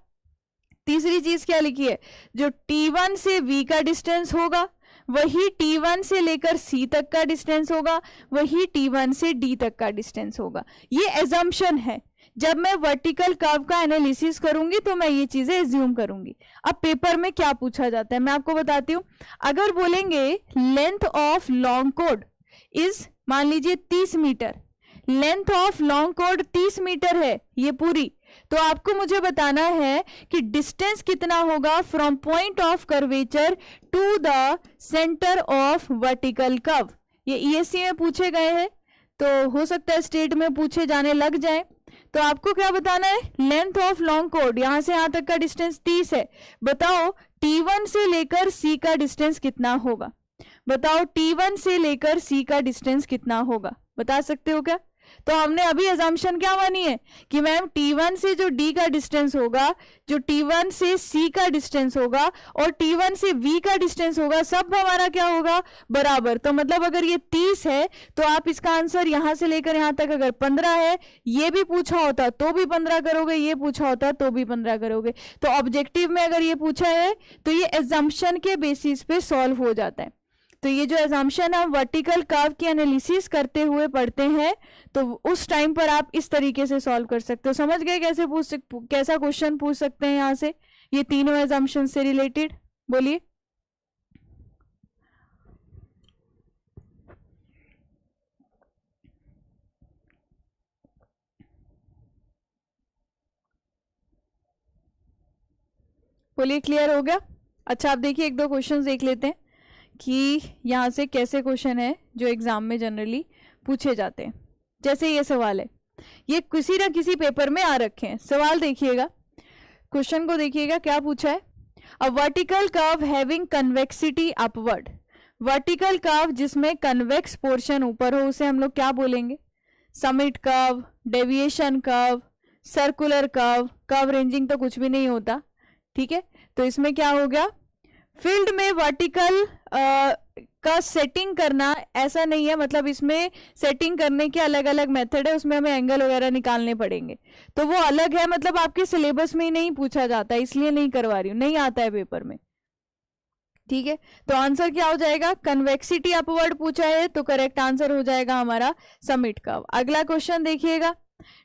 तीसरी चीज क्या लिखी है? जो T1 से V का डिस्टेंस होगा वही T1 से लेकर C तक का डिस्टेंस होगा, वही T1 से D तक का डिस्टेंस होगा। ये एजम्पशन है। जब मैं वर्टिकल कर्व का एनालिसिस करूंगी तो मैं ये चीजें एज्यूम करूंगी। अब पेपर में क्या पूछा जाता है मैं आपको बताती हूँ। अगर बोलेंगे लेंथ ऑफ लॉन्ग कोड इज, मान लीजिए 30 मीटर, लेंथ ऑफ लॉन्ग कोड 30 मीटर है ये पूरी, तो आपको मुझे बताना है कि डिस्टेंस कितना होगा from point of curvature to the centre of vertical curve. ये ईएससी में पूछे गए हैं, तो हो सकता है स्टेट में पूछे जाने लग जाए। तो आपको क्या बताना है? लेंथ ऑफ लॉन्ग कोड यहां से यहां तक का डिस्टेंस 30 है। बताओ T1 से लेकर C का डिस्टेंस कितना होगा? बताओ T1 से लेकर C का डिस्टेंस कितना होगा? बता सकते हो क्या? तो हमने अभी अजम्पशन क्या मानी है कि मैम T1 से जो D का डिस्टेंस होगा, जो T1 से C का डिस्टेंस होगा और T1 से V का डिस्टेंस होगा, सब हमारा क्या होगा? बराबर। तो मतलब अगर ये 30 है तो आप इसका आंसर यहां से लेकर यहां तक अगर 15 है, ये भी पूछा होता तो भी 15 करोगे, ये पूछा होता तो भी 15 करोगे। तो ऑब्जेक्टिव में अगर ये पूछा है तो ये एजम्पशन के बेसिस पे सॉल्व हो जाता है। तो ये जो एजम्पशन हम वर्टिकल कर्व की एनालिसिस करते हुए पढ़ते हैं तो उस टाइम पर आप इस तरीके से सॉल्व कर सकते हो। समझ गए कैसा क्वेश्चन पूछ सकते हैं यहां से ये तीनों एजम्पशन से रिलेटेड? बोलिए। बोलिए, क्लियर हो गया? अच्छा, आप देखिए एक दो क्वेश्चन देख लेते हैं कि यहाँ से कैसे क्वेश्चन है जो एग्जाम में जनरली पूछे जाते हैं। जैसे ये सवाल है, ये किसी ना किसी पेपर में आ रखे हैं। सवाल देखिएगा, क्वेश्चन को देखिएगा क्या पूछा है। A vertical curve having convexity upward, vertical curve जिसमें कन्वेक्स पोर्शन ऊपर हो उसे हम लोग क्या बोलेंगे? Summit curve, deviation curve, circular curve. Curve ranging तो कुछ भी नहीं होता, ठीक है। तो इसमें क्या हो गया? फील्ड में वर्टिकल का सेटिंग करना ऐसा नहीं है, मतलब इसमें सेटिंग करने के अलग अलग मेथड है, उसमें हमें एंगल वगैरह निकालने पड़ेंगे, तो वो अलग है। मतलब आपके सिलेबस में ही नहीं पूछा जाता, इसलिए नहीं करवा रही हूँ, नहीं आता है पेपर में, ठीक है। तो आंसर क्या हो जाएगा? कन्वेक्सिटी अपवर्ड पूछा है तो करेक्ट आंसर हो जाएगा हमारा समिट कर्व। अगला क्वेश्चन देखिएगा,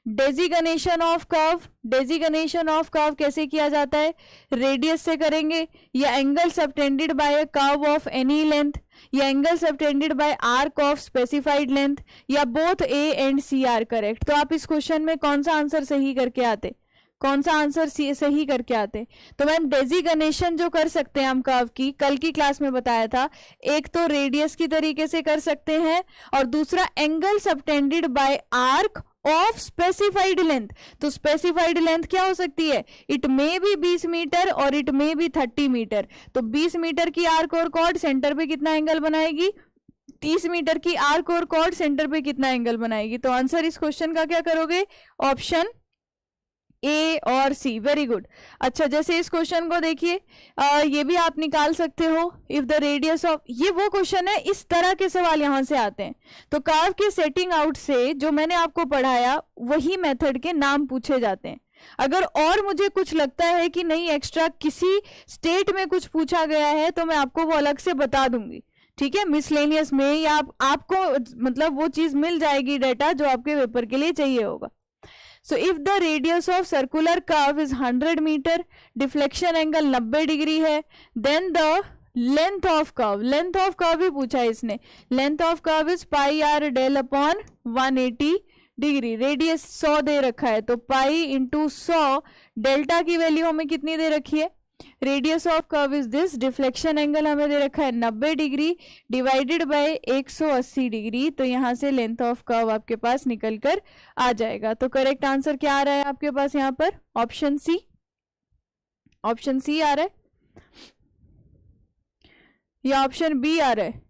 designation of curve. Designation of curve कैसे किया जाता है? रेडियस से करेंगे, या angle subtended by a curve of any length, या angle subtended by arc of specified length, या both A and C are correct. तो आप इस क्वेश्चन में कौन सा आंसर सही करके आते? कौन सा आंसर सही करके आते? तो मैम डेजिग्नेशन जो कर सकते हैं हम कर्व की, कल की क्लास में बताया था, एक तो रेडियस की तरीके से कर सकते हैं और दूसरा angle subtended by arc of specified length. तो स्पेसिफाइड लेंथ क्या हो सकती है? इट मे बी 20 मीटर और इट मे बी 30 मीटर। तो 20 मीटर की आर्क और कॉर्ड सेंटर पे कितना एंगल बनाएगी? 30 मीटर की आर्क और कॉर्ड सेंटर पे कितना एंगल बनाएगी? तो आंसर इस क्वेश्चन का क्या करोगे? ऑप्शन ए और सी। Very good. अच्छा, जैसे इस क्वेश्चन को देखिए, ये भी आप निकाल सकते हो। इफ द रेडियस ऑफ, ये वो क्वेश्चन है, इस तरह के सवाल यहां से आते हैं। तो कर्व के सेटिंग आउट से जो मैंने आपको पढ़ाया वही मेथड के नाम पूछे जाते हैं। अगर और मुझे कुछ लगता है कि नहीं एक्स्ट्रा किसी स्टेट में कुछ पूछा गया है तो मैं आपको वो अलग से बता दूंगी, ठीक है, मिसलेनियस में, या आपको मतलब वो चीज मिल जाएगी डेटा जो आपके पेपर के लिए चाहिए होगा। So if the radius of circular curve is 100 meter, deflection angle 90 degree है, then the length of curve, length of curve ही पूछा है इसने, length of curve is pi r del upon 180 degree. Radius 100 दे रखा है तो पाई इंटू 100, डेल्टा की value हमें कितनी दे रखी है? Radius of curve is this, deflection angle हमें दे रखा है 90 डिग्री डिवाइडेड बाय 180 डिग्री। तो यहां से लेंथ ऑफ कर्व आपके पास निकल कर आ जाएगा। तो करेक्ट आंसर क्या आ रहा है आपके पास यहां पर? Option C. ऑप्शन सी आ रहा है या ऑप्शन बी आ रहा है?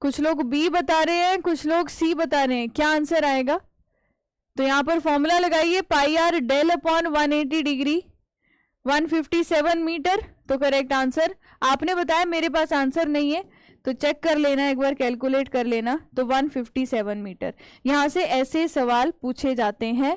कुछ लोग बी बता रहे हैं, कुछ लोग सी बता रहे हैं। क्या आंसर आएगा? तो यहां पर फॉर्मूला लगाइए, pi R del upon 180 degree 157 metre. तो करेक्ट आंसर आपने बताया, मेरे पास आंसर नहीं है तो चेक कर लेना, एक बार कैलकुलेट कर लेना। तो 157 मीटर। यहां से ऐसे सवाल पूछे जाते हैं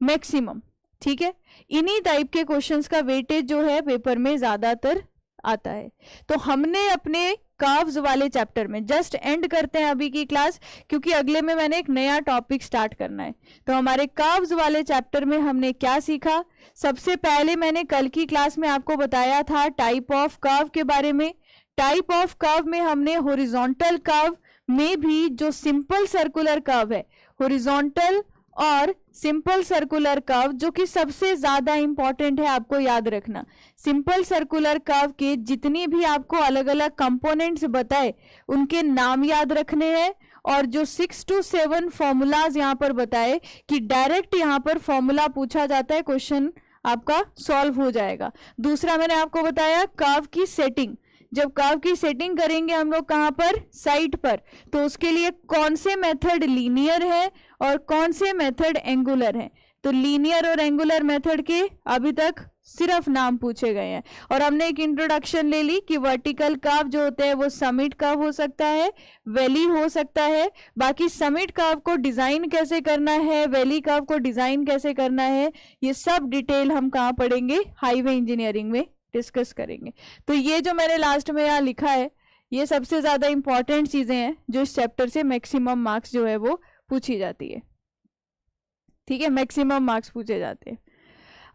मैक्सिमम, ठीक है। इन्हीं टाइप के क्वेश्चंस का वेटेज जो है पेपर में ज्यादातर आता है। तो हमने अपने कर्व्स वाले चैप्टर में जस्ट एंड करते हैं अभी की क्लास, क्योंकि अगले में मैंने एक नया टॉपिक स्टार्ट करना है। तो हमारे कर्व्स वाले चैप्टर में हमने क्या सीखा? सबसे पहले मैंने कल की क्लास में आपको बताया था टाइप ऑफ कर्व के बारे में। टाइप ऑफ कर्व में हमने हॉरिजॉन्टल कर्व में भी जो सिंपल सर्कुलर कर्व है, हॉरिजॉन्टल और सिंपल सर्कुलर कर्व, जो कि सबसे ज्यादा इंपॉर्टेंट है आपको याद रखना। सिंपल सर्कुलर कर्व के जितनी भी आपको अलग अलग कंपोनेंट्स बताए उनके नाम याद रखने हैं, और जो 6 to 7 फॉर्मूलाज यहाँ पर बताए कि डायरेक्ट यहाँ पर फॉर्मूला पूछा जाता है, क्वेश्चन आपका सॉल्व हो जाएगा। दूसरा मैंने आपको बताया कर्व की सेटिंग। जब कर्व की सेटिंग करेंगे हम लोग कहां पर? साइड पर। तो उसके लिए कौन से मेथड लीनियर है और कौन से मेथड एंगुलर है? तो लीनियर और एंगुलर मेथड के अभी तक सिर्फ नाम पूछे गए हैं, और हमने एक इंट्रोडक्शन ले ली कि वर्टिकल कर्व जो होते हैं वो समिट कर्व हो सकता है, वैली हो सकता है। बाकी समिट कर्व को डिजाइन कैसे करना है, वैली कर्व को डिजाइन कैसे करना है, ये सब डिटेल हम कहाँ पढ़ेंगे? हाईवे इंजीनियरिंग में डिस्कस करेंगे। तो ये जो मैंने लास्ट में यहाँ लिखा है, ये सबसे ज्यादा इंपॉर्टेंट चीजें हैं जो इस चैप्टर से मैक्सिमम मार्क्स जो है वो पूछी जाती है, ठीक है। मैक्सिमम मार्क्स पूछे जाते हैं।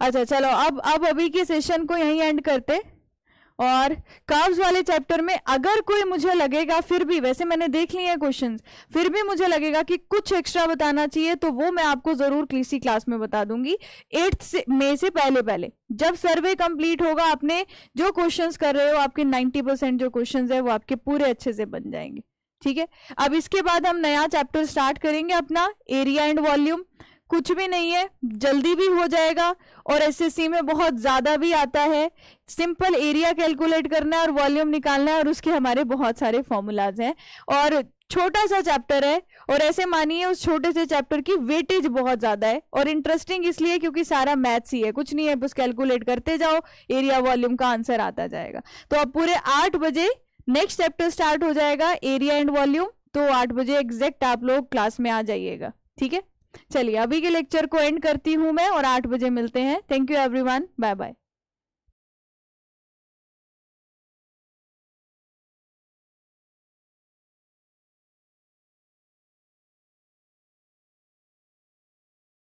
अच्छा चलो, अब अभी के सेशन को यहीं एंड करते। और कर्व्स वाले चैप्टर में अगर कोई मुझे लगेगा, फिर भी वैसे मैंने देख लिए हैं क्वेश्चंस, फिर भी मुझे लगेगा कि कुछ एक्स्ट्रा बताना चाहिए तो वो मैं आपको जरूर किसी क्लास में बता दूंगी। 8 मई से पहले जब सर्वे कंप्लीट होगा, आपने जो क्वेश्चंस कर रहे हो, आपके 90% जो क्वेश्चंस है वो आपके पूरे अच्छे से बन जाएंगे, ठीक है। अब इसके बाद हम नया चैप्टर स्टार्ट करेंगे अपना, एरिया एंड वॉल्यूम। कुछ भी नहीं है, जल्दी भी हो जाएगा और एसएससी में बहुत ज्यादा भी आता है। सिंपल एरिया कैलकुलेट करना है और वॉल्यूम निकालना है, और उसके हमारे बहुत सारे फॉर्मूलाज हैं, और छोटा सा चैप्टर है। और ऐसे मानिए उस छोटे से चैप्टर की वेटेज बहुत ज्यादा है, और इंटरेस्टिंग इसलिए क्योंकि सारा मैथ्स ही है, कुछ नहीं है, बस कैलकुलेट करते जाओ, एरिया वॉल्यूम का आंसर आता जाएगा। तो अब पूरे 8 बजे नेक्स्ट चैप्टर स्टार्ट हो जाएगा, एरिया एंड वॉल्यूम। तो 8 बजे एग्जैक्ट आप लोग क्लास में आ जाइएगा, ठीक है। चलिए अभी के लेक्चर को एंड करती हूं मैं, और 8 बजे मिलते हैं। Thank you everyone, bye bye.